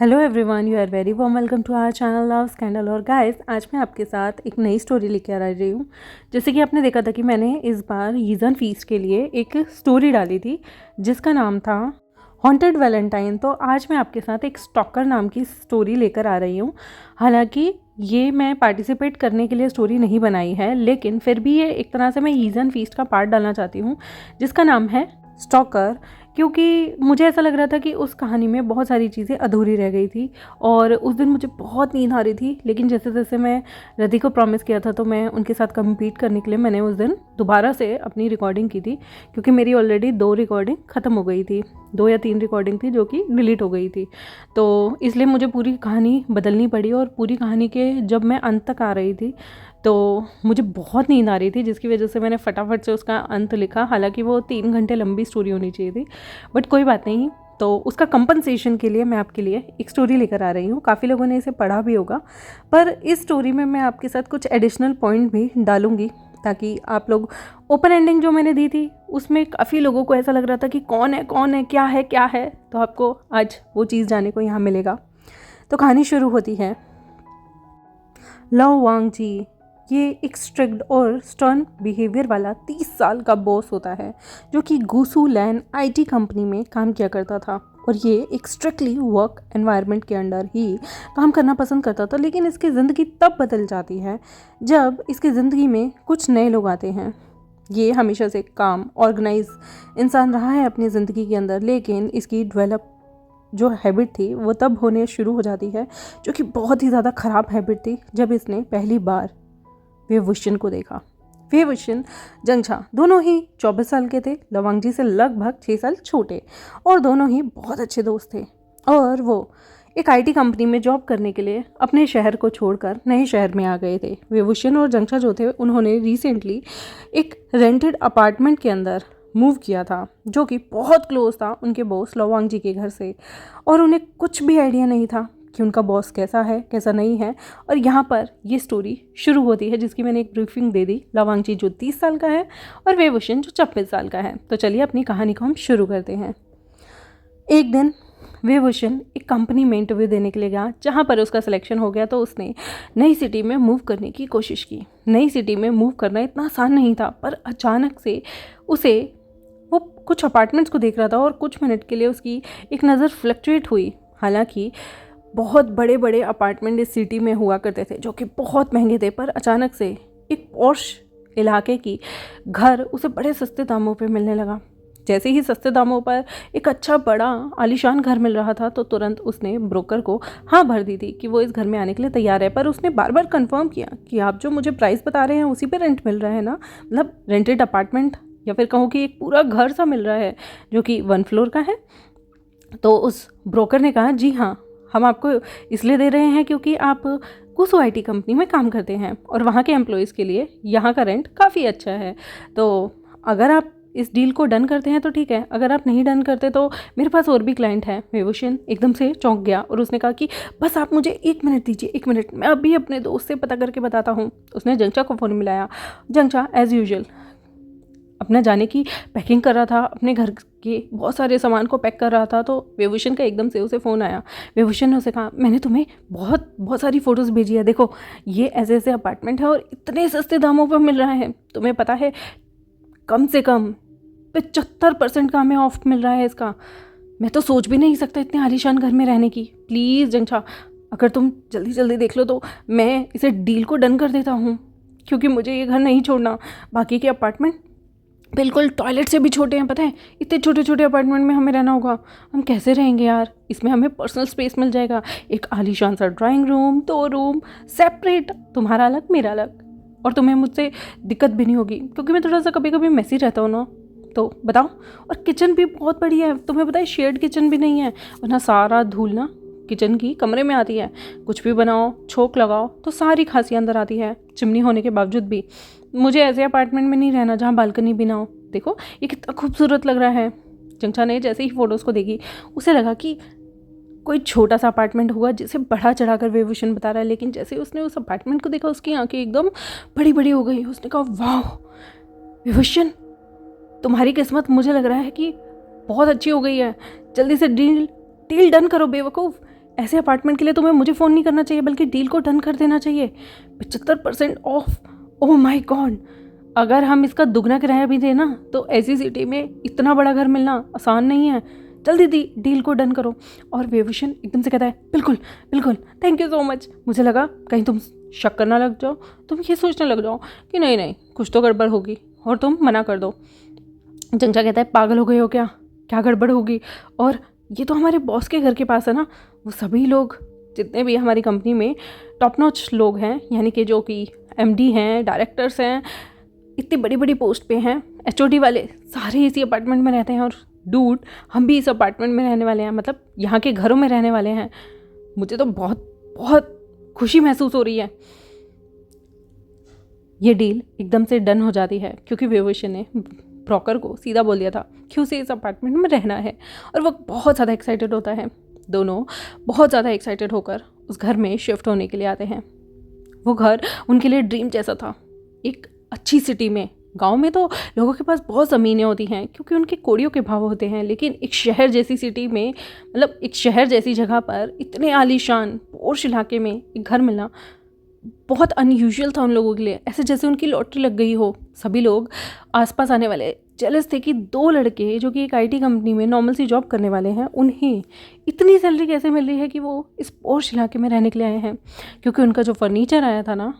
Hello everyone, you are very warm welcome to our channel love scandal. और guys, आज मैं आपके साथ एक नई स्टोरी लेकर आ रही हूँ। जैसे कि आपने देखा था कि मैंने इस बार यीज़न फीस्ट के लिए एक स्टोरी डाली थी जिसका नाम था हॉन्टेड वैलेंटाइन। तो आज मैं आपके साथ एक स्टॉकर नाम की स्टोरी लेकर आ रही हूँ। हालांकि ये मैं पार्टिसिपेट करने के लिए स्टोरी नहीं बनाई है, लेकिन फिर भी ये एक तरह से मैं यीज़न फीस्ट का पार्ट डालना चाहती हूँ जिसका नाम है स्टॉकर। क्योंकि मुझे ऐसा लग रहा था कि उस कहानी में बहुत सारी चीज़ें अधूरी रह गई थी और उस दिन मुझे बहुत नींद आ रही थी। लेकिन जैसे जैसे मैं रति को प्रॉमिस किया था तो मैं उनके साथ कम्पीट करने के लिए मैंने उस दिन दोबारा से अपनी रिकॉर्डिंग की थी, क्योंकि मेरी ऑलरेडी 2 रिकॉर्डिंग ख़त्म हो गई थी। 2 या 3 रिकॉर्डिंग थी जो कि डिलीट हो गई थी, तो इसलिए मुझे पूरी कहानी बदलनी पड़ी। और पूरी कहानी के जब मैं अंत तक आ रही थी तो मुझे बहुत नींद आ रही थी, जिसकी वजह से मैंने फटाफट से उसका अंत लिखा। हालांकि वो 3 घंटे लंबी स्टोरी होनी चाहिए थी, बट कोई बात नहीं। तो उसका कंपनसेशन के लिए मैं आपके लिए एक स्टोरी लेकर आ रही हूँ। काफ़ी लोगों ने इसे पढ़ा भी होगा, पर इस स्टोरी में मैं आपके साथ कुछ एडिशनल पॉइंट भी डालूंगी ताकि आप लोग, ओपन एंडिंग जो मैंने दी थी उसमें काफ़ी लोगों को ऐसा लग रहा था कि कौन है, क्या है, तो आपको आज वो चीज़ जानने को यहाँ मिलेगा। तो कहानी शुरू होती है। लाओ वांग जी ये एक स्ट्रिक्ट और स्टर्न बिहेवियर वाला 30 साल का बॉस होता है जो कि गुसू लैन आईटी कंपनी में काम किया करता था। और ये एक स्ट्रिक्टली वर्क एनवायरनमेंट के अंडर ही काम करना पसंद करता था। लेकिन इसकी ज़िंदगी तब बदल जाती है जब इसकी ज़िंदगी में कुछ नए लोग आते हैं। ये हमेशा से काम ऑर्गेनाइज इंसान रहा है अपनी ज़िंदगी के अंदर, लेकिन इसकी डेवलप जो हैबिट थी वो तब होने शुरू हो जाती है, जो कि बहुत ही ज़्यादा ख़राब हैबिट थी, जब इसने पहली बार वेवुशन को देखा। वेवुशन जंगछा दोनों ही 24 साल के थे, लवांगजी से लगभग 6 साल छोटे, और दोनों ही बहुत अच्छे दोस्त थे। और वो एक आईटी कंपनी में जॉब करने के लिए अपने शहर को छोड़कर नए शहर में आ गए थे। वेवुशन और जंगछा जो थे उन्होंने रिसेंटली एक रेंटेड अपार्टमेंट के अंदर मूव किया था, जो कि बहुत क्लोज था उनके बॉस लवांगजी के घर से। और उन्हें कुछ भी आइडिया नहीं था कि उनका बॉस कैसा है कैसा नहीं है। और यहाँ पर ये स्टोरी शुरू होती है, जिसकी मैंने एक ब्रीफिंग दे दी। लवांगजी जो 30 साल का है और वेवुशन जो 26 साल का है। तो चलिए अपनी कहानी को हम शुरू करते हैं। एक दिन वेवुशन एक कंपनी में इंटरव्यू देने के लिए गया, जहाँ पर उसका सिलेक्शन हो गया। तो उसने नई सिटी में मूव करने की कोशिश की। नई सिटी में मूव करना इतना आसान नहीं था, पर अचानक से उसे वो कुछ अपार्टमेंट्स को देख रहा था और कुछ मिनट के लिए उसकी एक नज़र फ्लक्चुएट हुई। हालांकि बहुत बड़े बड़े अपार्टमेंट इस सिटी में हुआ करते थे जो कि बहुत महंगे थे, पर अचानक से एक पॉश इलाके की घर उसे बड़े सस्ते दामों पे मिलने लगा। जैसे ही सस्ते दामों पर एक अच्छा बड़ा आलीशान घर मिल रहा था तो तुरंत उसने ब्रोकर को हाँ भर दी थी कि वो इस घर में आने के लिए तैयार है। पर उसने बार बार कंफर्म किया कि आप जो मुझे प्राइस बता रहे हैं उसी पे रेंट मिल रहा है ना, मतलब रेंटेड अपार्टमेंट, या फिर कहूँ कि एक पूरा घर सा मिल रहा है जो कि 1 फ्लोर का है। तो उस ब्रोकर ने कहा, जी हाँ, हम आपको इसलिए दे रहे हैं क्योंकि आप कुसू आईटी कंपनी में काम करते हैं और वहाँ के एम्प्लॉयज़ के लिए यहाँ का रेंट काफ़ी अच्छा है। तो अगर आप इस डील को डन करते हैं तो ठीक है, अगर आप नहीं डन करते तो मेरे पास और भी क्लाइंट हैं। वेवुशन एकदम से चौंक गया और उसने कहा कि बस आप मुझे 1 मिनट दीजिए, 1 मिनट, मैं अभी अपने दोस्त से पता करके बताता हूँ। उसने जंगछा को फ़ोन मिलाया। जंगछा एज़ यूजुअल अपना जाने की पैकिंग कर रहा था, अपने घर के बहुत सारे सामान को पैक कर रहा था। तो वेवुशन का एकदम से उसे फ़ोन आया। वेवुशन ने उसे कहा, मैंने तुम्हें बहुत सारी फ़ोटोज़ भेजी है, देखो ये ऐसे ऐसे अपार्टमेंट है और इतने सस्ते दामों पर मिल रहा है। तुम्हें पता है कम से कम 75% का हमें ऑफ मिल रहा है इसका। मैं तो सोच भी नहीं सकता इतने आलीशान घर में रहने की। प्लीज़ जंगछा, अगर तुम जल्दी जल्दी देख लो तो मैं इसे डील को डन कर देता हूँ, क्योंकि मुझे ये घर नहीं छोड़ना। बाकी के अपार्टमेंट बिल्कुल टॉयलेट से भी छोटे हैं, पता है, इतने छोटे छोटे अपार्टमेंट में हमें रहना होगा। हम कैसे रहेंगे यार, इसमें हमें पर्सनल स्पेस मिल जाएगा, एक आलीशान सा ड्राइंग रूम, 2 रूम सेपरेट, तुम्हारा अलग मेरा अलग, और तुम्हें मुझसे दिक्कत भी नहीं होगी क्योंकि मैं थोड़ा सा कभी कभी मेसी रहता हूँ ना। तो बताओ, और किचन भी बहुत बड़ी है, तुम्हें पता है शेयर्ड किचन भी नहीं है, वरना सारा धूल ना किचन की कमरे में आती है। कुछ भी बनाओ, छोंक लगाओ तो सारी खांसी अंदर आती है, चिमनी होने के बावजूद भी। मुझे ऐसे अपार्टमेंट में नहीं रहना जहाँ बालकनी भी ना हो। देखो ये कितना खूबसूरत लग रहा है। जंगछा ने जैसे ही फ़ोटोज़ को देखी उसे लगा कि कोई छोटा सा अपार्टमेंट होगा जिसे बढ़ा चढ़ा कर वेवुशन बता रहा है। लेकिन जैसे उसने उस अपार्टमेंट को देखा उसकी आंखें एकदम बड़ी बड़ी हो गई। उसने कहा, वाह वेवुशन, तुम्हारी किस्मत मुझे लग रहा है कि बहुत अच्छी हो गई है। जल्दी से डील डन करो बेवकूफ़। ऐसे अपार्टमेंट के लिए तुम्हें मुझे फ़ोन नहीं करना चाहिए बल्कि डील को डन कर देना चाहिए। 75% ऑफ, ओह माय गॉड। अगर हम इसका दुगना किराया भी दें ना तो ऐसी सिटी में इतना बड़ा घर मिलना आसान नहीं है। जल्दी डील को डन करो। और विभूषण एकदम से कहता है बिल्कुल बिल्कुल, थैंक यू सो मच। मुझे लगा कहीं तुम शक करना लग जाओ, तुम ये सोचने लग जाओ कि नहीं नहीं कुछ तो गड़बड़ होगी और तुम मना कर दो। जंजा कहता है पागल हो गए हो क्या, क्या गड़बड़ होगी, और ये तो हमारे बॉस के घर के पास है ना। वो सभी लोग जितने भी हमारी कंपनी में टॉप नॉच लोग हैं, यानी कि जो कि एमडी हैं, डायरेक्टर्स हैं, इतनी बड़ी बड़ी पोस्ट पे हैं, एचओडी वाले, सारे इसी अपार्टमेंट में रहते हैं। और डूड हम भी इस अपार्टमेंट में रहने वाले हैं, मतलब यहाँ के घरों में रहने वाले हैं। मुझे तो बहुत बहुत खुशी महसूस हो रही है। ये डील एकदम से डन हो जाती है क्योंकि विभूषण ने ब्रोकर को सीधा बोल दिया था कि उसे इस अपार्टमेंट में रहना है, और वो बहुत ज़्यादा एक्साइटेड होता है। दोनों बहुत ज़्यादा एक्साइटेड होकर उस घर में शिफ्ट होने के लिए आते हैं। वो घर उनके लिए ड्रीम जैसा था, एक अच्छी सिटी में। गांव में तो लोगों के पास बहुत ज़मीनें होती हैं क्योंकि उनके कोड़ियों के भाव होते हैं, लेकिन एक शहर जैसी सिटी में, मतलब एक शहर जैसी जगह पर इतने आलीशान पोर्श इलाके में एक घर मिलना बहुत अनयूजुअल था उन लोगों के लिए, ऐसे जैसे उनकी लॉटरी लग गई हो। सभी लोग आसपास आने वाले जेलस थे कि 2 लड़के जो कि एक आईटी कंपनी में नॉर्मल सी जॉब करने वाले हैं, उन्हें इतनी सैलरी कैसे मिल रही है कि वो इस पोर्श इलाके में रहने के लिए आए हैं। क्योंकि उनका जो फर्नीचर आया था ना,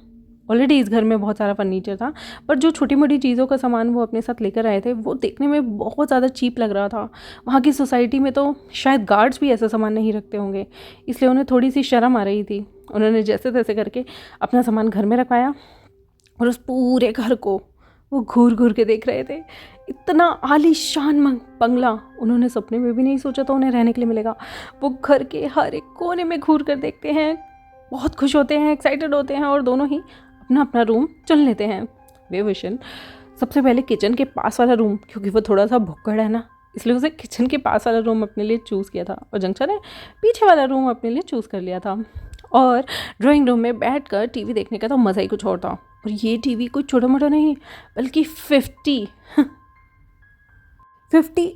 ऑलरेडी इस घर में बहुत सारा फर्नीचर था, पर जो छोटी मोटी चीज़ों का सामान वो अपने साथ लेकर आए थे वो देखने में बहुत ज़्यादा चीप लग रहा था। वहाँ की सोसाइटी में तो शायद गार्ड्स भी ऐसा सामान नहीं रखते होंगे, इसलिए उन्हें थोड़ी सी शर्म आ रही थी। उन्होंने जैसे तैसे करके अपना सामान घर में रखवाया और उस पूरे घर को वो घूर घूर के देख रहे थे। इतना आलीशान बंगला उन्होंने सपने में भी नहीं सोचा था उन्हें रहने के लिए मिलेगा। वो घर के हर एक कोने में घूर कर देखते हैं, बहुत खुश होते हैं, एक्साइटेड होते हैं, और दोनों ही अपना अपना रूम चुन लेते हैं। विभूषण सबसे पहले किचन के पास वाला रूम, क्योंकि वो थोड़ा सा भुक्कड़ है ना, इसलिए उसे किचन के पास वाला रूम अपने लिए चूज़ किया था, और जंक्शन ने पीछे वाला रूम अपने लिए चूज़ कर लिया था। और ड्राइंग रूम में बैठकर टीवी देखने का तो मज़ा ही कुछ और था। और ये टीवी कोई छोटा मोटा नहीं बल्कि 50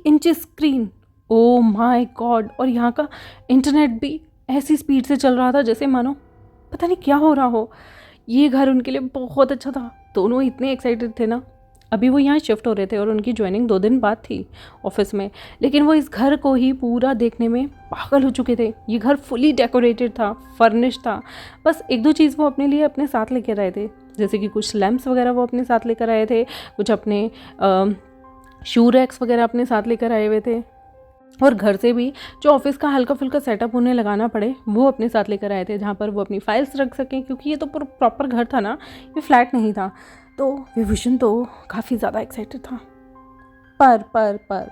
inch screen, oh my God. और यहाँ का इंटरनेट भी ऐसी स्पीड से चल रहा था जैसे मानो पता नहीं क्या हो रहा हो। ये घर उनके लिए बहुत अच्छा था। दोनों इतने एक्साइटेड थे ना। अभी वो यहाँ शिफ्ट हो रहे थे और उनकी ज्वाइनिंग 2 दिन बाद थी ऑफिस में, लेकिन वो इस घर को ही पूरा देखने में पागल हो चुके थे। ये घर फुली डेकोरेटेड था, फर्निश था। बस 1-2 चीज़ वो अपने लिए अपने साथ लेकर आए थे, जैसे कि कुछ लैंप्स वगैरह वो अपने साथ लेकर आए थे, कुछ अपने शू रैक्स वगैरह अपने साथ लेकर आए हुए थे, और घर से भी जो ऑफिस का हल्का फुल्का सेटअप उन्हें लगाना पड़े वो अपने साथ लेकर आए थे, जहाँ पर वो अपनी फाइल्स रख सकें, क्योंकि ये तो प्रॉपर घर था ना, ये फ्लैट नहीं था। तो विभूषण तो काफ़ी ज़्यादा एक्साइटेड था। पर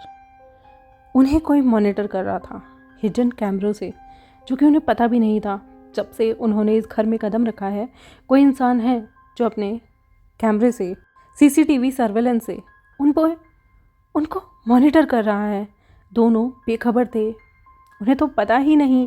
उन्हें कोई मॉनिटर कर रहा था हिडन कैमरों से, जो कि उन्हें पता भी नहीं था। जब से उन्होंने इस घर में कदम रखा है, कोई इंसान है जो अपने कैमरे से, सीसीटीवी सर्वेलेंस से उनको मॉनिटर कर रहा है। दोनों बेखबर थे, उन्हें तो पता ही नहीं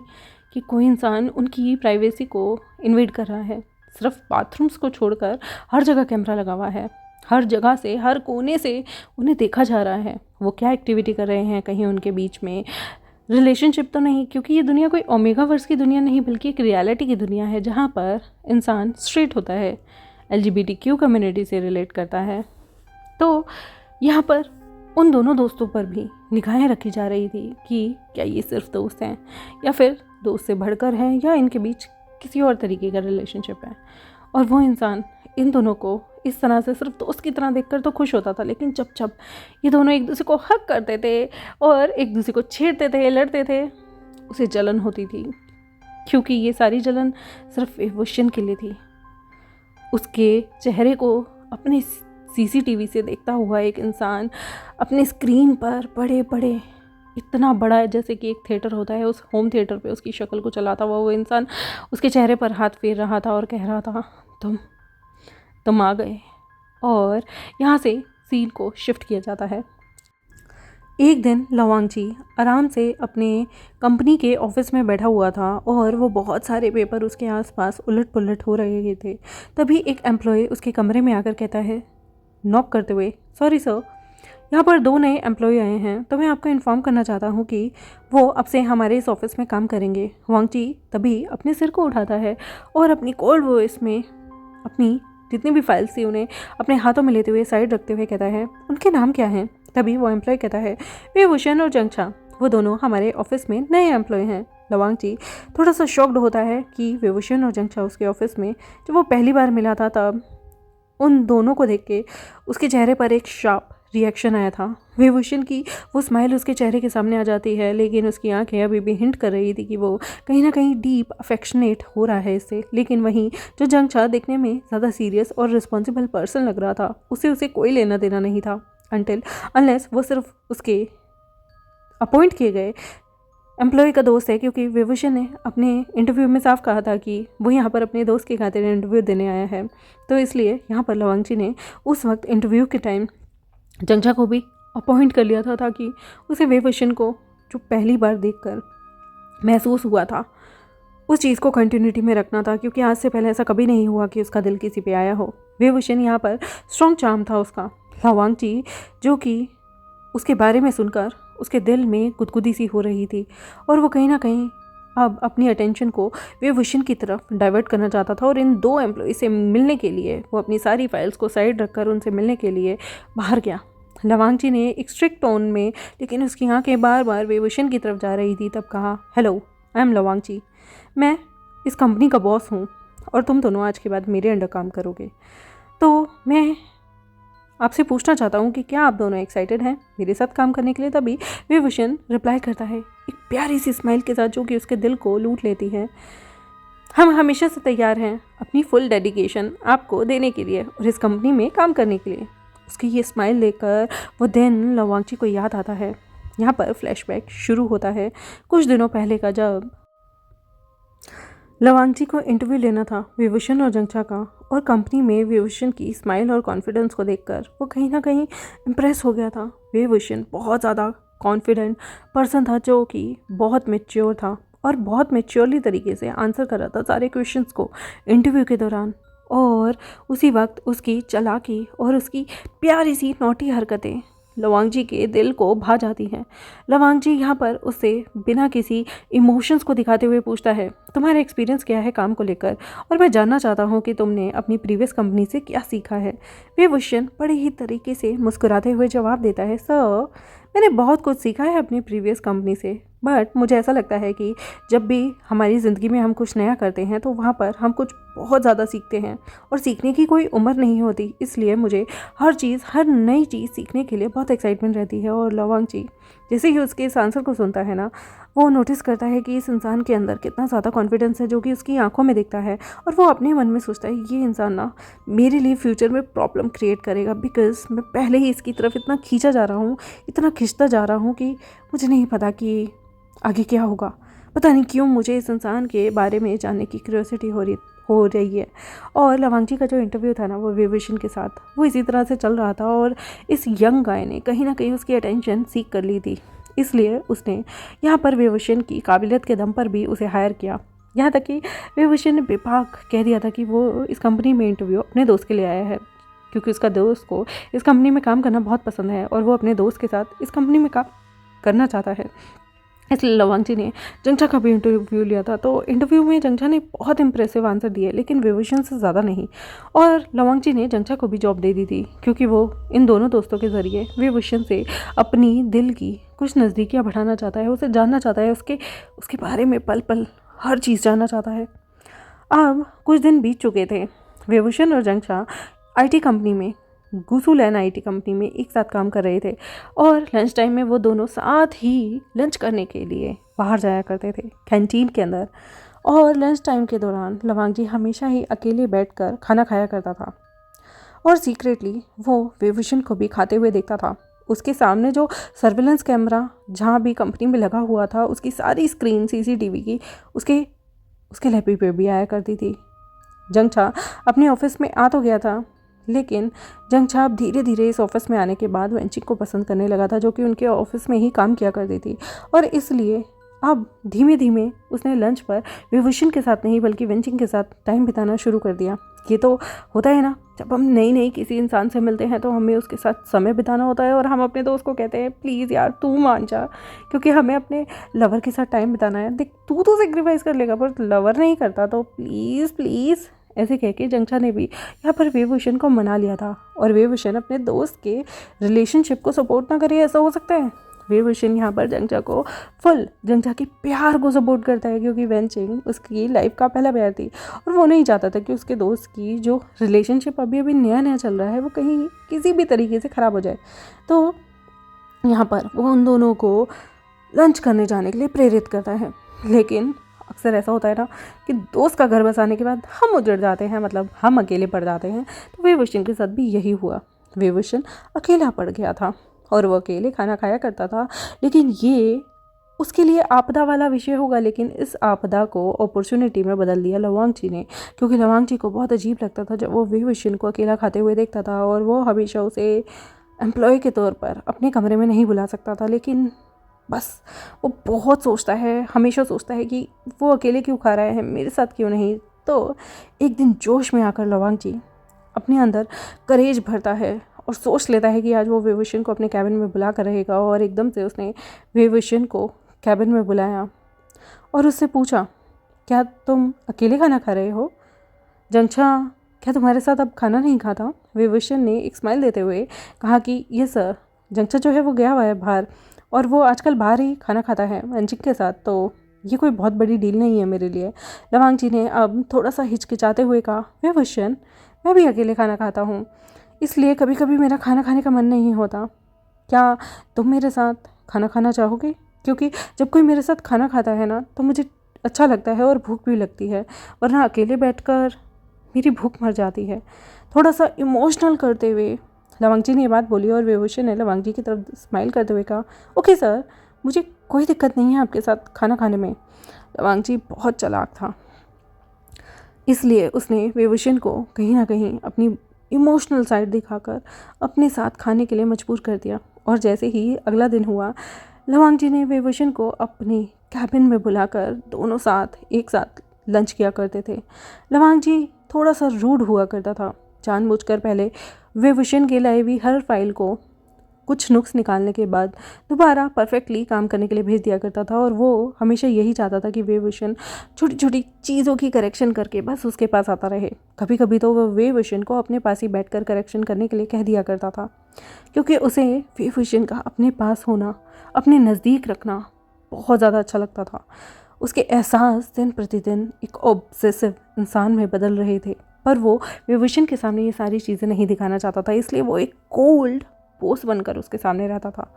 कि कोई इंसान उनकी प्राइवेसी को इन्वेड कर रहा है। सिर्फ बाथरूम्स को छोड़कर हर जगह कैमरा लगा हुआ है, हर जगह से, हर कोने से उन्हें देखा जा रहा है। वो क्या एक्टिविटी कर रहे हैं, कहीं उनके बीच में रिलेशनशिप तो नहीं, क्योंकि ये दुनिया कोई ओमेगा वर्स की दुनिया नहीं बल्कि एक रियलिटी की दुनिया है, जहाँ पर इंसान स्ट्रेट होता है, LGBTQ कम्युनिटी से रिलेट करता है। तो यहाँ पर उन दोनों दोस्तों पर भी निगाहें रखी जा रही थी कि क्या ये सिर्फ दोस्त हैं या फिर दोस्त से बढ़कर हैं, या इनके बीच किसी और तरीके का रिलेशनशिप है। और वो इंसान इन दोनों को इस तरह से सिर्फ दोस्त की तरह देखकर तो खुश होता था, लेकिन जब ये दोनों एक दूसरे को हक करते थे और एक दूसरे को छेड़ते थे, लड़ते थे, उसे जलन होती थी। क्योंकि ये सारी जलन सिर्फ विभूषण के लिए थी। उसके चेहरे को अपने CCTV से देखता हुआ एक इंसान अपने स्क्रीन पर बड़े इतना बड़ा है जैसे कि एक थिएटर होता है, उस होम थिएटर पे उसकी शक्ल को चलाता हुआ वो इंसान उसके चेहरे पर हाथ फेर रहा था और कह रहा था तुम आ गए। और यहाँ से सीन को शिफ्ट किया जाता है। एक दिन लवांगजी आराम से अपने कंपनी के ऑफिस में बैठा हुआ था और वो बहुत सारे पेपर उसके आसपास उलट पुलट हो रहे थे। तभी एक एम्प्लॉय उसके कमरे में आकर कहता है, नॉक करते हुए, सॉरी सर, यहाँ पर 2 नए एम्प्लॉय आए हैं, तो मैं आपको इन्फॉर्म करना चाहता हूँ कि वो अब से हमारे इस ऑफिस में काम करेंगे। वांग जी तभी अपने सिर को उठाता है और अपनी कोल्ड वॉइस में अपनी जितनी भी फाइल्स थी उन्हें अपने हाथों में लेते हुए साइड रखते हुए कहता है, उनके नाम क्या हैं? तभी वो एम्प्लॉय कहता है, वे वुशन और जंगछा, वो दोनों हमारे ऑफिस में नए एम्प्लॉय हैं। लवांग जी थोड़ा सा शॉक्ड होता है कि विभूषण और जंगछा उसके ऑफिस में जब वो पहली बार मिला था तब उन दोनों को देख के उसके चेहरे पर एक शार्प रिएक्शन आया था। विभूषण की वो स्माइल उसके चेहरे के सामने आ जाती है, लेकिन उसकी आंखें अभी भी हिंट कर रही थी कि वो कहीं ना कहीं डीप अफेक्शनेट हो रहा है इससे। लेकिन वहीं जो जंगछा दिखने में ज़्यादा सीरियस और रिस्पॉन्सिबल पर्सन लग रहा था, उसे कोई लेना देना नहीं था अनलेस वो सिर्फ उसके अपॉइंट किए गए एम्प्लॉय का दोस्त है, क्योंकि विभूषण ने अपने इंटरव्यू में साफ कहा था कि वो यहाँ पर अपने दोस्त की खातिर इंटरव्यू देने आया है। तो इसलिए यहाँ पर लवांग जी ने उस वक्त इंटरव्यू के टाइम जंगछा को भी अपॉइंट कर लिया था ताकि उसे विभूषण को जो पहली बार देखकर महसूस हुआ था उस चीज़ को कंटिन्यूटी में रखना था, क्योंकि आज से पहले ऐसा कभी नहीं हुआ कि उसका दिल किसी पे आया हो। विभूषण यहाँ पर स्ट्रॉन्ग चार्म था उसका। लवांग जी जो कि उसके बारे में सुनकर उसके दिल में गुदगुदी सी हो रही थी और वो कहीं ना कहीं अब अपनी अटेंशन को विभूषण की तरफ डाइवर्ट करना चाहता था और इन 2 एम्प्लॉय से मिलने के लिए वो अपनी सारी फाइल्स को साइड रखकर उनसे मिलने के लिए बाहर गया। लवांग जी ने एक स्ट्रिक्ट टोन में, लेकिन उसकी आंखें बार बार विभूषण की तरफ जा रही थी, तब कहा, हेलो, आई एम लवांग जी, मैं इस कंपनी का बॉस हूँ और तुम दोनों आज के बाद मेरे अंडर काम करोगे। तो मैं आपसे पूछना चाहता हूँ कि क्या आप दोनों एक्साइटेड हैं मेरे साथ काम करने के लिए? तभी विभूषण रिप्लाई करता है एक प्यारी सी स्माइल के साथ जो कि उसके दिल को लूट लेती है, हम हमेशा से तैयार हैं अपनी फुल डेडिकेशन आपको देने के लिए और इस कंपनी में काम करने के लिए। उसकी ये स्माइल देखकर वो दिन लवांग जी को याद आता है। यहाँ पर फ्लैशबैक शुरू होता है कुछ दिनों पहले का, जब लवांग जी को इंटरव्यू लेना था विभूषण और जंगछा का, और कंपनी में विभूषण की स्माइल और कॉन्फिडेंस को देखकर वो कहीं ना कहीं इम्प्रेस हो गया था। विभूषण बहुत ज़्यादा कॉन्फिडेंट पर्सन था जो कि बहुत मैच्योर था और बहुत मैच्योरली तरीके से आंसर कर रहा था सारे क्वेश्चंस को इंटरव्यू के दौरान। और उसी वक्त उसकी चालाकी और उसकी प्यारी सी नॉटी हरकतें लवांग जी के दिल को भा जाती हैं। लवांग जी यहाँ पर उससे बिना किसी इमोशंस को दिखाते हुए पूछता है, तुम्हारा एक्सपीरियंस क्या है काम को लेकर, और मैं जानना चाहता हूँ कि तुमने अपनी प्रीवियस कंपनी से क्या सीखा है। विभूषण बड़े ही तरीके से मुस्कुराते हुए जवाब देता है, सर, मैंने बहुत कुछ सीखा है अपनी प्रीवियस कंपनी से, बट मुझे ऐसा लगता है कि जब भी हमारी ज़िंदगी में हम कुछ नया करते हैं तो वहाँ पर हम कुछ बहुत ज़्यादा सीखते हैं और सीखने की कोई उम्र नहीं होती, इसलिए मुझे हर नई चीज़ सीखने के लिए बहुत एक्साइटमेंट रहती है। और लवांग जी जैसे ही उसके इस आंसर को सुनता है ना, वो नोटिस करता है कि इस इंसान के अंदर कितना ज़्यादा कॉन्फिडेंस है जो कि उसकी आंखों में दिखता है, और वो अपने मन में सोचता है ये इंसान ना मेरे लिए फ्यूचर में प्रॉब्लम क्रिएट करेगा, बिकॉज मैं पहले ही इसकी तरफ इतना खींचा जा रहा हूँ, इतना खिंचता जा रहा हूँ कि मुझे नहीं पता कि आगे क्या होगा। पता नहीं क्यों मुझे इस इंसान के बारे में जानने की क्यूरियोसिटी हो रही है। और लवांग जी का जो इंटरव्यू था ना वो विभूषण के साथ, वो इसी तरह से चल रहा था और इस यंग गाय ने कहीं ना कहीं उसकी अटेंशन सीख कर ली थी, इसलिए उसने यहाँ पर विभूषण की काबिलियत के दम पर भी उसे हायर किया। यहाँ तक कि विभूषण ने बेबाक कह दिया था कि वो इस कंपनी में इंटरव्यू अपने दोस्त के लिए आया है, क्योंकि उसका दोस्त को इस कंपनी में काम करना बहुत पसंद है और वो अपने दोस्त के साथ इस कंपनी में काम करना चाहता है। इसलिए लवांग जी ने जंगछा का भी इंटरव्यू लिया था। तो इंटरव्यू में जंगछा ने बहुत इंप्रेसिव आंसर दिए, लेकिन विभूषण से ज़्यादा नहीं, और लवांग जी ने जंगछा को भी जॉब दे दी थी, क्योंकि वो इन दोनों दोस्तों के ज़रिए विभूषण से अपनी दिल की कुछ नज़दीकियाँ बढ़ाना चाहता है, उसे जानना चाहता है, उसके बारे में पल पल हर चीज़ जानना चाहता है। अब कुछ दिन बीत चुके थे। विभूषण और जंगछा IT कंपनी में, गुसुलैन IT कंपनी में एक साथ काम कर रहे थे, और लंच टाइम में वो दोनों साथ ही लंच करने के लिए बाहर जाया करते थे कैंटीन के अंदर। और लंच टाइम के दौरान लवांग जी हमेशा ही अकेले बैठकर खाना खाया करता था और सीक्रेटली वो विभूषण को भी खाते हुए देखता था। उसके सामने जो सर्विलेंस कैमरा जहाँ भी कंपनी में लगा हुआ था, उसकी सारी स्क्रीन CCTV की उसके लैपी पे भी आया करती थी। जंगछा अपने ऑफिस में आ तो गया था, लेकिन जंगछा अब धीरे धीरे इस ऑफिस में आने के बाद वेंचिंग को पसंद करने लगा था, जो कि उनके ऑफिस में ही काम किया करती थी, और इसलिए अब धीमे धीमे उसने लंच पर विभूषण के साथ नहीं बल्कि वेंचिंग के साथ टाइम बिताना शुरू कर दिया। ये तो होता है ना, जब हम नई नई किसी इंसान से मिलते हैं तो हमें उसके साथ समय बिताना होता है और हम अपने दोस्त को कहते हैं प्लीज़ यार तू मान जा, क्योंकि हमें अपने लवर के साथ टाइम बिताना है। देख तू तो सेक्रीफाइस कर लेगा पर लवर नहीं करता, तो प्लीज़ प्लीज़ ऐसे कह के जंक्षा ने भी यहाँ पर विभूषण को मना लिया था। और विभूषण अपने दोस्त के रिलेशनशिप को सपोर्ट ना करे, ऐसा हो सकता है? विभूषण यहाँ पर जंक्षा को फुल जंक्षा के प्यार को सपोर्ट करता है, क्योंकि वेंचिंग उसकी लाइफ का पहला प्यार थी और वो नहीं चाहता था कि उसके दोस्त की जो रिलेशनशिप अभी अभी नया नया चल रहा है वो कहीं किसी भी तरीके से ख़राब हो जाए। तो यहाँ पर वो उन दोनों को लंच करने जाने के लिए प्रेरित करता है। लेकिन अक्सर ऐसा होता है ना कि दोस्त का घर बसाने के बाद हम उजड़ जाते हैं, मतलब हम अकेले पड़ जाते हैं। तो विभूषण के साथ भी यही हुआ। विभूषण अकेला पड़ गया था और वो अकेले खाना खाया करता था। लेकिन ये उसके लिए आपदा वाला विषय होगा, लेकिन इस आपदा को अपॉर्चुनिटी में बदल दिया लवांगची ने, क्योंकि लवांगची को बहुत अजीब लगता था जब वो विभूषण को अकेला खाते हुए देखता था और वो हमेशा उसे एम्प्लॉय के तौर पर अपने कमरे में नहीं बुला सकता था। लेकिन बस वो बहुत सोचता है, हमेशा सोचता है कि वो अकेले क्यों खा रहा है, मेरे साथ क्यों नहीं। तो एक दिन जोश में आकर लवांगची अपने अंदर करेज भरता है और सोच लेता है कि आज वो विभूषण को अपने कैबिन में बुला कर रहेगा। और एकदम से उसने विभूषण को कैबिन में बुलाया और उससे पूछा, क्या तुम अकेले खाना खा रहे हो? जंक्षा क्या तुम्हारे साथ अब खाना नहीं खाता? विभूषण ने एक स्माइल देते हुए कहा कि ये सर, जंक्षा जो है वो गया हुआ है बाहर और वो आजकल बाहर ही खाना खाता है वेंचिंग के साथ, तो ये कोई बहुत बड़ी डील नहीं है मेरे लिए। लवांगची ने अब थोड़ा सा हिचकिचाते हुए कहा, विभूषण मैं भी अकेले खाना खाता हूँ, इसलिए कभी कभी मेरा खाना खाने का मन नहीं होता। क्या तुम मेरे साथ खाना खाना चाहोगे? क्योंकि जब कोई मेरे साथ खाना खाता है ना तो मुझे अच्छा लगता है और भूख भी लगती है, वरना अकेले बैठकर मेरी भूख मर जाती है। थोड़ा सा इमोशनल करते हुए लवांगची ने ये बात बोली और विभूषण ने लवांगची की तरफ स्माइल करते हुए कहा, ओके सर, मुझे कोई दिक्कत नहीं है आपके साथ खाना खाने में। लवांगची बहुत चालाक था, इसलिए उसने विभूषण को कहीं ना कहीं अपनी इमोशनल साइड दिखाकर अपने साथ खाने के लिए मजबूर कर दिया। और जैसे ही अगला दिन हुआ, लवांगची ने विभूषण को अपनी कैबिन में बुलाकर दोनों साथ एक साथ लंच किया करते थे। लवांगची थोड़ा सा रूड हुआ करता था, जानबूझकर पहले विभूषण के लाई हुई हर फाइल को कुछ नुक्स निकालने के बाद दोबारा परफेक्टली काम करने के लिए भेज दिया करता था। और वो हमेशा यही चाहता था कि विभूषण छोटी छोटी चीज़ों की करेक्शन करके बस उसके पास आता रहे। कभी कभी तो वह विभूषण को अपने पास ही बैठकर करेक्शन करने के लिए कह दिया करता था, क्योंकि उसे विभूषण का अपने पास होना, अपने नज़दीक रखना बहुत ज़्यादा अच्छा लगता था। उसके एहसास दिन प्रतिदिन एक ऑब्सेसिव इंसान में बदल रहे थे, पर वो विभूषण के सामने ये सारी चीज़ें नहीं दिखाना चाहता था, इसलिए वो एक कोल्ड बोस बनकर उसके सामने रहता था।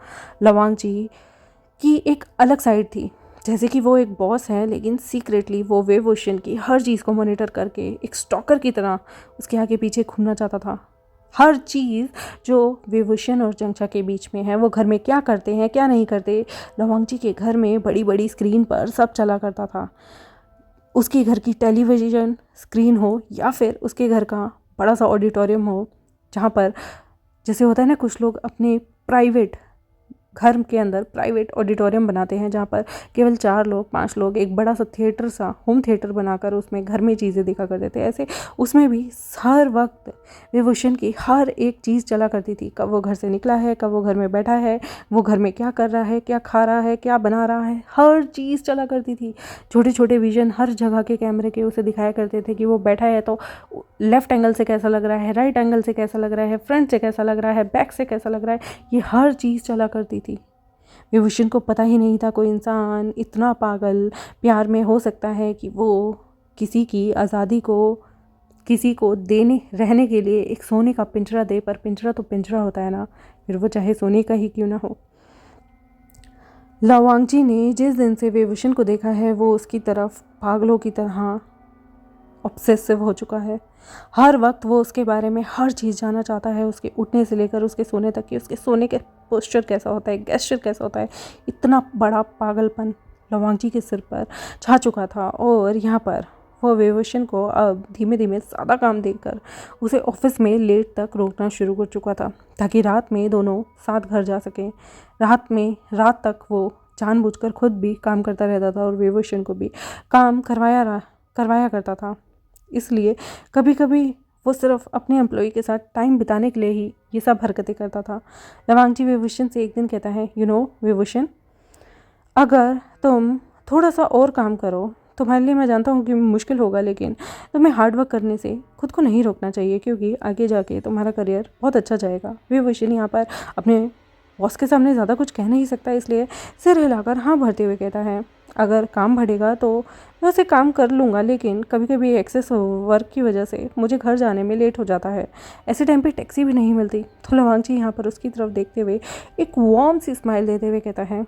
लवांगची की एक अलग साइड थी, जैसे कि वो एक बॉस है लेकिन सीक्रेटली वो विभूषण की हर चीज़ को मॉनिटर करके एक स्टॉकर की तरह उसके आगे पीछे घूमना चाहता था। हर चीज़ जो विभूषण और जंक्षा के बीच में है, वो घर में क्या करते हैं क्या नहीं करते, लवांगची के घर में बड़ी बड़ी स्क्रीन पर सब चला करता था। उसके घर की टेलीविज़न स्क्रीन हो या फिर उसके घर का बड़ा सा ऑडिटोरियम हो, जहाँ पर जैसे होता है ना, कुछ लोग अपने प्राइवेट घर के अंदर प्राइवेट ऑडिटोरियम बनाते हैं जहाँ पर केवल 4 लोग 5 लोग एक बड़ा सा थिएटर सा होम थिएटर बनाकर उसमें घर में चीज़ें देखा करते थे। ऐसे उसमें भी हर वक्त विभूषण की हर एक चीज़ चला करती थी। कब वो घर से निकला है, कब वो घर में बैठा है, वो घर में क्या कर रहा है, क्या खा रहा है, क्या बना रहा है, हर चीज़ चला करती थी। छोटे छोटे विजन हर जगह के कैमरे के उसे दिखाया करते थे कि वो बैठा है तो लेफ़्ट एंगल से कैसा लग रहा है, राइट एंगल से कैसा लग रहा है, फ्रंट से कैसा लग रहा है, बैक से कैसा लग रहा है, ये हर चीज़ चला करती थी। विभूषण को पता ही नहीं था कोई इंसान इतना पागल प्यार में हो सकता है कि वो किसी की आज़ादी को किसी को देने रहने के लिए एक सोने का पिंजरा दे, पर पिंजरा तो पिंजरा होता है ना, फिर वो चाहे सोने का ही क्यों ना हो। लवांगची ने जिस दिन से विभूषण को देखा है वो उसकी तरफ पागलों की तरह ऑब्सेसिव हो चुका है। हर वक्त वो उसके बारे में हर चीज़ जानना चाहता है, उसके उठने से लेकर उसके सोने तक की, उसके सोने के पोस्चर कैसा होता है, गेस्चर कैसा होता है। इतना बड़ा पागलपन लवांगची के सिर पर छा चुका था। और यहाँ पर वो विभूषण को अब धीमे धीमे ज़्यादा काम देकर उसे ऑफिस में लेट तक रोकना शुरू कर चुका था, ताकि रात में दोनों साथ घर जा सकें। रात तक वो जानबूझकर खुद भी काम करता रहता था और विभूषण को भी काम करवाया करता था। इसलिए कभी कभी वो सिर्फ अपने एम्प्लॉय के साथ टाइम बिताने के लिए ही ये सब हरकतें करता था। लवांगजी विभूषण से एक दिन कहता है, विभूषण, अगर तुम थोड़ा सा और काम करो, तुम्हारे लिए मैं जानता हूँ कि मुश्किल होगा, लेकिन तुम्हें हार्ड वर्क करने से खुद को नहीं रोकना चाहिए, क्योंकि आगे जाके तुम्हारा करियर बहुत अच्छा जाएगा। विभूषण यहाँ पर अपने बॉस के सामने ज़्यादा कुछ कह नहीं सकता, इसलिए सिर हिलाकर हाँ भरते हुए कहता है, अगर काम बढ़ेगा तो मैं उसे काम कर लूँगा, लेकिन कभी कभी एक्सेस वर्क की वजह से मुझे घर जाने में लेट हो जाता है। ऐसे टाइम पे टैक्सी भी नहीं मिलती। तो लवांगजी यहाँ पर उसकी तरफ देखते हुए एक वार्म सी स्माइल देते हुए कहता है,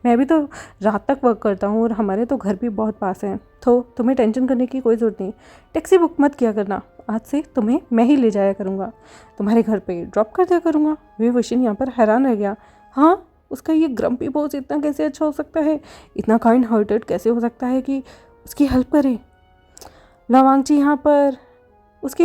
मैं भी तो रात तक वर्क करता हूँ और हमारे तो घर भी बहुत पास हैं, तो तुम्हें टेंशन करने की कोई ज़रूरत नहीं। टैक्सी बुक मत किया करना, आज से तुम्हें मैं ही ले जाया करूँगा, तुम्हारे घर पे ड्रॉप कर दिया करूँगा। विभूषण यहाँ पर हैरान रह गया। हाँ, उसका ये ग्रम्पी बॉस इतना कैसे अच्छा हो सकता है, इतना काइंड हार्टेड कैसे हो सकता है कि उसकी हेल्प करे। लवांगजी यहाँ पर उसकी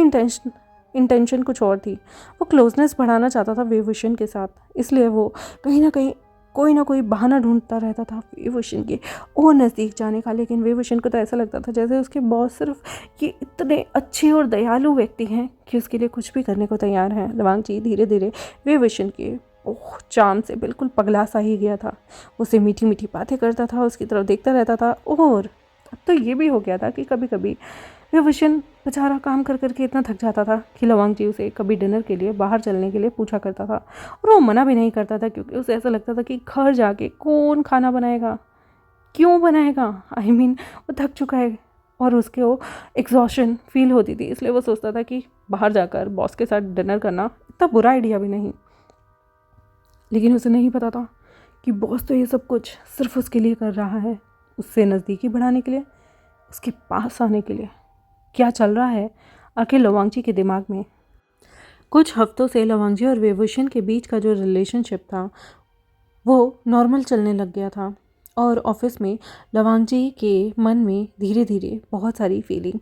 इंटेंशन कुछ और थी। वो क्लोजनेस बढ़ाना चाहता था विभूषण के साथ, इसलिए वो कहीं ना कहीं कोई ना कोई बहाना ढूंढता रहता था विभूषण के और नज़दीक जाने का। लेकिन विभूषण को तो ऐसा लगता था जैसे उसके बॉस सिर्फ ये इतने अच्छे और दयालु व्यक्ति हैं कि उसके लिए कुछ भी करने को तैयार हैं। लवांगजी धीरे धीरे विभूषण के चाम से बिल्कुल पगला सा ही गया था। उसे मीठी मीठी बातें करता था, उसकी तरफ देखता रहता था, और अब तो ये भी हो गया था कि कभी कभी विभूषण बेचारा काम कर करके इतना थक जाता था कि लवांगजी उसे कभी डिनर के लिए बाहर चलने के लिए पूछा करता था, और वो मना भी नहीं करता था, क्योंकि उसे ऐसा लगता था कि घर जाके कौन खाना बनाएगा, क्यों बनाएगा। वो थक चुका है और उसके वो एग्जॉशन फील होती थी, इसलिए वो सोचता था कि बाहर जाकर बॉस के साथ डिनर करना इतना बुरा आइडिया भी नहीं। लेकिन उसे नहीं पता था कि बॉस तो ये सब कुछ सिर्फ उसके लिए कर रहा है, उससे नज़दीकी बढ़ाने के लिए, उसके पास आने के लिए। क्या चल रहा है आखिर लवांगजी के दिमाग में। कुछ हफ्तों से लवांगजी और विभूषण के बीच का जो रिलेशनशिप था वो नॉर्मल चलने लग गया था, और ऑफिस में लवांगजी के मन में धीरे धीरे बहुत सारी फीलिंग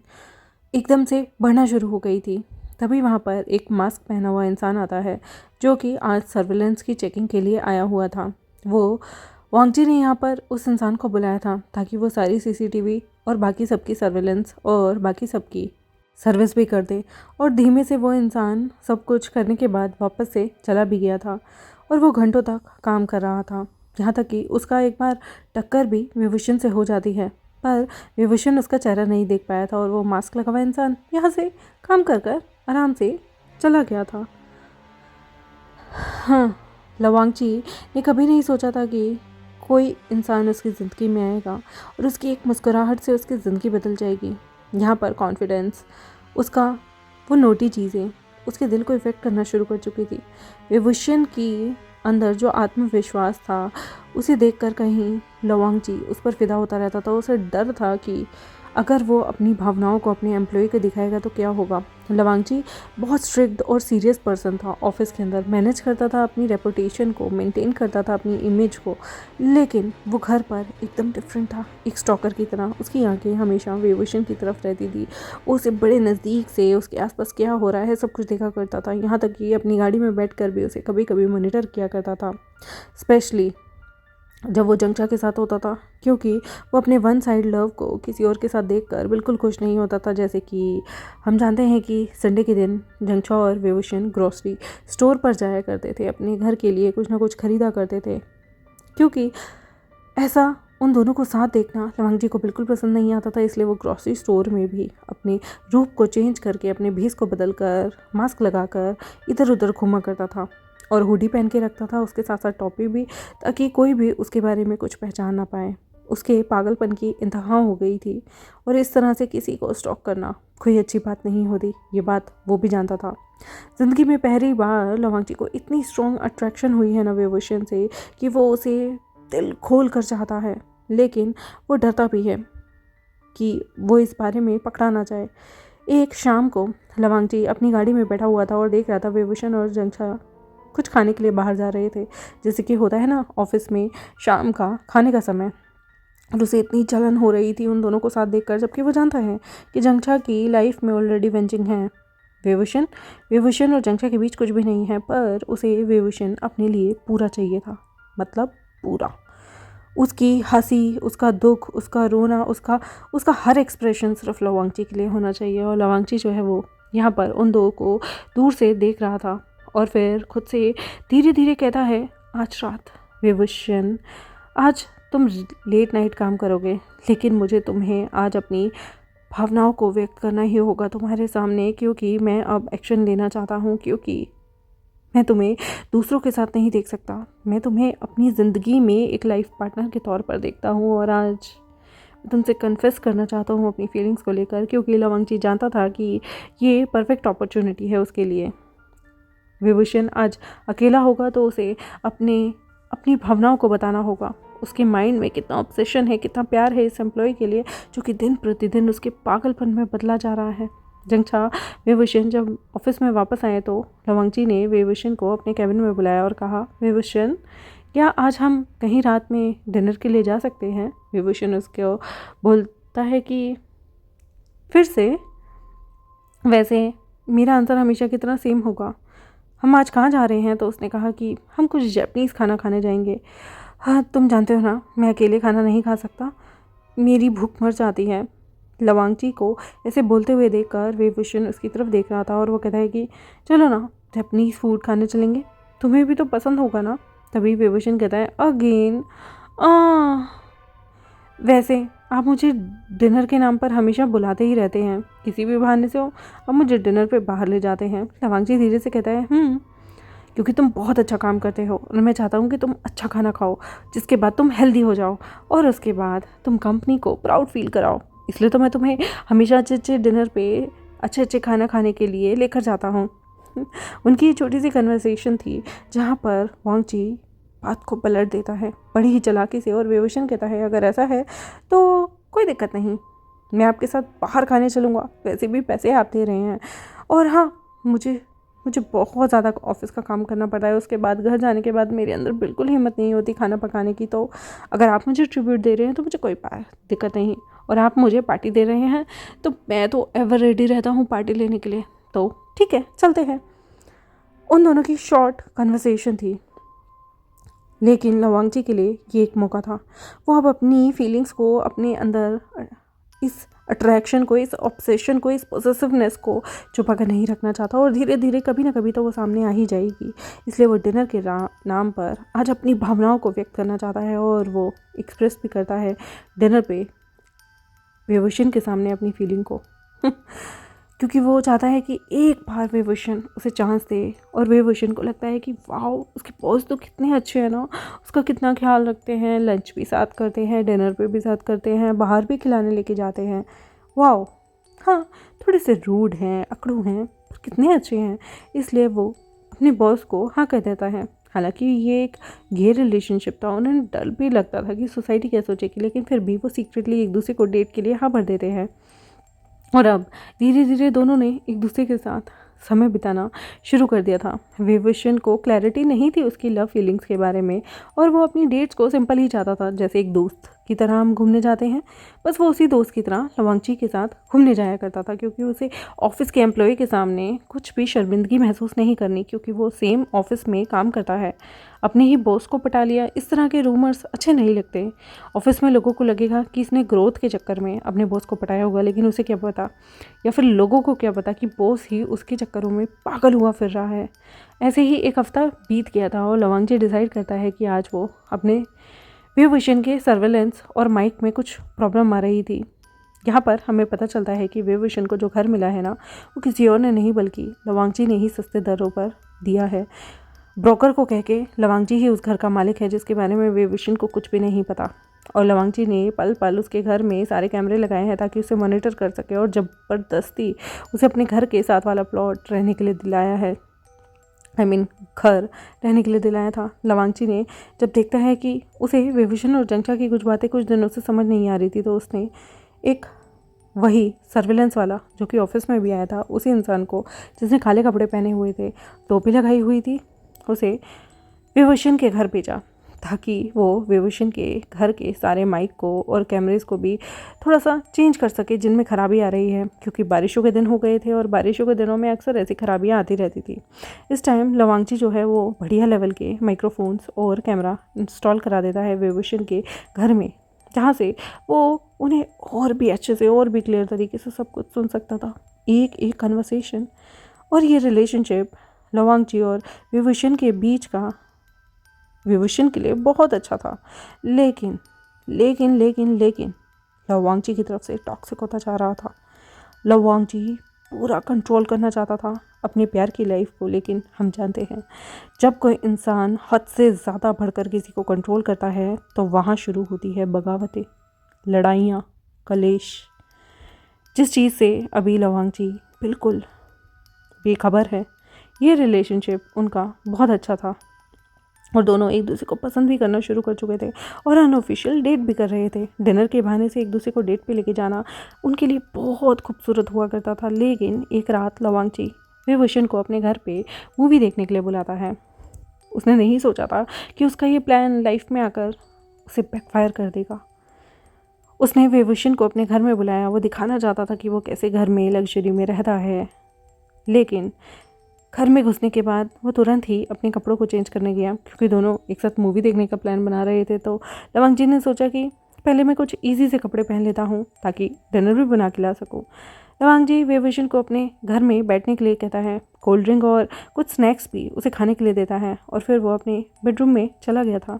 एकदम से बढ़ना शुरू हो गई थी। तभी वहाँ पर एक मास्क पहना हुआ इंसान आता है, जो कि आज सर्विलेंस की चेकिंग के लिए आया हुआ था। वो वांगजी ने यहाँ पर उस इंसान को बुलाया था ताकि वो सारी सीसीटीवी और बाकी सबकी सर्विलेंस और बाकी सबकी सर्विस भी कर दे। और धीमे से वो इंसान सब कुछ करने के बाद वापस से चला भी गया था, और वो घंटों तक काम कर रहा था, यहाँ तक कि उसका एक बार टक्कर भी विभूषण से हो जाती है। पर विभूषण उसका चेहरा नहीं देख पाया था, और वो मास्क लगा हुआ इंसान यहाँ से काम कर कर आराम से चला गया था। हाँ, लवांगजी ने कभी नहीं सोचा था कि कोई इंसान उसकी ज़िंदगी में आएगा और उसकी एक मुस्कुराहट से उसकी ज़िंदगी बदल जाएगी। यहाँ पर कॉन्फिडेंस, उसका वो नोटी चीज़ें उसके दिल को इफ़ेक्ट करना शुरू कर चुकी थी। विभूषण की अंदर जो आत्मविश्वास था उसे देखकर कहीं लवांगजी उस पर फिदा होता रहता था। उसे डर था कि अगर वो अपनी भावनाओं को अपने एम्प्लॉय को दिखाएगा तो क्या होगा। लवांगजी बहुत स्ट्रिक्ट और सीरियस पर्सन था, ऑफिस के अंदर मैनेज करता था अपनी रेपुटेशन को, मेंटेन करता था अपनी इमेज को, लेकिन वो घर पर एकदम डिफरेंट था, एक स्टॉकर की तरह। उसकी आंखें हमेशा विभूषण की तरफ रहती थी, वो उसे बड़े नज़दीक से उसके आसपास क्या हो रहा है सब कुछ देखा करता था। यहाँ तक कि अपनी गाड़ी में बैठ कर भी उसे कभी कभी मॉनिटर किया करता था, स्पेशली जब वो जंगचा के साथ होता था, क्योंकि वो अपने वन साइड लव को किसी और के साथ देखकर बिल्कुल खुश नहीं होता था। जैसे कि हम जानते हैं कि संडे के दिन जंगचा और विभूषण ग्रोसरी स्टोर पर जाया करते थे, अपने घर के लिए कुछ ना कुछ खरीदा करते थे, क्योंकि ऐसा उन दोनों को साथ देखना लवांगजी को बिल्कुल पसंद नहीं आता था। इसलिए वो ग्रोसरी स्टोर में भी अपने रूप को चेंज करके, अपने भेस को बदल कर, मास्क लगाकर इधर उधर घूमा करता था, और हुडी पहन के रखता था, उसके साथ साथ टोपी भी, ताकि कोई भी उसके बारे में कुछ पहचान ना पाए। उसके पागलपन की इंतहा हो गई थी, और इस तरह से किसी को स्टॉक करना कोई अच्छी बात नहीं होती, ये बात वो भी जानता था। ज़िंदगी में पहली बार लवांगजी को इतनी स्ट्रॉन्ग अट्रैक्शन हुई है ना विभूषण से कि वो उसे दिल खोल कर चाहता है, लेकिन वो डरता भी है कि वो इस बारे में पकड़ा ना जाए। एक शाम को लवांगजी अपनी गाड़ी में बैठा हुआ था और देख रहा था विभूषण और जंगचा कुछ खाने के लिए बाहर जा रहे थे, जैसे कि होता है ना ऑफिस में शाम का खाने का समय। और उसे इतनी जलन हो रही थी उन दोनों को साथ देखकर, जबकि वो जानता है कि जंगचा की लाइफ में ऑलरेडी वेंजिंग है विभूषण और जंगचा के बीच कुछ भी नहीं है, पर उसे विभूषण अपने लिए पूरा चाहिए था, मतलब पूरा। उसकी हंसी, उसका दुख, उसका रोना, उसका उसका हर एक्सप्रेशन सिर्फ लवांगची के लिए होना चाहिए। और लवांगची जो है वो यहाँ पर उन दो को दूर से देख रहा था और फिर खुद से धीरे धीरे कहता है, आज रात विभूषण, आज तुम लेट नाइट काम करोगे, लेकिन मुझे तुम्हें आज अपनी भावनाओं को व्यक्त करना ही होगा तुम्हारे सामने, क्योंकि मैं अब एक्शन लेना चाहता हूँ, क्योंकि मैं तुम्हें दूसरों के साथ नहीं देख सकता। मैं तुम्हें अपनी ज़िंदगी में एक लाइफ पार्टनर के तौर पर देखता हूँ और आज मैं तुमसे कन्फेस करना चाहता हूँ अपनी फीलिंग्स को लेकर, क्योंकि लवंगची जानता था कि ये परफेक्ट अपॉर्चुनिटी है उसके लिए। विभूषण आज अकेला होगा तो उसे अपनी भावनाओं को बताना होगा। उसके माइंड में कितना ऑब्सेशन है, कितना प्यार है इस एम्प्लॉय के लिए, जो कि दिन प्रतिदिन उसके पागलपन में बदला जा रहा है। जंगछा विभूषण जब ऑफिस में वापस आए तो लवंगची ने विभूषण को अपने कैबिन में बुलाया और कहा, विभूषण, क्या आज हम कहीं रात में डिनर के लिए जा सकते हैं? विभूषण उसको बोलता है कि फिर से, वैसे मेरा आंसर हमेशा की तरह सेम होगा, हम आज कहाँ जा रहे हैं? तो उसने कहा कि हम कुछ जापानीज़ खाना खाने जाएंगे। हाँ, तुम जानते हो ना, मैं अकेले खाना नहीं खा सकता, मेरी भूख मर जाती है। लवांगची को ऐसे बोलते हुए देखकर विभूषण उसकी तरफ देख रहा था और वो कहता है कि चलो ना जापानीज़ फूड खाने चलेंगे, तुम्हें भी तो पसंद होगा ना। तभी विभूषण कहता है, अगेन वैसे आप मुझे डिनर के नाम पर हमेशा बुलाते ही रहते हैं, किसी भी बहाने से हो अब मुझे डिनर पे बाहर ले जाते हैं। लवांगची धीरे से कहता है, क्योंकि तुम बहुत अच्छा काम करते हो और मैं चाहता हूँ कि तुम अच्छा खाना खाओ, जिसके बाद तुम हेल्दी हो जाओ और उसके बाद तुम कंपनी को प्राउड फील कराओ, इसलिए तो मैं तुम्हें हमेशा अच्छे अच्छे डिनर पे अच्छे अच्छे खाना खाने के लिए लेकर जाता हूँ। उनकी ये छोटी सी कन्वर्सेशन थी जहाँ पर वांगची बात को पलट देता है बड़ी ही चालाकी से और विभूषण कहता है, अगर ऐसा है तो कोई दिक्कत नहीं, मैं आपके साथ बाहर खाने चलूँगा, वैसे भी पैसे आप दे रहे हैं। और हाँ, मुझे बहुत ज़्यादा ऑफिस का काम करना पड़ता है, उसके बाद घर जाने के बाद मेरे अंदर बिल्कुल हिम्मत नहीं होती खाना पकाने की, तो अगर आप मुझे ट्रिब्यूट दे रहे हैं तो मुझे कोई दिक्कत नहीं, और आप मुझे पार्टी दे रहे हैं तो मैं तो एवर रेडी रहता हूँ पार्टी लेने के लिए, तो ठीक है चलते हैं। उन दोनों की शॉर्ट कन्वर्सेशन थी, लेकिन लवांगची के लिए ये एक मौका था। वो अब अपनी फीलिंग्स को, अपने अंदर इस अट्रैक्शन को, इस ऑब्सेशन को, इस पॉसेसिवनेस को छुपा कर नहीं रखना चाहता और धीरे धीरे कभी ना कभी तो वो सामने आ ही जाएगी। इसलिए वो डिनर के नाम पर आज अपनी भावनाओं को व्यक्त करना चाहता है और वो एक्सप्रेस भी करता है डिनर पे विभूषण के सामने अपनी फीलिंग को क्योंकि वो चाहता है कि एक बार विभूषण उसे चांस दे। और विभूषण को लगता है कि वाओ, उसके बॉस तो कितने अच्छे हैं ना, उसका कितना ख्याल रखते हैं, लंच भी साथ करते हैं, डिनर पे भी साथ करते हैं, बाहर भी खिलाने लेके जाते हैं। वाओ, हाँ थोड़े से रूड हैं, अकड़ू हैं, पर कितने अच्छे हैं। इसलिए वो अपने बॉस को हाँ कह देता है। हालांकि ये एक गे रिलेशनशिप था, उन्हें डर भी लगता था कि सोसाइटी क्या सोचेगी, लेकिन फिर भी वो सीक्रेटली एक दूसरे को डेट के लिए हाँ भर देते हैं। और अब धीरे धीरे दोनों ने एक दूसरे के साथ समय बिताना शुरू कर दिया था। विभूषण को क्लैरिटी नहीं थी उसकी लव फीलिंग्स के बारे में और वो अपनी डेट्स को सिंपल ही चाहता था, जैसे एक दोस्त की तरह हम घूमने जाते हैं, बस वो उसी दोस्त की तरह लवांगची के साथ घूमने जाया करता था, क्योंकि उसे ऑफिस के एम्प्लॉय के सामने कुछ भी शर्मिंदगी महसूस नहीं करनी, क्योंकि वो सेम ऑफिस में काम करता है। अपने ही बॉस को पटा लिया, इस तरह के रूमर्स अच्छे नहीं लगते। ऑफिस में लोगों को लगेगा कि इसने ग्रोथ के चक्कर में अपने बॉस को पटाया होगा, लेकिन उसे क्या पता, या फिर लोगों को क्या पता कि बॉस ही उसके चक्करों में पागल हुआ फिर रहा है। ऐसे ही एक हफ्ता बीत गया था और लवांगची डिसाइड करता है कि आज वो अपने विभूषण के सर्वेलेंस और माइक में कुछ प्रॉब्लम आ रही थी। यहाँ पर हमें पता चलता है कि विभूषण को जो घर मिला है ना, वो किसी और ने नहीं बल्कि लवांगची ने ही सस्ते दरों पर दिया है। ब्रोकर को कह के लवांगची ही उस घर का मालिक है, जिसके बारे में विभूषण को कुछ भी नहीं पता। और लवांगची ने पल पल उसके घर में सारे कैमरे लगाए हैं ताकि उसे मॉनिटर कर सके, और ज़बरदस्ती उसे अपने घर के साथ वाला प्लॉट रहने के लिए दिलाया है। घर रहने के लिए दिलाया था। लवांगची ने जब देखता है कि उसे विभूषण और जंगछा की कुछ बातें कुछ दिनों से समझ नहीं आ रही थी, तो उसने एक वही सर्विलेंस वाला जो कि ऑफिस में भी आया था, उसी इंसान को जिसने काले कपड़े पहने हुए थे, टोपी लगाई हुई थी, उसे विभूषण के घर भेजा ताकि वो विभूषण के घर के सारे माइक को और कैमरेज को भी थोड़ा सा चेंज कर सके जिनमें ख़राबी आ रही है, क्योंकि बारिशों के दिन हो गए थे और बारिशों के दिनों में अक्सर ऐसी खराबियाँ आती रहती थी। इस टाइम लवांगची जो है वो बढ़िया लेवल के माइक्रोफोन्स और कैमरा इंस्टॉल करा देता है विभूषण के घर में, जहाँ से वो उन्हें और भी अच्छे से और भी क्लियर तरीके से सब कुछ सुन सकता था, एक एक कन्वर्सेशन। और ये रिलेशनशिप लवांगची और विभूषण के बीच का विभूषण के लिए बहुत अच्छा था, लेकिन लेकिन लेकिन लेकिन लवांगची की तरफ से टॉक्सिक होता जा रहा था। लवांगची पूरा कंट्रोल करना चाहता था अपने प्यार की लाइफ को, लेकिन हम जानते हैं जब कोई इंसान हद से ज़्यादा बढ़कर किसी को कंट्रोल करता है तो वहाँ शुरू होती है बगावतें, लड़ाइयाँ, कलेश, जिस चीज़ से अभी लवांगची बिल्कुल बेखबर है। ये रिलेशनशिप उनका बहुत अच्छा था और दोनों एक दूसरे को पसंद भी करना शुरू कर चुके थे और अनऑफिशियल डेट भी कर रहे थे। डिनर के बहाने से एक दूसरे को डेट पे लेके जाना उनके लिए बहुत खूबसूरत हुआ करता था। लेकिन एक रात लवांगची विभूषण को अपने घर पे मूवी देखने के लिए बुलाता है। उसने नहीं सोचा था कि उसका ये प्लान लाइफ में आकर उसे बैकफायर कर देगा। उसने विभूषण को अपने घर में बुलाया, वो दिखाना चाहता था कि वो कैसे घर में लग्जरी में रहता है, लेकिन घर में घुसने के बाद वो तुरंत ही अपने कपड़ों को चेंज करने गया, क्योंकि दोनों एक साथ मूवी देखने का प्लान बना रहे थे। तो लवांगची ने सोचा कि पहले मैं कुछ इजी से कपड़े पहन लेता हूँ ताकि डिनर भी बना के ला सकूँ। लवांगची विभूषण को अपने घर में बैठने के लिए कहता है, कोल्ड ड्रिंक और कुछ स्नैक्स भी उसे खाने के लिए देता है और फिर वो अपने बेडरूम में चला गया था।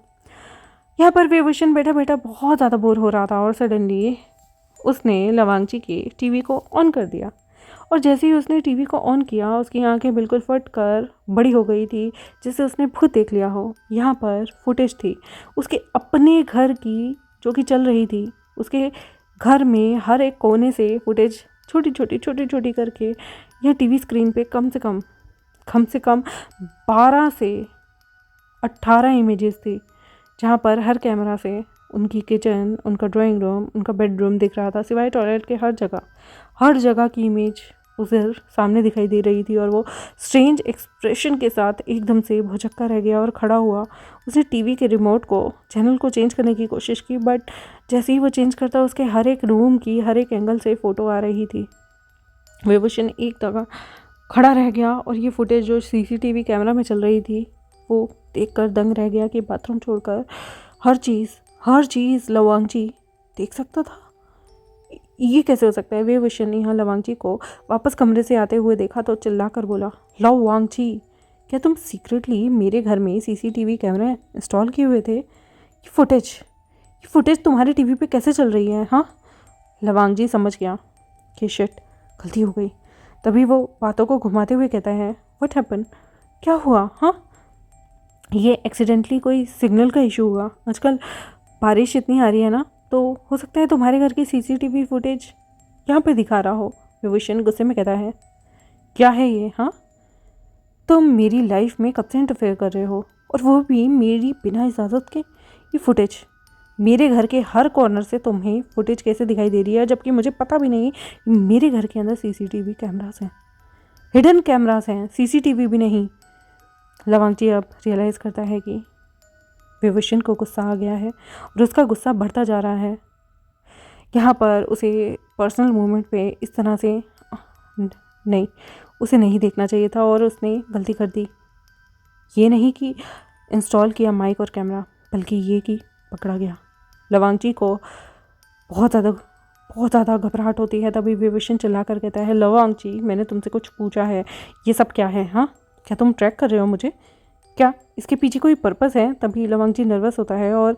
यहाँ पर विभूषण बैठा बैठा बहुत ज़्यादा बोर हो रहा था और सडनली उसने लवांगची के टीवी को ऑन कर दिया और जैसे ही उसने टीवी को ऑन किया उसकी आंखें बिल्कुल फट कर बड़ी हो गई थी, जैसे उसने भूत देख लिया हो। यहाँ पर फुटेज थी उसके अपने घर की जो कि चल रही थी। उसके घर में हर एक कोने से फुटेज छोटी छोटी करके यह टीवी स्क्रीन पे कम से कम 12 से 18 इमेजेस थी, जहाँ पर हर कैमरा से उनकी किचन, उनका ड्राइंग रूम, उनका बेडरूम दिख रहा था, सिवाय टॉयलेट के हर जगह की इमेज उसे सामने दिखाई दे रही थी। और वो स्ट्रेंज एक्सप्रेशन के साथ एकदम से भौचक्का रह गया और खड़ा हुआ। उसने टीवी के रिमोट को, चैनल को चेंज करने की कोशिश की, बट जैसे ही वो चेंज करता उसके हर एक रूम की हर एक एंगल से फ़ोटो आ रही थी। विभूषण एक जगह खड़ा रह गया और ये फुटेज जो सीसीटीवी कैमरा में चल रही थी वो देखकर दंग रह गया कि बाथरूम छोड़कर हर चीज़ लवांगची देख सकता था। ये कैसे हो सकता है? विभूषण ने यहाँ लवांगची को वापस कमरे से आते हुए देखा तो चिल्ला कर बोला, लवांगची, क्या तुम सीक्रेटली मेरे घर में सीसीटीवी कैमरे इंस्टॉल किए हुए थे? ये फुटेज तुम्हारे टीवी पे कैसे चल रही है? हाँ। लवांगची समझ गया कि शिट, गलती हो गई। तभी वो बातों को घुमाते हुए कहता है, व्हाट हैपन? क्या हुआ? हाँ, ये एक्सीडेंटली कोई सिग्नल का इशू हुआ। आजकल बारिश इतनी आ रही है ना, तो हो सकता है तुम्हारे घर की सीसीटीवी फुटेज यहाँ पे दिखा रहा हो। विभूषण गुस्से में कहता है, क्या है ये? हाँ, तुम मेरी लाइफ में कब से इंटरफेयर कर रहे हो, और वो भी मेरी बिना इजाज़त के? ये फुटेज मेरे घर के हर कॉर्नर से तुम्हें फुटेज कैसे दिखाई दे रही है, जबकि मुझे पता भी नहीं मेरे घर के अंदर सीसीटीवी कैमरास हैं, हिडन कैमरास हैं, सीसीटीवी भी नहीं। लवांगची अब रियलाइज़ करता है कि विभूषण को गुस्सा आ गया है और उसका गुस्सा बढ़ता जा रहा है। यहाँ पर उसे पर्सनल मोमेंट पे इस तरह से नहीं, उसे नहीं देखना चाहिए था और उसने गलती कर दी। ये नहीं कि इंस्टॉल किया माइक और कैमरा, बल्कि ये कि पकड़ा गया। लवांगची को बहुत ज़्यादा घबराहट होती है। तभी विभूषण चिल्ला कर कहता है, लवांगची, मैंने तुमसे कुछ पूछा है, ये सब क्या है? हाँ, क्या तुम ट्रैक कर रहे हो मुझे? क्या इसके पीछे कोई पर्पस है? तभी लवांगची नर्वस होता है और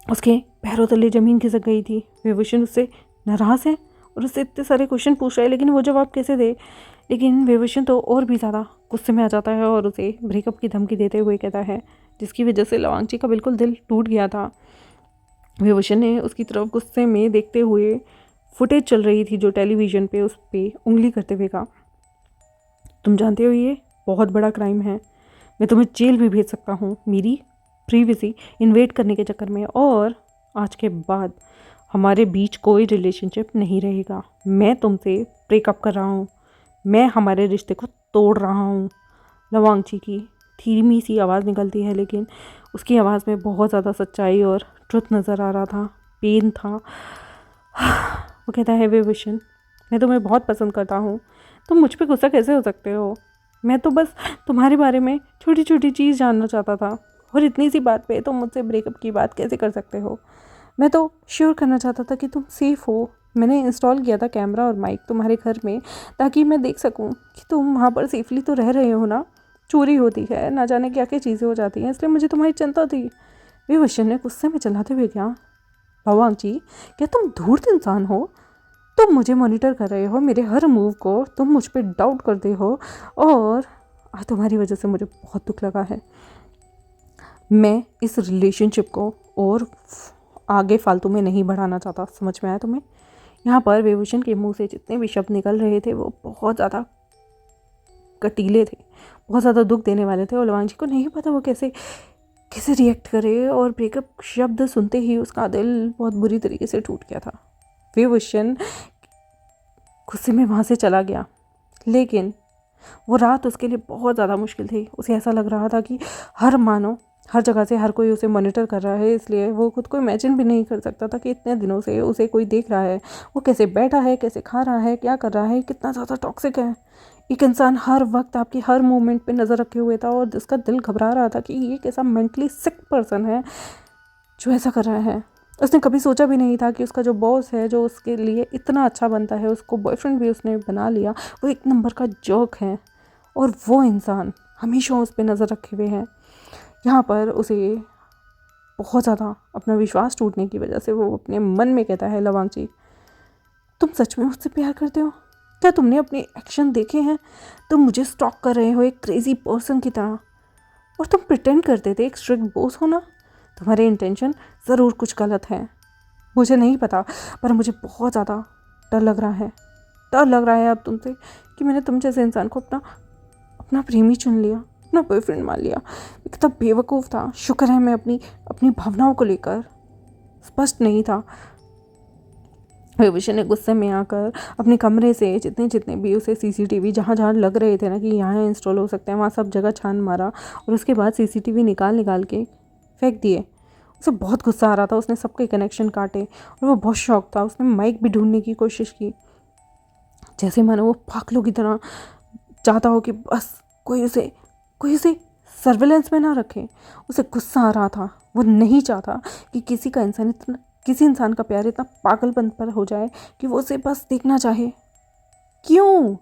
उसके पैरों तले ज़मीन खिसक गई थी। विभूषण उससे नाराज़ है और उससे इतने सारे क्वेश्चन पूछ रहा है, लेकिन वो जवाब कैसे दे? लेकिन विभूषण तो और भी ज़्यादा गुस्से में आ जाता है और उसे ब्रेकअप की धमकी देते हुए कहता है, जिसकी वजह से लवांगची का बिल्कुल दिल टूट गया था। विभूषण ने उसकी तरफ गुस्से में देखते हुए फुटेज चल रही थी जो टेलीविज़न पे, उस पर उंगली करते हुए कहा, तुम जानते हो ये बहुत बड़ा क्राइम है, मैं तुम्हें जेल भी भेज सकता हूँ मेरी प्रीवेसी इन्वेड करने के चक्कर में, और आज के बाद हमारे बीच कोई रिलेशनशिप नहीं रहेगा। मैं तुमसे ब्रेकअप कर रहा हूँ, मैं हमारे रिश्ते को तोड़ रहा हूँ। लवांगची की धीमी सी आवाज़ निकलती है, लेकिन उसकी आवाज़ में बहुत ज़्यादा सच्चाई और ट्रुथ नज़र आ रहा था, पेन था। वो कहता है, विभूषण, मैं तुम्हें बहुत पसंद करता हूँ, तुम मुझ पे गुस्सा कैसे हो सकते हो? मैं तो बस तुम्हारे बारे में छोटी छोटी चीज़ जानना चाहता था, और इतनी सी बात पे तुम मुझसे ब्रेकअप की बात कैसे कर सकते हो? मैं तो श्योर करना चाहता था कि तुम सेफ़ हो। मैंने इंस्टॉल किया था कैमरा और माइक तुम्हारे घर में, ताकि मैं देख सकूं कि तुम वहाँ पर सेफली तो रह रहे हो ना। चोरी होती है, ना जाने क्या क्या चीज़ें हो जाती हैं, इसलिए मुझे तुम्हारी चिंता थी। विभूषण ने गुस्से में चिल्लाते हुए कहा, भगवान जी, क्या तुम धूर्त इंसान हो? तुम मुझे मॉनिटर कर रहे हो, मेरे हर मूव को तुम मुझ पर डाउट करते हो, और आज तुम्हारी वजह से मुझे बहुत दुख लगा है। मैं इस रिलेशनशिप को और आगे फालतू में नहीं बढ़ाना चाहता, समझ में आया तुम्हें? यहाँ पर विभूषण के मुंह से जितने भी शब्द निकल रहे थे वो बहुत ज़्यादा कटीले थे, बहुत ज़्यादा दुख देने वाले थे, और लवांग जी को नहीं पता वो कैसे कैसे रिएक्ट करे। और ब्रेकअप शब्द सुनते ही उसका दिल बहुत बुरी तरीके से टूट गया था। विभूषण गुस्से में वहाँ से चला गया, लेकिन वो रात उसके लिए बहुत ज़्यादा मुश्किल थी। उसे ऐसा लग रहा था कि हर जगह से हर कोई उसे मॉनिटर कर रहा है, इसलिए वो खुद को इमेजिन भी नहीं कर सकता था कि इतने दिनों से उसे कोई देख रहा है, वो कैसे बैठा है, कैसे खा रहा है, क्या कर रहा है, कितना ज़्यादा टॉक्सिक है। एक इंसान हर वक्त आपकी हर मूवमेंट पे नज़र रखे हुए था, और जिसका दिल घबरा रहा था कि ये कैसा मेंटली सिक पर्सन है जो ऐसा कर रहा है। उसने कभी सोचा भी नहीं था कि उसका जो बॉस है, जो उसके लिए इतना अच्छा बनता है, उसको बॉयफ्रेंड भी उसने बना लिया, वो एक नंबर का जोक है, और वो इंसान हमेशा उस पर नज़र रखे हुए है। यहाँ पर उसे बहुत ज़्यादा अपना विश्वास टूटने की वजह से वो अपने मन में कहता है, लवांग जी, तुम सच में मुझसे प्यार करते हो? क्या तुमने अपने एक्शन देखे हैं? तुम मुझे स्टॉक कर रहे हो एक क्रेजी पर्सन की तरह, और तुम प्रिटेंड करते थे एक स्ट्रिक्ट बॉस होना। तुम्हारे इंटेंशन ज़रूर कुछ गलत है, मुझे नहीं पता, पर मुझे बहुत ज़्यादा डर लग रहा है। डर लग रहा है अब तुमसे कि मैंने तुम जैसे इंसान को अपना अपना प्रेमी चुन लिया, अपना बॉयफ्रेंड मान लिया। कितना बेवकूफ़ था। शुक्र है मैं अपनी अपनी भावनाओं को लेकर स्पष्ट नहीं था। विभूषण ने गुस्से में आकर अपने कमरे से जितने जितने भी उसे सीसीटीवी जहाँ जहाँ लग रहे थे ना कि यहाँ इंस्टॉल हो सकते हैं, वहाँ सब जगह छान मारा, और उसके बाद सीसीटीवी निकाल निकाल के फेंक दिए। उसे बहुत गुस्सा आ रहा था, उसने सबके कनेक्शन काटे, और वो बहुत शौक था। उसने माइक भी ढूंढने की कोशिश की, जैसे मानो वो पागलों की तरह चाहता हो कि बस कोई उसे सर्विलेंस में ना रखे। उसे गुस्सा आ रहा था, वो नहीं चाहता कि किसी इंसान का प्यार इतना पागलपन पर हो जाए कि वो उसे बस देखना चाहे। क्यों?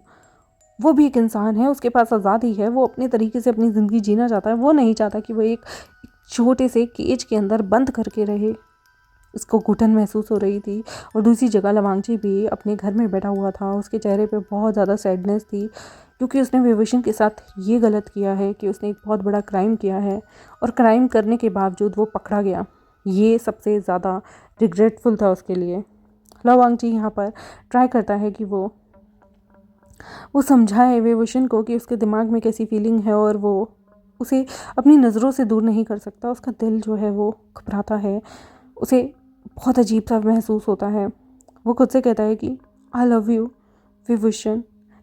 वो भी एक इंसान है, उसके पास आज़ादी है, वो अपने तरीके से अपनी ज़िंदगी जीना चाहता है। वो नहीं चाहता कि वो एक छोटे से केज के अंदर बंद करके रहे। उसको घुटन महसूस हो रही थी। और दूसरी जगह लवांग जी भी अपने घर में बैठा हुआ था, उसके चेहरे पे बहुत ज़्यादा सैडनेस थी, क्योंकि उसने विभूषण के साथ ये गलत किया है कि उसने एक बहुत बड़ा क्राइम किया है, और क्राइम करने के बावजूद वो पकड़ा गया। ये सबसे ज़्यादा रिग्रेटफुल था उसके लिए। लवांग जी यहाँ पर ट्राई करता है कि वो समझाए विभूषण को कि उसके दिमाग में कैसी फीलिंग है, और वो उसे अपनी नज़रों से दूर नहीं कर सकता। उसका दिल जो है वो घबराता है, उसे बहुत अजीब सा महसूस होता है। वो खुद से कहता है कि आई लव यू विभूषण,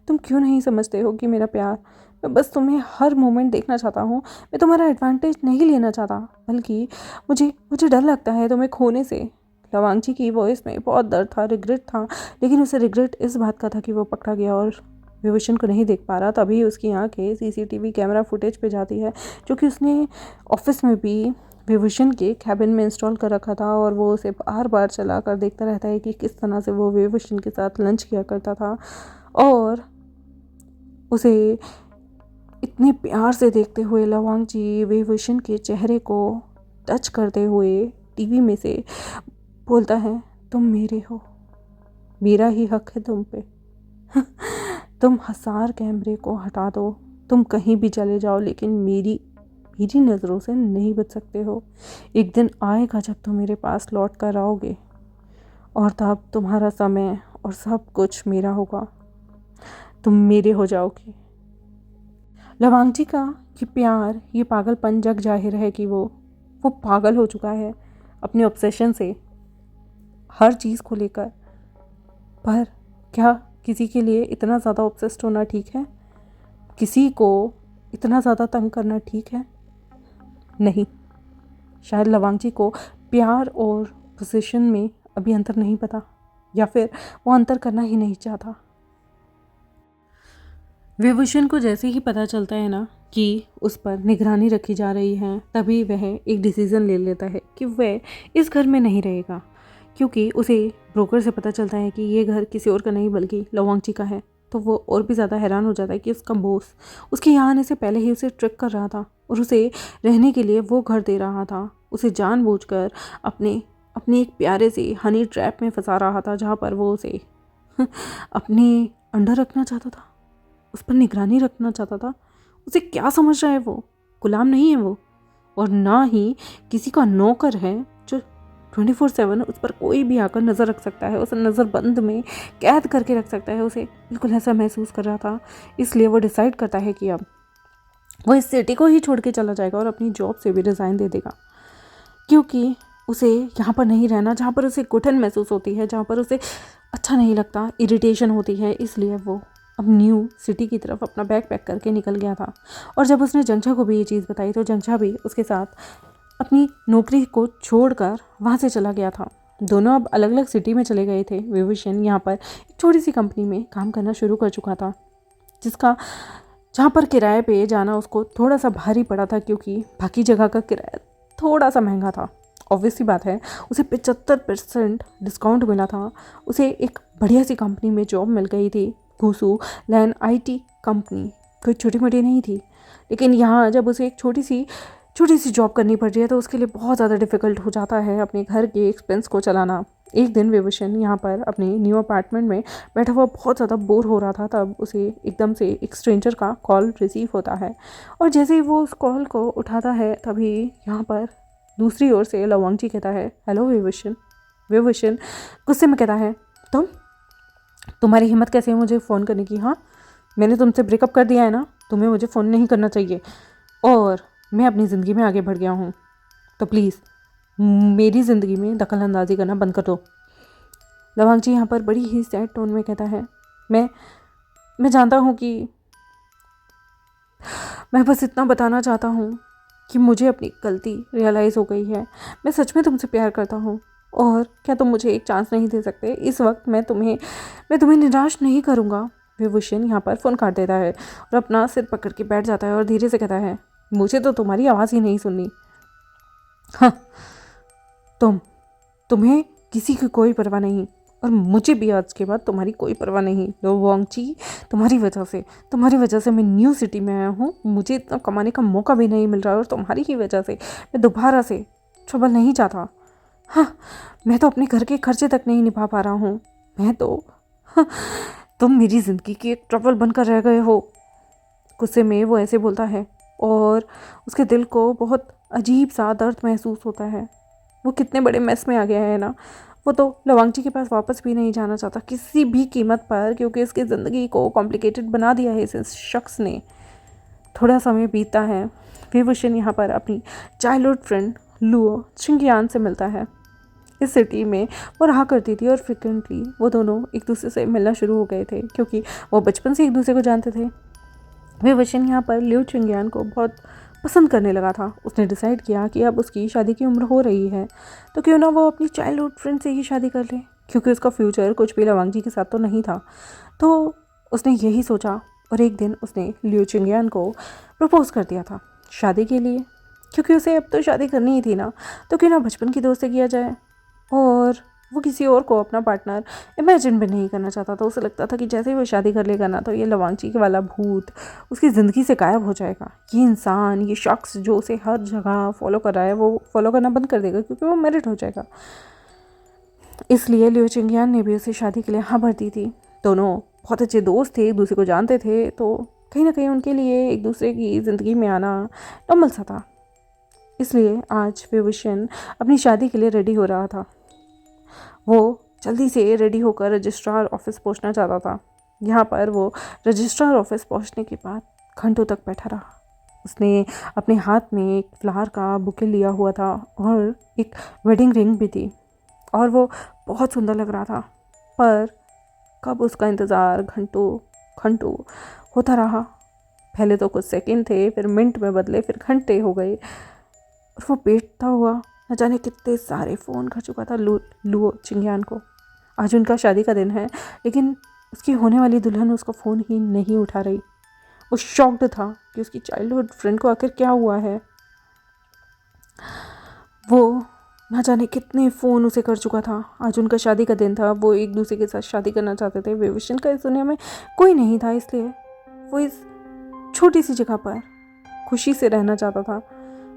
तुम क्यों नहीं समझते हो कि मेरा प्यार, मैं बस तुम्हें हर मोमेंट देखना चाहता हूँ। मैं तुम्हारा एडवांटेज नहीं लेना चाहता, बल्कि मुझे डर लगता है तुम्हें खोने से। लवांग जी की वॉइस में बहुत दर्द था, रिग्रेट था, लेकिन उसे रिग्रेट इस बात का था कि वो पकड़ा गया और विभूषण को नहीं देख पा रहा। तभी उसकी आंखें सीसीटीवी कैमरा फुटेज पे जाती है, जो कि उसने ऑफिस में भी विभूषण के कैबिन में इंस्टॉल कर रखा था, और वो उसे बार बार चला कर देखता रहता है कि किस तरह से वो विभूषण के साथ लंच किया करता था। और उसे इतने प्यार से देखते हुए लवांग जी विभूषण के चेहरे को टच करते हुए टीवी में से बोलता है, तुम मेरे हो, मेरा ही हक है तुम पे। तुम 1000 कैमरे को हटा दो, तुम कहीं भी चले जाओ, लेकिन मेरी नज़रों से नहीं बच सकते हो। एक दिन आएगा जब तुम मेरे पास लौट कर आओगे, और तब तुम्हारा समय और सब कुछ मेरा होगा, तुम मेरे हो जाओगे। लवांग जी का ये प्यार, ये पागलपन जग जाहिर है कि वो पागल हो चुका है अपने ऑब्सेशन से, हर चीज़ को लेकर। पर क्या किसी के लिए इतना ज़्यादा ऑब्सेस्ड होना ठीक है? किसी को इतना ज़्यादा तंग करना ठीक है? नहीं, शायद लवांगची को प्यार और पोजीशन में अभी अंतर नहीं पता, या फिर वो अंतर करना ही नहीं चाहता। विभूषण को जैसे ही पता चलता है ना कि उस पर निगरानी रखी जा रही है, तभी वह एक डिसीज़न ले लेता है कि वह इस घर में नहीं रहेगा, क्योंकि उसे ब्रोकर से पता चलता है कि ये घर किसी और का नहीं बल्कि लवांगची का है। तो वो और भी ज़्यादा हैरान हो जाता है कि उसका बॉस उसके यहाँ आने से पहले ही उसे ट्रिक कर रहा था और उसे रहने के लिए वो घर दे रहा था, उसे जानबूझकर अपने एक प्यारे से हनी ट्रैप में फंसा रहा था, जहाँ पर वो उसे अपने अंडर रखना चाहता था, उस पर निगरानी रखना चाहता था। उसे क्या समझ रहा है? वो गुलाम नहीं है वो, और ना ही किसी का नौकर है जो 24/7 उस पर कोई भी आकर नज़र रख सकता है, उसे नज़र बंद में कैद करके रख सकता है। उसे बिल्कुल ऐसा महसूस कर रहा था। इसलिए वो डिसाइड करता है कि अब वो इस सिटी को ही छोड़ के चला जाएगा और अपनी जॉब से भी रिज़ाइन दे देगा, क्योंकि उसे यहाँ पर नहीं रहना, जहाँ पर उसे घुटन महसूस होती है, जहाँ पर उसे अच्छा नहीं लगता, इरिटेशन होती है। इसलिए वो अब न्यू सिटी की तरफ अपना बैग पैक करके निकल गया था। और जब उसने जंगछा को भी ये चीज़ बताई तो जंगछा भी उसके साथ अपनी नौकरी को छोड़कर वहाँ से चला गया था। दोनों अब अलग अलग सिटी में चले गए थे। विभूषण यहाँ पर एक छोटी सी कंपनी में काम करना शुरू कर चुका था, जहाँ पर किराए पे जाना उसको थोड़ा सा भारी पड़ा था, क्योंकि बाकी जगह का किराया थोड़ा सा महंगा था। ऑब्वियस सी बात है, उसे 75% डिस्काउंट मिला था। उसे एक बढ़िया सी कंपनी में जॉब मिल गई थी, घूसू लैन IT कंपनी। कोई छोटी मोटी नहीं थी, लेकिन यहाँ जब उसे एक छोटी सी जॉब करनी पड़ रही है तो उसके लिए बहुत ज़्यादा डिफ़िकल्ट हो जाता है अपने घर के एक्सपेंस को चलाना। एक दिन विभूषण यहाँ पर अपने न्यू अपार्टमेंट में बैठा हुआ बहुत ज़्यादा बोर हो रहा था, तब उसे एकदम से एक स्ट्रेंजर का कॉल रिसीव होता है। और जैसे ही वो उस कॉल को उठाता है, तभी यहाँ पर दूसरी ओर से लवांगची कहता है, हेलो विभूषण। विभूषण गुस्से में कहता है, तुम्हारी हिम्मत कैसे है मुझे फ़ोन करने की? हाँ, मैंने तुमसे ब्रेकअप कर दिया है ना, तुम्हें मुझे फ़ोन नहीं करना चाहिए, और मैं अपनी ज़िंदगी में आगे बढ़ गया हूँ, तो प्लीज़ मेरी ज़िंदगी में दखल अंदाजी करना बंद कर दो। लवांगची यहाँ पर बड़ी ही सैड टोन में कहता है, मैं जानता हूँ कि मैं बस इतना बताना चाहता हूँ कि मुझे अपनी गलती रियलाइज़ हो गई है। मैं सच में तुमसे प्यार करता हूँ, और क्या तुम मुझे एक चांस नहीं दे सकते? इस वक्त मैं तुम्हें निराश नहीं करूँगा। विभूषण यहाँ पर फ़ोन काट देता है और अपना सिर पकड़ के बैठ जाता है और धीरे से कहता है, मुझे तो तुम्हारी आवाज़ ही नहीं सुननी। हाँ, तुम्हें किसी की कोई परवाह नहीं, और मुझे भी आज के बाद तुम्हारी कोई परवाह नहीं। लवांगची, तुम्हारी वजह से मैं न्यू सिटी में आया हूँ, मुझे इतना कमाने का मौका भी नहीं मिल रहा है, और तुम्हारी ही वजह से मैं दोबारा से ट्रबल नहीं चाहता। हाँ, मैं तो अपने घर के खर्चे तक नहीं निभा पा रहा हूँ। हाँ, तुम मेरी ज़िंदगी की एक ट्रबल बनकर रह गए हो। गुस्से में वो ऐसे बोलता है और उसके दिल को बहुत अजीब सा दर्द महसूस होता है। वो कितने बड़े मेस में आ गया है ना। वो तो लवांगची के पास वापस भी नहीं जाना चाहता किसी भी कीमत पर, क्योंकि इसकी ज़िंदगी को कॉम्प्लिकेटेड बना दिया है इस शख्स ने। थोड़ा समय बीतता है। विभूषण यहाँ पर अपनी चाइल्डहुड फ्रेंड लुओ चिंगियान से मिलता है। इस सिटी में वो रहा करती थी और फ्रिक्वेंटली वो दोनों एक दूसरे से मिलना शुरू हो गए थे, क्योंकि वो बचपन से एक दूसरे को जानते थे। विभूषण यहाँ पर लिu चिंगियान को बहुत पसंद करने लगा था। उसने डिसाइड किया कि अब उसकी शादी की उम्र हो रही है, तो क्यों ना वो अपनी चाइल्डहुड फ्रेंड से ही शादी कर ले, क्योंकि उसका फ्यूचर कुछ भी लवांगची के साथ तो नहीं था। तो उसने यही सोचा, और एक दिन उसने लिu चिंगियान को प्रपोज कर दिया था शादी के लिए, क्योंकि उसे अब तो शादी करनी ही थी ना, तो क्यों ना बचपन की दोस्ती किया जाए। और वो किसी और को अपना पार्टनर इमेजिन भी नहीं करना चाहता था। उसे लगता था कि जैसे ही वो शादी कर लेगा ना, तो ये लवांगची के वाला भूत उसकी ज़िंदगी से गायब हो जाएगा। ये इंसान, ये शख्स जो उसे हर जगह फॉलो कर रहा है, वो फॉलो करना बंद कर देगा, क्योंकि वो मैरिड हो जाएगा। इसलिए लिu चिंगियान ने भी उसे शादी के लिए हाँ भर दी थी। दोनों बहुत अच्छे दोस्त थे, एक दूसरे को जानते थे, तो कहीं ना कहीं उनके लिए एक दूसरे की ज़िंदगी में आना नॉर्मल सा था। इसलिए आज विभूषण अपनी शादी के लिए रेडी हो रहा था। वो जल्दी से रेडी होकर रजिस्ट्रार ऑफिस पहुंचना चाहता था। यहाँ पर वो रजिस्ट्रार ऑफिस पहुंचने के बाद घंटों तक बैठा रहा। उसने अपने हाथ में एक फ्लावर का बुके लिया हुआ था और एक वेडिंग रिंग भी थी, और वो बहुत सुंदर लग रहा था। पर कब उसका इंतज़ार घंटों होता रहा, पहले तो कुछ सेकंड थे, फिर मिनट में बदले, फिर घंटे हो गए। और वो बेटता हुआ न जाने कितने सारे फ़ोन कर चुका था लुओ चिंग्यान को। आज उनका शादी का दिन है, लेकिन उसकी होने वाली दुल्हन उसका फ़ोन ही नहीं उठा रही। वो शॉक्ड था कि उसकी चाइल्डहुड फ्रेंड को आखिर क्या हुआ है। वो ना जाने कितने फ़ोन उसे कर चुका था। आज उनका शादी का दिन था, वो एक दूसरे के साथ शादी करना चाहते थे। विवेशन का इस दुनिया में कोई नहीं था, इसलिए वो इस छोटी सी जगह पर खुशी से रहना चाहता था।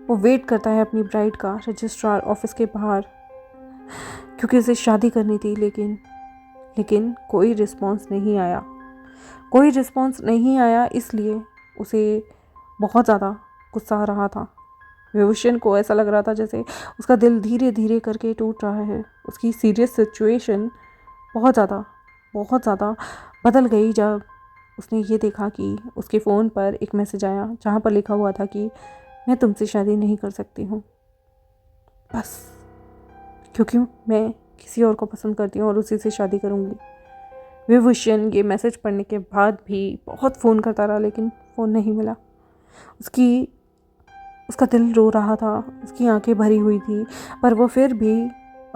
वो वेट करता है अपनी ब्राइड का रजिस्ट्रार ऑफिस के बाहर, क्योंकि उसे शादी करनी थी। लेकिन कोई रिस्पॉन्स नहीं आया। कोई रिस्पॉन्स नहीं आया, इसलिए उसे बहुत ज़्यादा गुस्सा आ रहा था। विभूषण को ऐसा लग रहा था जैसे उसका दिल धीरे धीरे करके टूट रहा है। उसकी सीरियस सिचुएशन बहुत ज़्यादा बदल गई जब उसने ये देखा कि उसके फ़ोन पर एक मैसेज आया जहाँ पर लिखा हुआ था कि मैं तुमसे शादी नहीं कर सकती हूँ, बस क्योंकि मैं किसी और को पसंद करती हूँ और उसी से शादी करूँगी। विभूषण ये मैसेज पढ़ने के बाद भी बहुत फ़ोन करता रहा, लेकिन फ़ोन नहीं मिला। उसका दिल रो रहा था, उसकी आंखें भरी हुई थी, पर वो फिर भी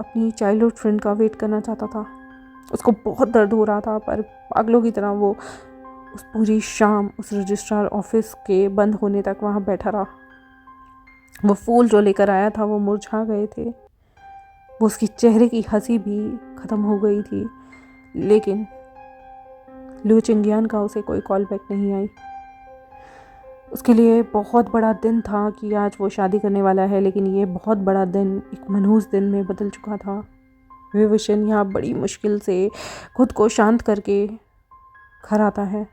अपनी चाइल्डहुड फ्रेंड का वेट करना चाहता था। उसको बहुत दर्द हो रहा था, पर पागलों की तरह वो उस पूरी शाम उस रजिस्ट्रार ऑफिस के बंद होने तक वहाँ बैठा रहा। वो फूल जो लेकर आया था वो मुरझा गए थे। वो उसकी चेहरे की हंसी भी ख़त्म हो गई थी, लेकिन लुओ चिंग्यान का उसे कोई कॉल बैक नहीं आई। उसके लिए बहुत बड़ा दिन था कि आज वो शादी करने वाला है, लेकिन ये बहुत बड़ा दिन एक मनहूस दिन में बदल चुका था। विभूषण यहाँ बड़ी मुश्किल से खुद को शांत करके घर आता है।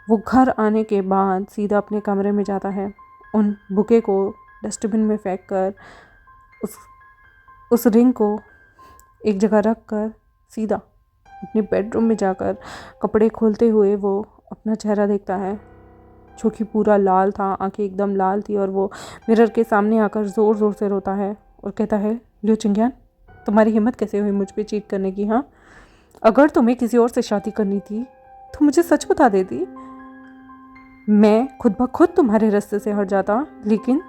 वो घर आने के बाद सीधा अपने कमरे में जाता है, उन बुके को डस्टबिन में फेंक कर उस रिंग को एक जगह रख कर सीधा अपने बेडरूम में जाकर कपड़े खोलते हुए वो अपना चेहरा देखता है, जो कि पूरा लाल था, आंखें एकदम लाल थी। और वो मिरर के सामने आकर ज़ोर ज़ोर से रोता है और कहता है, लुओ चिंग्यान, तुम्हारी हिम्मत कैसे हुई मुझ पे चीट करने की? हाँ, अगर तुम्हें किसी और से शादी करनी थी तो मुझे सच बता देती, मैं खुद ब खुद तुम्हारे रास्ते से हट जाता। लेकिन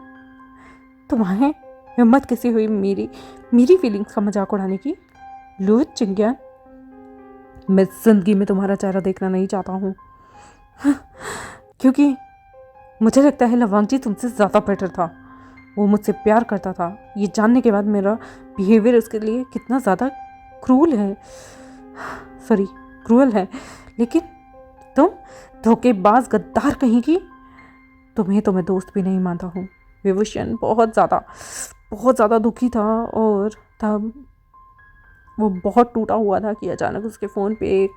तुम्हें हिम्मत कैसे हुई मेरी फीलिंग्स का मजाक उड़ाने की? लुओ चिंग्यान, मैं जिंदगी में तुम्हारा चेहरा देखना नहीं चाहता हूँ, क्योंकि मुझे लगता है लवांगजी तुमसे ज़्यादा बेटर था। वो मुझसे प्यार करता था, ये जानने के बाद मेरा बिहेवियर उसके लिए कितना ज़्यादा क्रूअल है। लेकिन तुम धोखेबाज गद्दार कहीं की, तुम्हें तो मैं दोस्त भी नहीं मानता हूँ। विभूषण बहुत ज़्यादा दुखी था, और तब वो बहुत टूटा हुआ था कि अचानक उसके फ़ोन पे एक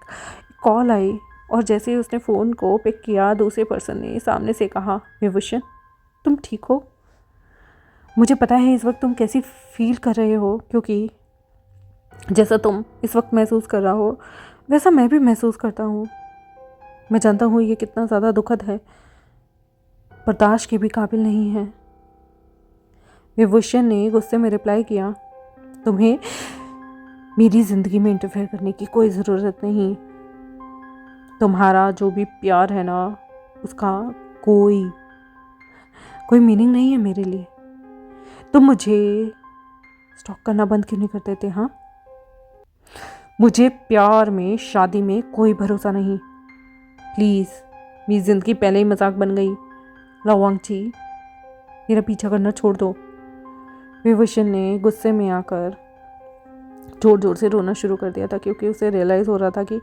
कॉल आई, और जैसे ही उसने फ़ोन को पिक किया, दूसरे पर्सन ने सामने से कहा, विभूषण तुम ठीक हो? मुझे पता है इस वक्त तुम कैसी फील कर रहे हो, क्योंकि जैसा तुम इस वक्त महसूस कर रहा हो वैसा मैं भी महसूस करता हूँ। मैं जानता हूँ ये कितना ज़्यादा दुखद है, बर्दाश्त के भी काबिल नहीं है। विभूषण ने गुस्से में रिप्लाई किया, तुम्हें मेरी ज़िंदगी में इंटरफेयर करने की कोई ज़रूरत नहीं। तुम्हारा जो भी प्यार है ना, उसका कोई मीनिंग नहीं है मेरे लिए। तुम मुझे स्टॉक करना बंद क्यों नहीं कर देते? हाँ, मुझे प्यार में, शादी में कोई भरोसा नहीं। प्लीज़, मेरी ज़िंदगी पहले ही मजाक बन गई। लवांगजी, मेरा पीछा करना छोड़ दो। विभूषण ने गुस्से में आकर जोर से रोना शुरू कर दिया था, क्योंकि उसे रियलाइज़ हो रहा था कि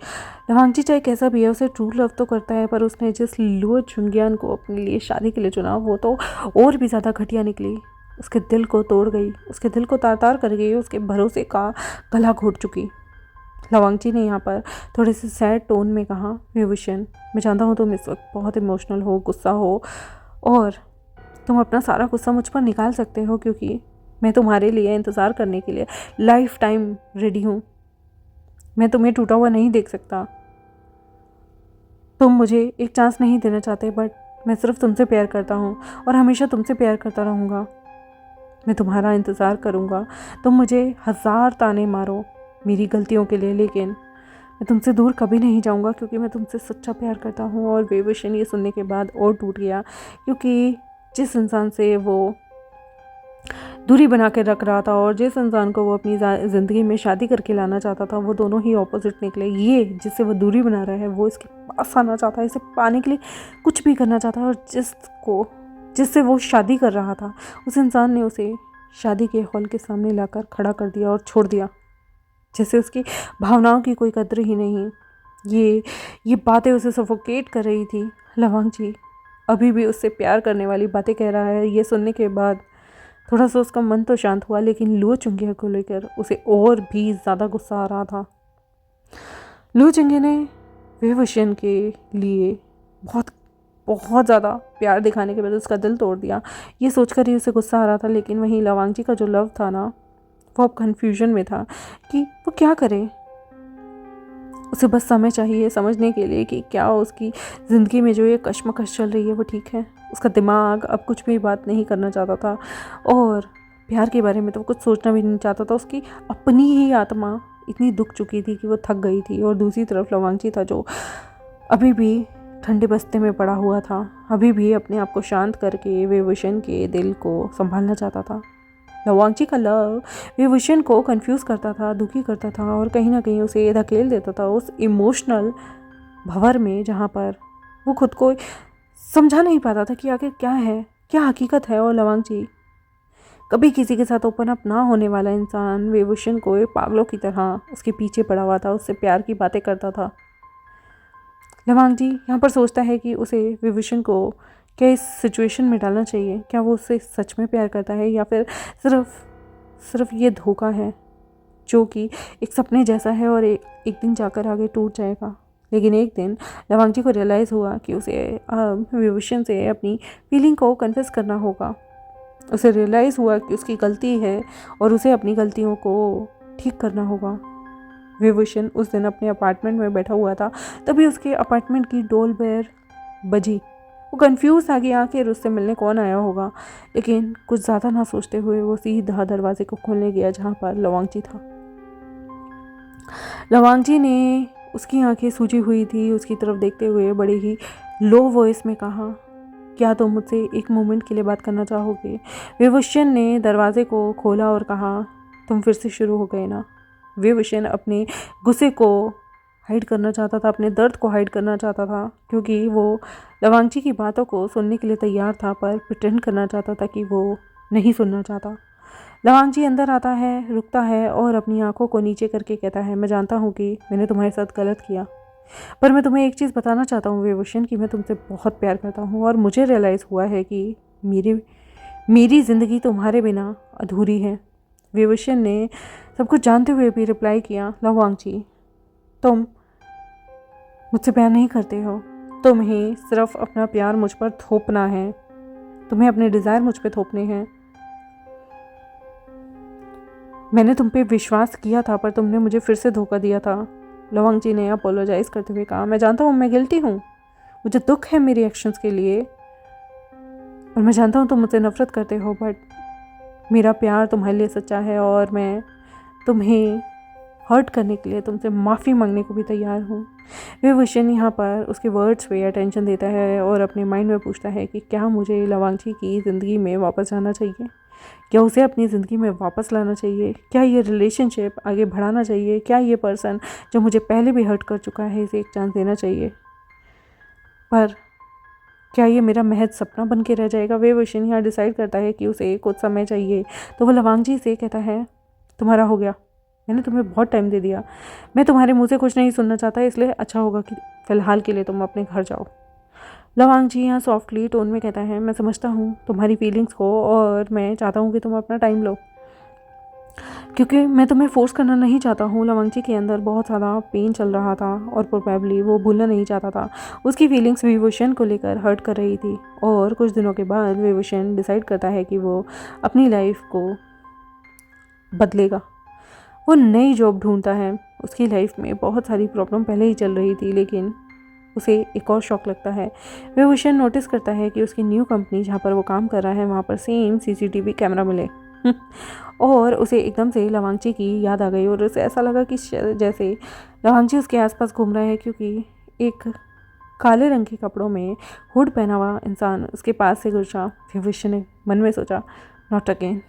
लवांगजी चाहे कैसा भी है, उसे ट्रू लव तो करता है, पर उसने जिस लुओ चिंग्यान को अपने लिए शादी के लिए चुना, वो तो और भी ज़्यादा घटिया निकली। उसके दिल को तोड़ गई, उसके दिल को तार कर गई, उसके भरोसे का गला घोट चुकी। लवांगजी ने यहाँ पर थोड़े से सैड टोन में कहा, विभूषण, मैं जानता हूँ तुम इस वक्त बहुत इमोशनल हो, गुस्सा हो, और तुम अपना सारा गुस्सा मुझ पर निकाल सकते हो, क्योंकि मैं तुम्हारे लिए इंतज़ार करने के लिए लाइफ टाइम रेडी हूँ। मैं तुम्हें टूटा हुआ नहीं देख सकता। तुम मुझे एक चांस नहीं देना चाहते, बट मैं सिर्फ तुमसे प्यार करता हूँ और हमेशा तुमसे प्यार करता रहूँगा। मैं तुम्हारा इंतज़ार करूँगा। तुम मुझे 1000 ताने मारो मेरी गलतियों के लिए, लेकिन मैं तुमसे दूर कभी नहीं जाऊंगा क्योंकि मैं तुमसे सच्चा प्यार करता हूँ। और विभूषण ये सुनने के बाद और टूट गया, क्योंकि जिस इंसान से वो दूरी बना के रख रहा था और जिस इंसान को वो अपनी ज़िंदगी में शादी करके लाना चाहता था, वो दोनों ही ऑपोजिट निकले। ये जिससे वो दूरी बना रहा है, वो इसके पास आना चाहता है, इसे पाने के लिए कुछ भी करना चाहता है। और जिससे वो शादी कर रहा था, उस इंसान ने उसे शादी के हॉल के सामने लाकर खड़ा कर दिया और छोड़ दिया, जैसे उसकी भावनाओं की कोई कद्र ही नहीं। ये बातें उसे सफोकेट कर रही थी। लवांग जी अभी भी उससे प्यार करने वाली बातें कह रहा है। ये सुनने के बाद थोड़ा सा उसका मन तो शांत हुआ, लेकिन लुओ चुंगिया को लेकर उसे और भी ज़्यादा गुस्सा आ रहा था। लुओ चुंगिया ने विभूषण के लिए बहुत ज़्यादा प्यार दिखाने के बाद उसका दिल तोड़ दिया। ये सोचकर ही उसे गुस्सा आ रहा था, लेकिन वहीं लवांग जी का जो लव था ना, वो अब कन्फ्यूजन में था कि वो क्या करे। उसे बस समय चाहिए समझने के लिए कि क्या उसकी ज़िंदगी में जो ये कश्मकश चल रही है वो ठीक है। उसका दिमाग अब कुछ भी बात नहीं करना चाहता था और प्यार के बारे में तो वो कुछ सोचना भी नहीं चाहता था। उसकी अपनी ही आत्मा इतनी दुख चुकी थी कि वो थक गई थी। और दूसरी तरफ लवांगची था, जो अभी भी ठंडे बस्ते में पड़ा हुआ था, अभी भी अपने आप को शांत करके विभूषण के दिल को संभालना चाहता था। लवांगची का लव विभूषण को कंफ्यूज करता था, दुखी करता था और कहीं ना कहीं उसे धकेल देता था उस इमोशनल भंवर में, जहाँ पर वो खुद को समझा नहीं पाता था कि आखिर क्या है, क्या हकीकत है। और लवांगची कभी किसी के साथ ओपन अप ना होने वाला इंसान विभूषण को पागलों की तरह उसके पीछे पड़ा हुआ था, उससे प्यार की बातें करता था। लवांगची यहाँ पर सोचता है कि उसे विभूषण को क्या इस सिचुएशन में डालना चाहिए। क्या वो उससे सच में प्यार करता है या फिर सिर्फ ये धोखा है जो कि एक सपने जैसा है और एक दिन जाकर आगे टूट जाएगा। लेकिन एक दिन लवांगची को रियलाइज़ हुआ कि उसे विभूषण से अपनी फीलिंग को कन्फेस करना होगा। उसे रियलाइज़ हुआ कि उसकी गलती है और उसे अपनी गलतियों को ठीक करना होगा। विभूषण उस दिन अपने अपार्टमेंट में बैठा हुआ था, तभी उसके अपार्टमेंट की डोर बेल बजी। वो कंफ्यूज था कि आखिर उससे मिलने कौन आया होगा, लेकिन कुछ ज़्यादा ना सोचते हुए वो सीधा दरवाजे को खोलने गया जहाँ पर लवांगची था। लवांगची ने उसकी आंखें सूजी हुई थी, उसकी तरफ देखते हुए बड़े ही लो वॉइस में कहा, क्या तुम मुझसे एक मोमेंट के लिए बात करना चाहोगे? विभूषण ने दरवाजे को खोला और कहा, तुम फिर से शुरू हो गए ना। विभूषण अपने गुस्से को हाइड करना चाहता था, अपने दर्द को हाइड करना चाहता था, क्योंकि वो लवांगची की बातों को सुनने के लिए तैयार था, पर प्रिटेंड करना चाहता था कि वो नहीं सुनना चाहता। लवांगची अंदर आता है, रुकता है और अपनी आंखों को नीचे करके कहता है, मैं जानता हूँ कि मैंने तुम्हारे साथ गलत किया, पर मैं तुम्हें एक चीज़ बताना चाहता हूँ विभूषण, कि मैं तुमसे बहुत प्यार करता हूँ और मुझे रियलाइज़ हुआ है कि मेरी ज़िंदगी तुम्हारे बिना अधूरी है। विभूषण ने सब कुछ जानते हुए भी रिप्लाई किया, लवांगची तुम मुझसे प्यार नहीं करते हो, तुम्हें सिर्फ अपना प्यार मुझ पर थोपना है, तुम्हें अपने डिज़ायर मुझ पर थोपने हैं। मैंने तुम पे विश्वास किया था, पर तुमने मुझे फिर से धोखा दिया था। लवांगची ने अपोलोजाइज़ करते हुए कहा, मैं जानता हूँ मैं गिल्टी हूँ, मुझे दुख है मेरी एक्शंस के लिए, और मैं जानता हूँ तुम मुझसे नफ़रत करते हो, बट मेरा प्यार तुम्हारे लिए सच्चा है और मैं तुम्हें हर्ट करने के लिए तुमसे माफ़ी मांगने को भी तैयार हूँ। विभूषण यहाँ पर उसके वर्ड्स पे अटेंशन देता है और अपने माइंड में पूछता है कि क्या मुझे लवांगची की ज़िंदगी में वापस जाना चाहिए, क्या उसे अपनी ज़िंदगी में वापस लाना चाहिए, क्या ये रिलेशनशिप आगे बढ़ाना चाहिए, क्या ये पर्सन जो मुझे पहले भी हर्ट कर चुका है इसे एक चांस देना चाहिए, पर क्या ये मेरा महज सपना बन के रह जाएगा। विभूषण यहाँ डिसाइड करता है कि उसे कुछ समय चाहिए, तो वो लवांगची से कहता है, तुम्हारा हो गया, मैंने तुम्हें बहुत टाइम दे दिया, मैं तुम्हारे मुँह से कुछ नहीं सुनना चाहता, इसलिए अच्छा होगा कि फ़िलहाल के लिए तुम अपने घर जाओ। लवांगची यहाँ सॉफ्टली टोन में कहता है, मैं समझता हूँ तुम्हारी फीलिंग्स को और मैं चाहता हूँ कि तुम अपना टाइम लो, क्योंकि मैं तुम्हें फोर्स करना नहीं चाहता हूँ। लवांगची के अंदर बहुत ज़्यादा पेन चल रहा था और प्रोबेबली वो भूलना नहीं चाहता था। उसकी फीलिंग्स विभूषण को लेकर हर्ट कर रही थी और कुछ दिनों के बाद विभूषण डिसाइड करता है कि वो अपनी लाइफ को बदलेगा। वो नई जॉब ढूंढता है। उसकी लाइफ में बहुत सारी प्रॉब्लम पहले ही चल रही थी, लेकिन उसे एक और शौक लगता है। विभूषण नोटिस करता है कि उसकी न्यू कंपनी जहाँ पर वो काम कर रहा है वहाँ पर सेम CCTV कैमरा मिले। और उसे एकदम से लवांगची की याद आ गई और उसे ऐसा लगा कि जैसे लवांगची उसके आसपास घूम रहा है, क्योंकि एक काले रंग के कपड़ों में हुड पहना हुआ इंसान उसके पास से गुजरा। विभूषण ने मन में सोचा, नॉट अगेन।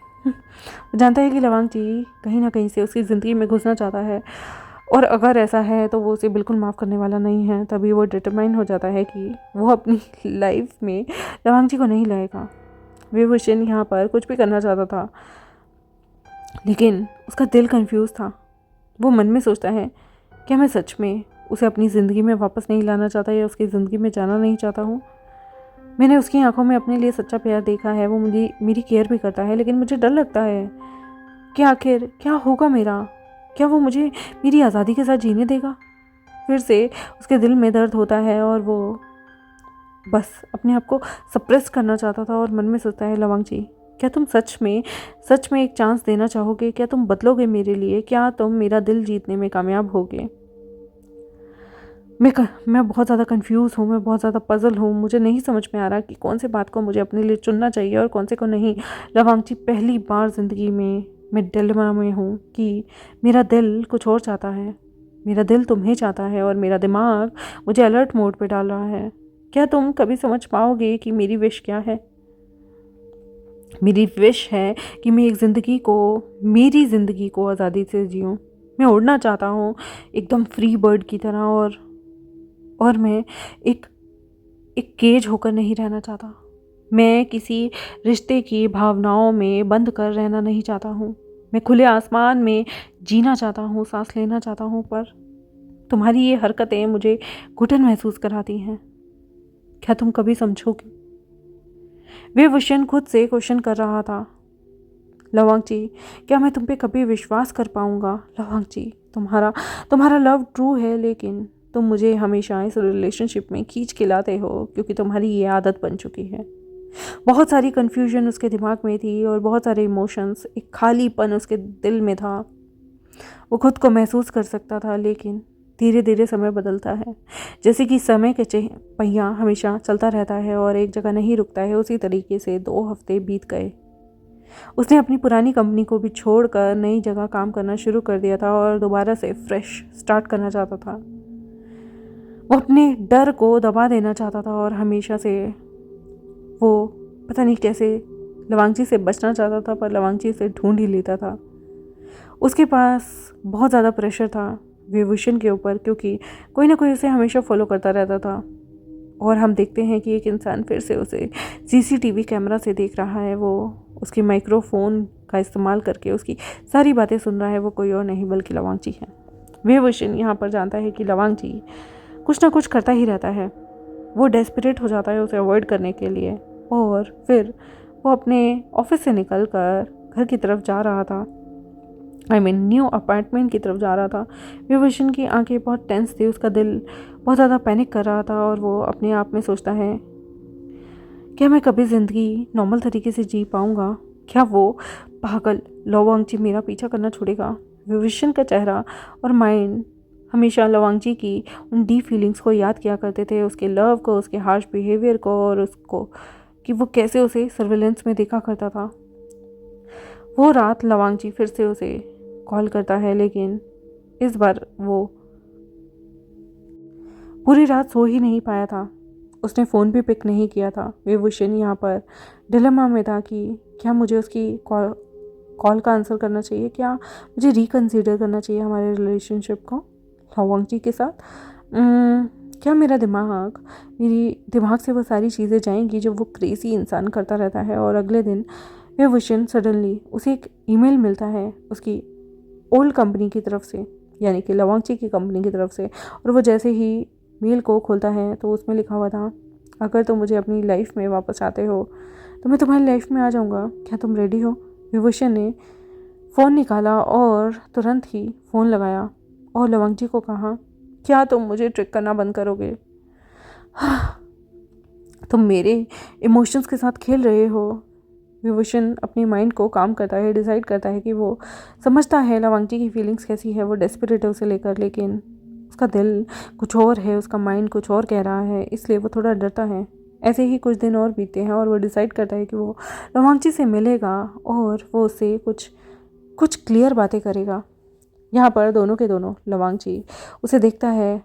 जानता है कि लवांगची कहीं ना कहीं से उसकी ज़िंदगी में घुसना चाहता है, और अगर ऐसा है तो वो उसे बिल्कुल माफ़ करने वाला नहीं है। तभी वो डिटरमाइन हो जाता है कि वो अपनी लाइफ में लवांगची को नहीं लाएगा। विभूषण यहाँ पर कुछ भी करना चाहता था, लेकिन उसका दिल कंफ्यूज था। वो मन में सोचता है, क्या मैं सच में उसे अपनी ज़िंदगी में वापस नहीं लाना चाहता या उसकी ज़िंदगी में जाना नहीं चाहता हूँ। मैंने उसकी आंखों में अपने लिए सच्चा प्यार देखा है, वो मुझे मेरी केयर भी करता है, लेकिन मुझे डर लगता है कि आखिर क्या होगा मेरा। क्या वो मुझे मेरी आज़ादी के साथ जीने देगा। फिर से उसके दिल में दर्द होता है और वो बस अपने आप को सप्रेस करना चाहता था और मन में सोचता है, लवांगची क्या तुम सच में एक चांस देना चाहोगे? क्या तुम बदलोगे मेरे लिए? क्या तुम मेरा दिल जीतने में कामयाब होगे? मैं बहुत ज़्यादा कंफ्यूज हूँ, मैं बहुत ज़्यादा पजल हूँ। मुझे नहीं समझ में आ रहा कि कौन से बात को मुझे अपने लिए चुनना चाहिए और कौन से को नहीं। लवांगची पहली बार ज़िंदगी में मैं डिलेमा में हूँ कि मेरा दिल कुछ और चाहता है, मेरा दिल तुम्हें चाहता है और मेरा दिमाग मुझे अलर्ट मोड पे डाल रहा है। क्या तुम कभी समझ पाओगे कि मेरी विश क्या है? मेरी विश है कि मैं मेरी ज़िंदगी को आज़ादी से जीऊँ। मैं उड़ना चाहता हूँ एकदम फ्री बर्ड की तरह, और मैं एक एक केज होकर नहीं रहना चाहता। मैं किसी रिश्ते की भावनाओं में बंद कर रहना नहीं चाहता हूँ। मैं खुले आसमान में जीना चाहता हूँ, सांस लेना चाहता हूँ, पर तुम्हारी ये हरकतें मुझे घुटन महसूस कराती हैं। क्या तुम कभी समझोगे? विभूषण खुद से क्वेश्चन कर रहा था। लवांगची क्या मैं तुम पे कभी विश्वास कर पाऊंगा? लवांगची तुम्हारा लव ट्रू है, लेकिन तुम मुझे हमेशा इस रिलेशनशिप में खींच के लाते हो क्योंकि तुम्हारी ये आदत बन चुकी है। बहुत सारी कन्फ्यूजन उसके दिमाग में थी और बहुत सारे इमोशंस, एक खालीपन उसके दिल में था। वो खुद को महसूस कर सकता था, लेकिन धीरे धीरे समय बदलता है। जैसे कि समय के पहिया हमेशा चलता रहता है और एक जगह नहीं रुकता है, उसी तरीके से 2 हफ्ते बीत गए। उसने अपनी पुरानी कंपनी को भी छोड़कर नई जगह काम करना शुरू कर दिया था और दोबारा से फ्रेश स्टार्ट करना चाहता था। वो अपने डर को दबा देना चाहता था और हमेशा से वो पता नहीं कैसे लवांगची से बचना चाहता था, पर लवांगची से ढूंढ ही लेता था। उसके पास बहुत ज़्यादा प्रेशर था विभूषण के ऊपर, क्योंकि कोई ना कोई उसे हमेशा फॉलो करता रहता था। और हम देखते हैं कि एक इंसान फिर से उसे सीसीटीवी कैमरा से देख रहा है। वो उसकी माइक्रोफोन का इस्तेमाल करके उसकी सारी बातें सुन रहा है। वो कोई और नहीं बल्कि लवांगची है। विभूषण यहाँ पर जानता है कि लवांगची कुछ ना कुछ करता ही रहता है। वो डेस्परेट हो जाता है उसे अवॉइड करने के लिए, और फिर वो अपने ऑफिस से निकल कर घर की तरफ जा रहा था। न्यू अपार्टमेंट की तरफ जा रहा था। विभूषण की आंखें बहुत टेंस थी, उसका दिल बहुत ज़्यादा पैनिक कर रहा था और वो अपने आप में सोचता है, क्या मैं कभी ज़िंदगी नॉर्मल तरीके से जी पाऊँगा? क्या वो पागल लवांगची मेरा पीछा करना छोड़ेगा? विभूषण का चेहरा और माइंड हमेशा लवांगची की उन डीप फीलिंग्स को याद किया करते थे, उसके लव को, उसके हार्श बिहेवियर को, और उसको कि वो कैसे उसे सर्विलेंस में देखा करता था। वो रात लवांगची फिर से उसे कॉल करता है, लेकिन इस बार वो पूरी रात सो ही नहीं पाया था। उसने फ़ोन भी पिक नहीं किया था। विभूषण यहाँ पर डिलेमा में था कि क्या मुझे उसकी कॉल का आंसर करना चाहिए, क्या मुझे रिकन्सिडर करना चाहिए हमारे रिलेशनशिप को लवांगची के साथ। क्या मेरी दिमाग से वो सारी चीज़ें जाएंगी जो वो क्रेज़ी इंसान करता रहता है। और अगले दिन विभूषण सडनली उसे एक ईमेल मिलता है उसकी ओल्ड कंपनी की तरफ से, यानी कि लवांगची की कंपनी की तरफ से। और वो जैसे ही मेल को खोलता है तो उसमें लिखा हुआ था, अगर तुम मुझे अपनी लाइफ में वापस आते हो तो मैं तुम्हारी लाइफ में आ जाऊँगा, क्या तुम रेडी हो? विभूषण ने फ़ोन निकाला और तुरंत ही फ़ोन लगाया और लवांगची को कहा, क्या तुम मुझे ट्रिक करना बंद करोगे? तुम मेरे इमोशंस के साथ खेल रहे हो। विभूषण अपनी माइंड को काम करता है, डिसाइड करता है कि वो समझता है लवांगची की फीलिंग्स कैसी है, वो डेस्परेट है उसे लेकर, लेकिन उसका दिल कुछ और है, उसका माइंड कुछ और कह रहा है, इसलिए वो थोड़ा डरता है। ऐसे ही कुछ दिन और बीतते हैं और वो डिसाइड करता है कि वो लवांगची से मिलेगा और वो उससे कुछ कुछ क्लियर बातें करेगा। यहाँ पर दोनों के दोनों लवांगची उसे देखता है।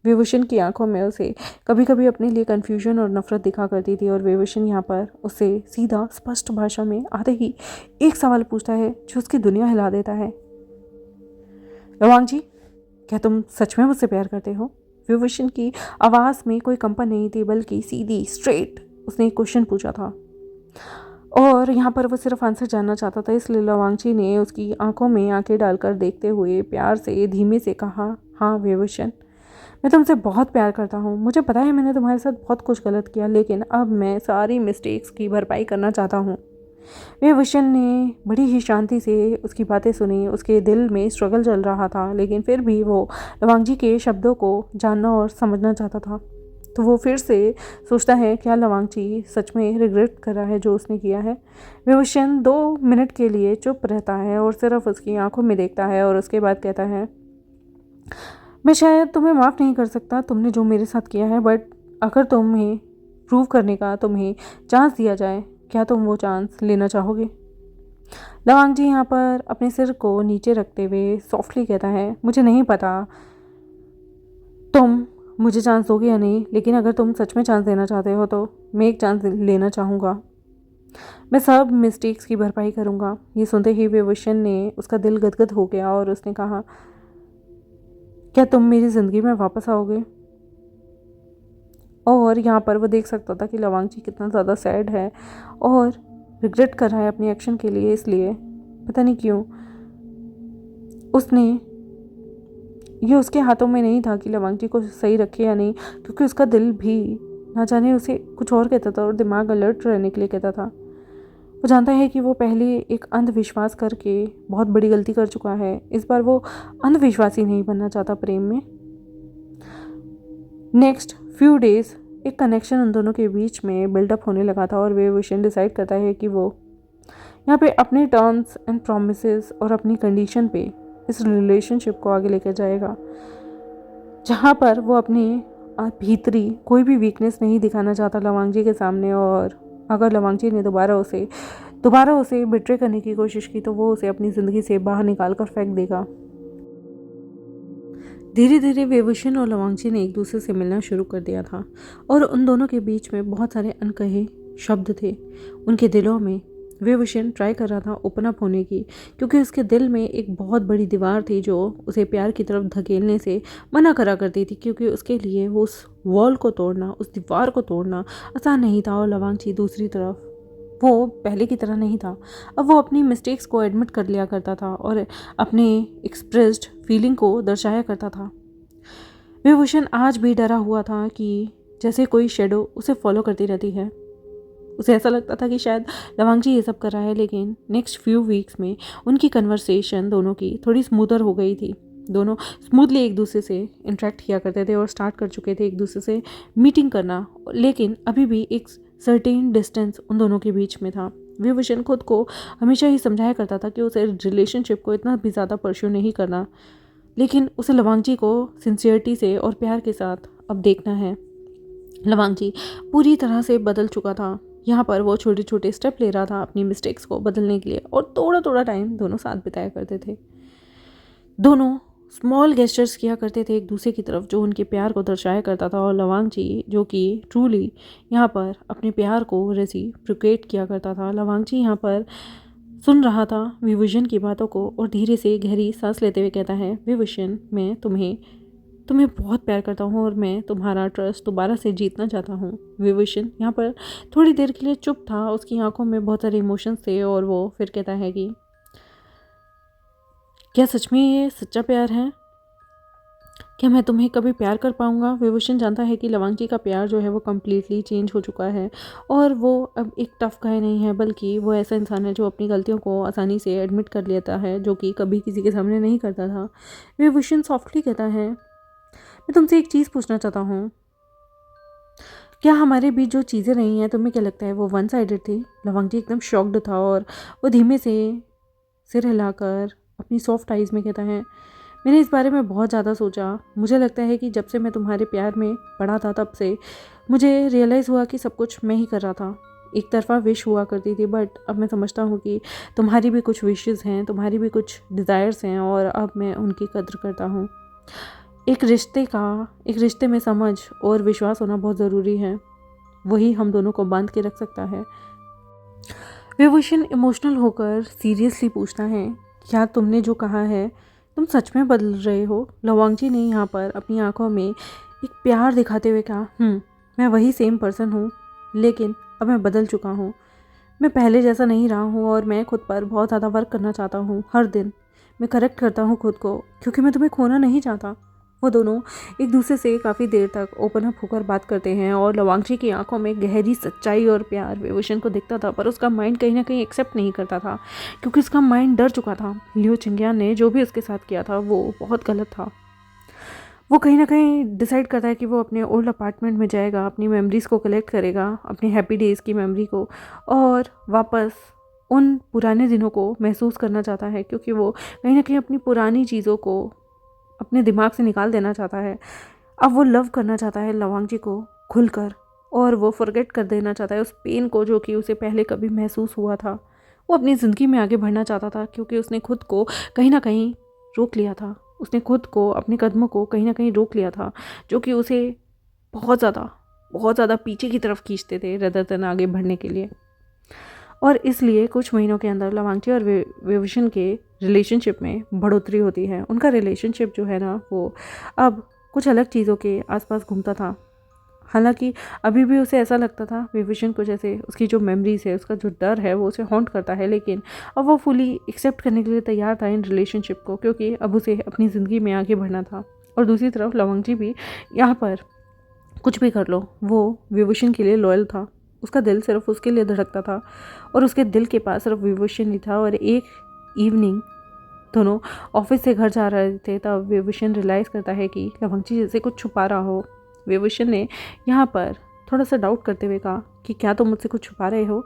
विभूषण की आंखों में उसे कभी कभी अपने लिए कन्फ्यूजन और नफरत दिखा करती थी और विभूषण यहाँ पर उससे सीधा स्पष्ट भाषा में आते ही एक सवाल पूछता है जो उसकी दुनिया हिला देता है। लवांगची, क्या तुम सच में मुझसे प्यार करते हो? विभूषण की आवाज़ में कोई कंपन नहीं थी, बल्कि सीधी स्ट्रेट उसने एक क्वेश्चन पूछा था और यहाँ पर वो सिर्फ आंसर जानना चाहता था। इसलिए लवांगची ने उसकी आंखों में आंखें डालकर देखते हुए प्यार से धीमे से कहा, हाँ विभूषण, मैं तुमसे बहुत प्यार करता हूँ। मुझे पता है मैंने तुम्हारे साथ बहुत कुछ गलत किया, लेकिन अब मैं सारी मिस्टेक्स की भरपाई करना चाहता हूँ। विभूषण ने बड़ी ही शांति से उसकी बातें सुनी। उसके दिल में स्ट्रगल चल रहा था, लेकिन फिर भी वो लवांगची के शब्दों को जानना और समझना चाहता था। तो वो फिर से सोचता है क्या लवांगची सच में रिग्रेट कर रहा है जो उसने किया है। विभूषण 2 मिनट के लिए चुप रहता है और सिर्फ उसकी आंखों में देखता है और उसके बाद कहता है, मैं शायद तुम्हें माफ़ नहीं कर सकता तुमने जो मेरे साथ किया है, बट अगर तुम्हें प्रूव करने का तुम्हें चांस दिया जाए, क्या तुम वो चांस लेना चाहोगे? लवांगची यहाँ पर अपने सिर को नीचे रखते हुए सॉफ्टली कहता है, मुझे नहीं पता तुम मुझे चांस दोगे या नहीं, लेकिन अगर तुम सच में चांस देना चाहते हो तो मैं एक चांस लेना चाहूँगा। मैं सब मिस्टेक्स की भरपाई करूँगा। ये सुनते ही विभूषण ने उसका दिल गदगद हो गया और उसने कहा, क्या तुम मेरी ज़िंदगी में वापस आओगे? और यहाँ पर वो देख सकता था कि लवांगची कितना ज़्यादा सैड है और रिग्रेट कर रहा है अपने एक्शन के लिए। इसलिए पता नहीं क्यों उसने ये उसके हाथों में नहीं था कि लवांगची को सही रखे या नहीं, क्योंकि उसका दिल भी ना जाने उसे कुछ और कहता था और दिमाग अलर्ट रहने के लिए कहता था। वो जानता है कि वो पहले एक अंधविश्वास करके बहुत बड़ी गलती कर चुका है। इस बार वो अंधविश्वासी नहीं बनना चाहता प्रेम में। नेक्स्ट फ्यू डेज एक कनेक्शन उन दोनों के बीच में बिल्डअप होने लगा था और विभूषण डिसाइड करता है कि वो यहाँ पे अपने टर्म्स एंड प्रॉमिसेस और अपनी कंडीशन पे इस रिलेशनशिप को आगे लेकर जाएगा, जहाँ पर वो अपने भीतरी कोई भी वीकनेस नहीं दिखाना चाहता लवांगची के सामने। और अगर लवांगची ने दोबारा उसे बिट्रे करने की कोशिश की तो वो उसे अपनी ज़िंदगी से बाहर निकाल कर फेंक देगा। धीरे धीरे विभूषण और लवांगची ने एक दूसरे से मिलना शुरू कर दिया था और उन दोनों के बीच में बहुत सारे अनकहे शब्द थे उनके दिलों में। विभूषण ट्राई कर रहा था ओपन अप होने की, क्योंकि उसके दिल में एक बहुत बड़ी दीवार थी जो उसे प्यार की तरफ धकेलने से मना करा करती थी, क्योंकि उसके लिए वो उस वॉल को तोड़ना, उस दीवार को तोड़ना आसान नहीं था। और लवांगची दूसरी तरफ वो पहले की तरह नहीं था। अब वो अपनी मिस्टेक्स को एडमिट कर लिया करता था और अपने एक्सप्रेस्ड फीलिंग को दर्शाया करता था। विभूषण आज भी डरा हुआ था कि जैसे कोई शेडो उसे फॉलो करती रहती है। उसे ऐसा लगता था कि शायद लवांगची ये सब कर रहा है, लेकिन नेक्स्ट फ्यू वीक्स में उनकी कन्वर्सेशन दोनों की थोड़ी स्मूदर हो गई थी। दोनों स्मूथली एक दूसरे से इंटरेक्ट किया करते थे और स्टार्ट कर चुके थे एक दूसरे से मीटिंग करना, लेकिन अभी भी एक सर्टेन डिस्टेंस उन दोनों के बीच में था। विभूषण खुद को हमेशा ही समझाया करता था कि उसे रिलेशनशिप को इतना भी ज़्यादा परस्यू नहीं करना, लेकिन उसे लवांगची को सिंसियरिटी से और प्यार के साथ अब देखना है। लवांगची पूरी तरह से बदल चुका था। यहाँ पर वो छोटे छोटे स्टेप ले रहा था अपनी मिस्टेक्स को बदलने के लिए और थोड़ा थोड़ा टाइम दोनों साथ बिताया करते थे। दोनों स्मॉल गेस्चर्स किया करते थे एक दूसरे की तरफ, जो उनके प्यार को दर्शाया करता था। और लवांगची जो कि ट्रूली यहाँ पर अपने प्यार को रेसिप्रोकेट किया करता था। लवांगची यहाँ पर सुन रहा था विभूषण की बातों को और धीरे से गहरी सांस लेते हुए कहता है, विभूषण, मैं तुम्हें बहुत प्यार करता हूँ और मैं तुम्हारा ट्रस्ट दोबारा से जीतना चाहता हूँ। विभूषण यहाँ पर थोड़ी देर के लिए चुप था, उसकी आंखों में बहुत सारे इमोशंस थे और वो फिर कहता है कि क्या सच में ये सच्चा प्यार है? क्या मैं तुम्हें कभी प्यार कर पाऊँगा? विभूषण जानता है कि लवांगची का प्यार जो है वो कम्प्लीटली चेंज हो चुका है और वो अब एक टफ गाय नहीं है, बल्कि वो ऐसा इंसान है जो अपनी गलतियों को आसानी से एडमिट कर लेता है, जो कि कभी किसी के सामने नहीं करता था। विभूषण सॉफ्टली कहता है, मैं तुमसे एक चीज़ पूछना चाहता हूँ, क्या हमारे बीच जो चीज़ें रही हैं तुम्हें क्या लगता है वो वन साइडेड थी? लवांगची एकदम शॉक्ड था और वो धीमे से सिर हिलाकर अपनी सॉफ्ट आइज़ में कहता है, मैंने इस बारे में बहुत ज़्यादा सोचा। मुझे लगता है कि जब से मैं तुम्हारे प्यार में पड़ा था तब से मुझे रियलाइज़ हुआ कि सब कुछ मैं ही कर रहा था। एक तरफा विश हुआ करती थी, बट अब मैं समझता हूँ कि तुम्हारी भी कुछ विशेज़ हैं, तुम्हारी भी कुछ डिज़ायर्स हैं, और अब मैं उनकी कद्र करता हूँ। एक रिश्ते में समझ और विश्वास होना बहुत ज़रूरी है। वही हम दोनों को बांध के रख सकता है। विभूषण इमोशनल होकर सीरियसली पूछता है, क्या तुमने जो कहा है तुम सच में बदल रहे हो? लवांगजी ने यहाँ पर अपनी आंखों में एक प्यार दिखाते हुए कहा, मैं वही सेम पर्सन हूँ, लेकिन अब मैं बदल चुका हूँ। मैं पहले जैसा नहीं रहा हूँ और मैं खुद पर बहुत ज़्यादा वर्क करना चाहता हूँ। हर दिन मैं करेक्ट करता हूँ खुद को, क्योंकि मैं तुम्हें खोना नहीं चाहता। वो दोनों एक दूसरे से काफ़ी देर तक ओपन अप होकर बात करते हैं और लवांगजी की आंखों में गहरी सच्चाई और प्यार विभूषण को दिखता था, पर उसका माइंड कहीं ना कहीं एक्सेप्ट नहीं करता था, क्योंकि उसका माइंड डर चुका था। लियो चिंग्यान ने जो भी उसके साथ किया था वो बहुत गलत था। वो कहीं ना कहीं डिसाइड करता है कि वो अपने ओल्ड अपार्टमेंट में जाएगा, अपनी मेमोरीज़ को कलेक्ट करेगा, अपनी हैप्पी डेज़ की मेमोरी को, और वापस उन पुराने दिनों को महसूस करना चाहता है, क्योंकि वो कहीं ना कहीं अपनी पुरानी चीज़ों को अपने दिमाग से निकाल देना चाहता है। अब वो लव करना चाहता है लवांगजी को खुलकर, और वो फॉरगेट कर देना चाहता है उस पेन को जो कि उसे पहले कभी महसूस हुआ था। वो अपनी ज़िंदगी में आगे बढ़ना चाहता था, क्योंकि उसने खुद को कहीं ना कहीं रोक लिया था। उसने खुद को, अपने कदमों को कहीं ना कहीं रोक लिया था, जो कि उसे बहुत ज़्यादा पीछे की तरफ खींचते थे रदर देन आगे बढ़ने के लिए। और इसलिए कुछ महीनों के अंदर लवांगजी और विभूषण के रिलेशनशिप में बढ़ोतरी होती है। उनका रिलेशनशिप जो है ना, वो अब कुछ अलग चीज़ों के आसपास घूमता था। हालांकि अभी भी उसे ऐसा लगता था विभूषण को, जैसे उसकी जो मेमोरीज है, उसका जो डर है वो उसे हॉन्ट करता है, लेकिन अब वो फुली एक्सेप्ट करने के लिए तैयार था इन रिलेशनशिप को, क्योंकि अब उसे अपनी ज़िंदगी में आगे बढ़ना था। और दूसरी तरफ लवांगजी भी यहाँ पर कुछ भी कर लो, वो विभूषण के लिए लॉयल था। उसका दिल सिर्फ उसके लिए धड़कता था, और उसके दिल के पास सिर्फ विभूषण ही था। और एक इवनिंग दोनों ऑफिस से घर जा रहे थे, तब विभूषण रियलाइज़ करता है कि लवांगजी जैसे कुछ छुपा रहा हो। विभूषण ने यहाँ पर थोड़ा सा डाउट करते हुए कहा कि क्या तुम मुझसे कुछ छुपा रहे हो?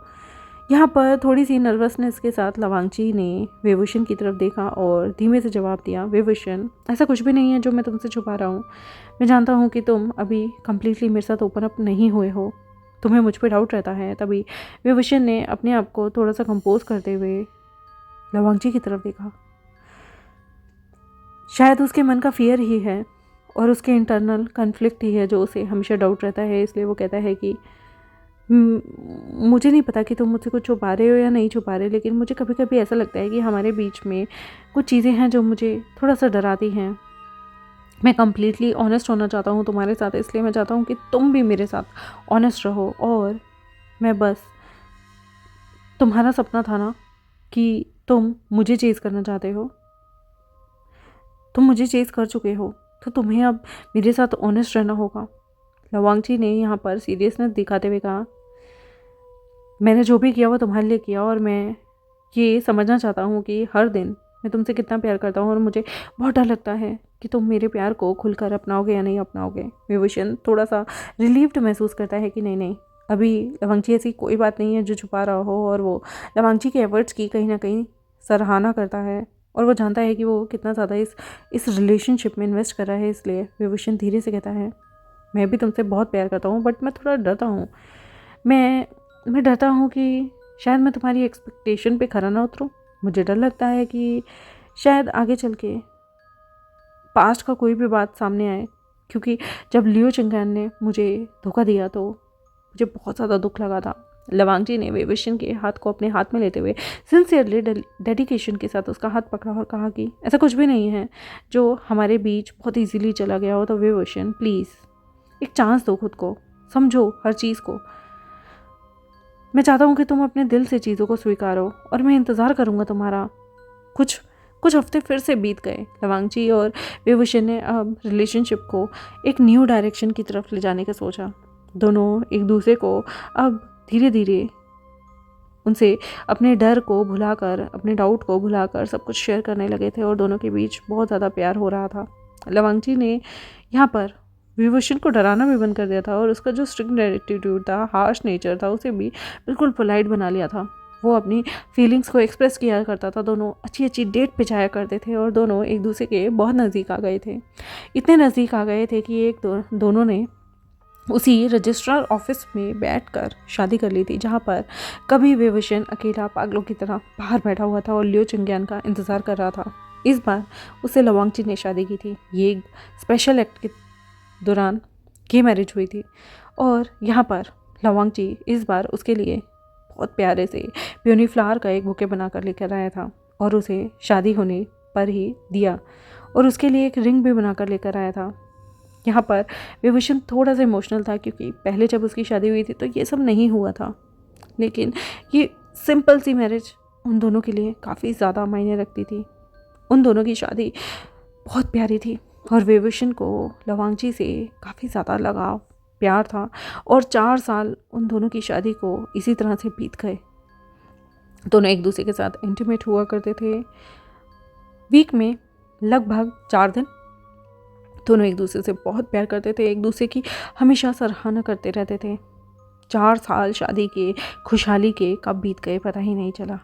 यहाँ पर थोड़ी सी नर्वसनेस के साथ लवांगजी ने विभूषण की तरफ देखा और धीमे से जवाब दिया, विभूषण, ऐसा कुछ भी नहीं है जो मैं तुमसे छुपा रहा हूँ। मैं जानता हूँ कि तुम अभी कम्प्लीटली मेरे साथ ओपन अप नहीं हुए हो, तुम्हें मुझ पर डाउट रहता है। तभी विभूषण ने अपने आप को थोड़ा सा कंपोज करते हुए लवांगजी की तरफ देखा। शायद उसके मन का फियर ही है और उसके इंटरनल कन्फ्लिक्ट ही है जो उसे हमेशा डाउट रहता है। इसलिए वो कहता है कि मुझे नहीं पता कि तुम मुझसे कुछ छुपा रहे हो या नहीं छुपा रहे, लेकिन मुझे कभी कभी ऐसा लगता है कि हमारे बीच में कुछ चीज़ें हैं जो मुझे थोड़ा सा डराती हैं। मैं कम्प्लीटली ऑनेस्ट होना चाहता हूँ तुम्हारे साथ, इसलिए मैं चाहता हूँ कि तुम भी मेरे साथ ऑनेस्ट रहो। और मैं बस, तुम्हारा सपना था ना कि तुम मुझे चेज़ करना चाहते हो, तुम मुझे चेज़ कर चुके हो, तो तुम्हें अब मेरे साथ ऑनेस्ट रहना होगा। लवांगजी ने यहाँ पर सीरियसनेस दिखाते हुए कहा, मैंने जो भी किया वो तुम्हारे लिए किया, और मैं ये समझना चाहता हूँ कि हर दिन मैं तुमसे कितना प्यार करता हूँ, और मुझे बहुत डर लगता है कि तुम मेरे प्यार को खुलकर अपनाओगे या नहीं अपनाओगे। विभूषण थोड़ा सा रिलीव्ड महसूस करता है कि नहीं, अभी लवांगजी ऐसी कोई बात नहीं है जो छुपा रहा हो, और वो लवांगजी के एफर्ट्स की कहीं ना कहीं सराहना करता है, और वो जानता है कि वो कितना ज़्यादा इस रिलेशनशिप में इन्वेस्ट कर रहा है। इसलिए विभूषण धीरे से कहता है, मैं भी तुमसे बहुत प्यार करता हूँ, बट मैं थोड़ा डरता हूँ। मैं डरता हूँ कि शायद मैं तुम्हारी एक्सपेक्टेशन पे खरा ना उतरूँ। मुझे डर लगता है कि शायद आगे चल के पास्ट का कोई भी बात सामने आए, क्योंकि जब लियो चिंग्यान ने मुझे धोखा दिया तो मुझे बहुत ज़्यादा दुख लगा था। लवांगजी ने विभूषण के हाथ को अपने हाथ में लेते हुए सिंसियरली डेडिकेशन के साथ उसका हाथ पकड़ा और कहा कि ऐसा कुछ भी नहीं है जो हमारे बीच बहुत इजीली चला गया हो। तो विभूषण, प्लीज़ एक चांस दो खुद को, समझो हर चीज़ को। मैं चाहता हूँ कि तुम अपने दिल से चीज़ों को स्वीकारो, और मैं इंतज़ार करूँगा तुम्हारा। कुछ हफ्ते फिर से बीत गए। लवांगजी और विभूषण ने अब रिलेशनशिप को एक न्यू डायरेक्शन की तरफ ले जाने का सोचा। दोनों एक दूसरे को अब धीरे धीरे उनसे अपने डर को भुलाकर, अपने डाउट को भुलाकर सब कुछ शेयर करने लगे थे, और दोनों के बीच बहुत ज़्यादा प्यार हो रहा था। लवांगजी ने यहाँ पर विभूषण को डराना भी बंद कर दिया था, और उसका जो स्ट्रिक्ट एटीट्यूड था, हार्श नेचर था, उसे भी बिल्कुल पोलाइट बना लिया था। वो अपनी फीलिंग्स को एक्सप्रेस किया करता था। दोनों अच्छी अच्छी डेट पे जाया करते थे और दोनों एक दूसरे के बहुत नज़दीक आ गए थे। इतने नज़दीक आ गए थे कि दोनों ने उसी रजिस्ट्रार ऑफिस में बैठकर शादी कर ली थी, जहाँ पर कभी विभूषण अकेला पागलों की तरह बाहर बैठा हुआ था और लियो चिंग्यान का इंतज़ार कर रहा था। इस बार उससे लवांगची ने शादी की थी। ये एक स्पेशल एक्ट के दौरान ये मैरिज हुई थी और यहाँ पर लवांगची इस बार उसके लिए बहुत प्यारे से पियोनी फ्लावर का एक बुके बनाकर लेकर आया था और उसे शादी होने पर ही दिया और उसके लिए एक रिंग भी बनाकर लेकर आया था। यहाँ पर विभूषण थोड़ा सा इमोशनल था क्योंकि पहले जब उसकी शादी हुई थी तो ये सब नहीं हुआ था, लेकिन ये सिंपल सी मैरिज उन दोनों के लिए काफ़ी ज़्यादा मायने रखती थी। उन दोनों की शादी बहुत प्यारी थी और विभूषण को लवांगची से काफ़ी ज़्यादा लगाव प्यार था और 4 साल उन दोनों की शादी को इसी तरह से बीत गए। दोनों एक दूसरे के साथ इंटीमेट हुआ करते थे। वीक में लगभग 4 दिन दोनों एक दूसरे से बहुत प्यार करते थे, एक दूसरे की हमेशा सराहना करते रहते थे। 4 साल शादी के खुशहाली के कब बीत गए पता ही नहीं चला।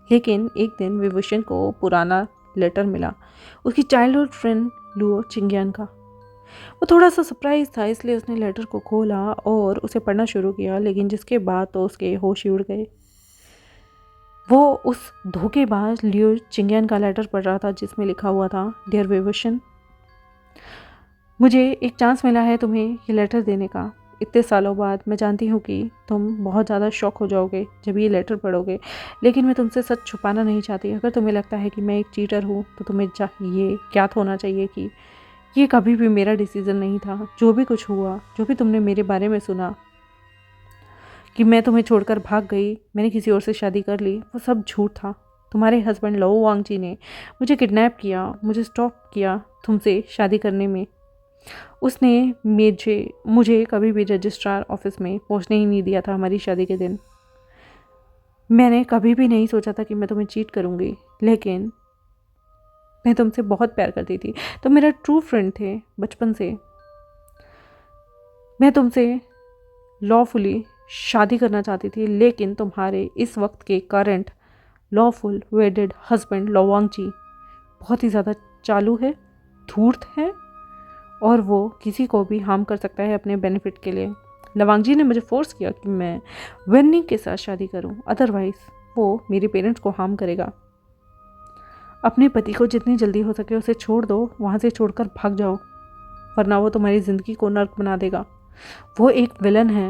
लेकिन एक दिन विभूषण को पुराना लेटर मिला, उसकी चाइल्डहुड फ्रेंड लियो चिंग्यान का। वो थोड़ा सा सरप्राइज था, इसलिए उसने लेटर को खोला और उसे पढ़ना शुरू किया, लेकिन जिसके बाद तो उसके होश ही उड़ गए। वो उस धोखेबाज लियो चिंग्यान का लेटर पढ़ रहा था जिसमें लिखा हुआ था, डियर विभूषण, मुझे एक चांस मिला है तुम्हें ये लेटर देने का। इतने सालों बाद मैं जानती हूँ कि तुम बहुत ज़्यादा शॉक हो जाओगे जब ये लेटर पढ़ोगे, लेकिन मैं तुमसे सच छुपाना नहीं चाहती। अगर तुम्हें लगता है कि मैं एक चीटर हूँ तो तुम्हें ये ज्ञात होना चाहिए कि ये कभी भी मेरा डिसीज़न नहीं था। जो भी कुछ हुआ, जो भी तुमने मेरे बारे में सुना कि मैं तुम्हें छोड़कर भाग गई, मैंने किसी और से शादी कर ली, वो सब झूठ था। तुम्हारे हस्बैंड लो वांगची ने मुझे किडनैप किया, मुझे स्टॉप किया तुमसे शादी करने में। उसने मुझे कभी भी रजिस्ट्रार ऑफिस में पहुंचने ही नहीं दिया था हमारी शादी के दिन। मैंने कभी भी नहीं सोचा था कि मैं तुम्हें चीट करूंगी, लेकिन मैं तुमसे बहुत प्यार करती थी। तुम मेरा ट्रू फ्रेंड थे बचपन से। मैं तुमसे लॉफुली शादी करना चाहती थी, लेकिन तुम्हारे इस वक्त के करंट लॉफुल वेडेड हस्बैंड लो वांगची बहुत ही ज़्यादा चालू है, धूर्त है और वो किसी को भी हार्म कर सकता है अपने बेनिफिट के लिए। लवांगजी ने मुझे फोर्स किया कि मैं वेन्निंग के साथ शादी करूं, अदरवाइज़ वो मेरे पेरेंट्स को हार्म करेगा। अपने पति को जितनी जल्दी हो सके उसे छोड़ दो, वहाँ से छोड़कर भाग जाओ, वरना वो तुम्हारी ज़िंदगी को नर्क बना देगा। वो एक विलन है।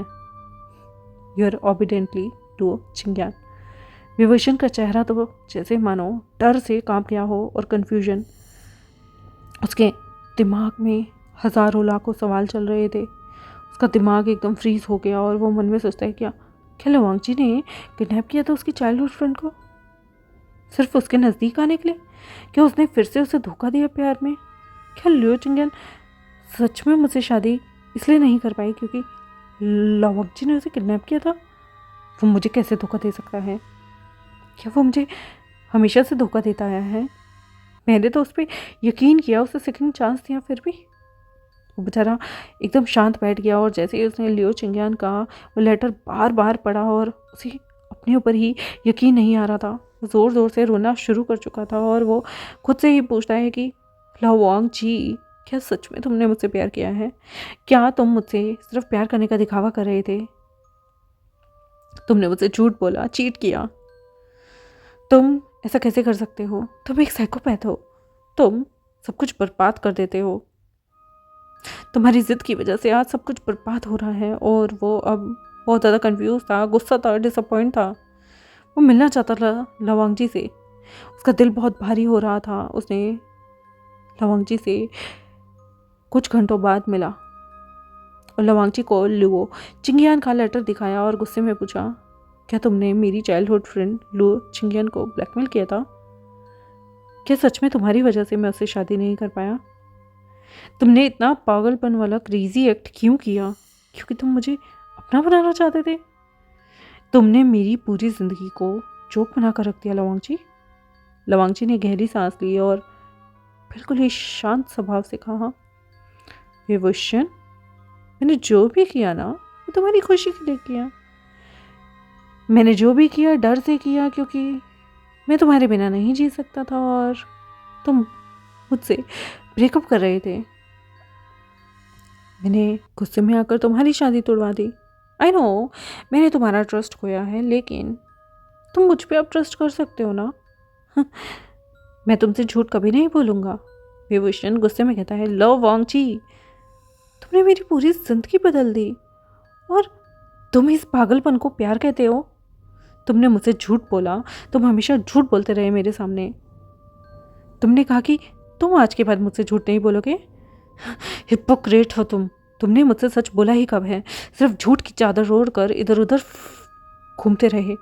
यूर ओबिडेंटली लियो चिंग्यान। विभूषण का चेहरा तो जैसे मानो डर से कांप गया हो और कन्फ्यूजन। उसके दिमाग में हज़ारों लाखों सवाल चल रहे थे। उसका दिमाग एकदम फ्रीज हो गया और वो मन में सोचता है, क्या लवांगची ने किडनैप किया था उसकी चाइल्डहुड फ्रेंड को सिर्फ उसके नज़दीक आने के लिए? क्या उसने फिर से उसे धोखा दिया प्यार में? क्या लियो चिंग्यान सच में मुझसे शादी इसलिए नहीं कर पाई क्योंकि लवांगची ने उसे किडनैप किया था? वो मुझे कैसे धोखा दे सकता है? क्या वो मुझे हमेशा से धोखा देता आया है? मैंने तो उस पर यकीन किया, उसे सेकंड चांस दिया, फिर भी वो बेचारा एकदम शांत बैठ गया। और जैसे ही उसने लियो चिंग्यान का वो लेटर बार बार पढ़ा और उसे अपने ऊपर ही यकीन नहीं आ रहा था, वो ज़ोर ज़ोर से रोना शुरू कर चुका था और वो खुद से ही पूछता है कि लवांगची, क्या सच में तुमने मुझसे प्यार किया है? क्या तुम मुझसे सिर्फ प्यार करने का दिखावा कर रहे थे? तुमने मुझसे झूठ बोला, चीट किया। तुम ऐसा कैसे कर सकते हो? तुम एक साइकोपैथ हो। तुम सब कुछ बर्बाद कर देते हो। तुम्हारी जिद की वजह से आज सब कुछ बर्बाद हो रहा है। और वो अब बहुत ज़्यादा कंफ्यूज था, गुस्सा था, डिसअपॉइंट था। वो मिलना चाहता था लवांगची से। उसका दिल बहुत भारी हो रहा था। उसने लवांगची से कुछ घंटों बाद मिला और लवांगची को लियो चिंग्यान का लेटर दिखाया और गुस्से में पूछा, क्या तुमने मेरी चाइल्डहुड फ्रेंड लियो चिंग्यान को ब्लैकमेल किया था? क्या सच में तुम्हारी वजह से मैं उससे शादी नहीं कर पाया? तुमने इतना पागलपन वाला क्रेजी एक्ट क्यों किया? क्योंकि तुम मुझे अपना बनाना चाहते थे। तुमने मेरी पूरी ज़िंदगी को जोक बना कर रख दिया लवांगची। लवांगची ने गहरी सांस ली और बिल्कुल ही शांत स्वभाव से कहा, विभूषण, मैंने जो भी किया ना वो तुम्हारी खुशी के लिए किया। मैंने जो भी किया डर से किया, क्योंकि मैं तुम्हारे बिना नहीं जी सकता था और तुम मुझसे ब्रेकअप कर रहे थे। मैंने गुस्से में आकर तुम्हारी शादी तोड़वा दी। आई नो मैंने तुम्हारा ट्रस्ट खोया है, लेकिन तुम मुझ पे अब ट्रस्ट कर सकते हो ना। मैं तुमसे झूठ कभी नहीं बोलूँगा। विभूषण गुस्से में कहता है, लो वांगची, तुमने मेरी पूरी जिंदगी बदल दी और तुम इस पागलपन को प्यार कहते हो। तुमने मुझसे झूठ बोला, तुम हमेशा झूठ बोलते रहे मेरे सामने। तुमने कहा कि तुम आज के बाद मुझसे झूठ नहीं बोलोगे। हिपोक्रेट हो तुम। तुमने मुझसे सच बोला ही कब है? सिर्फ झूठ की चादर ओढ़ कर इधर उधर घूमते रहे।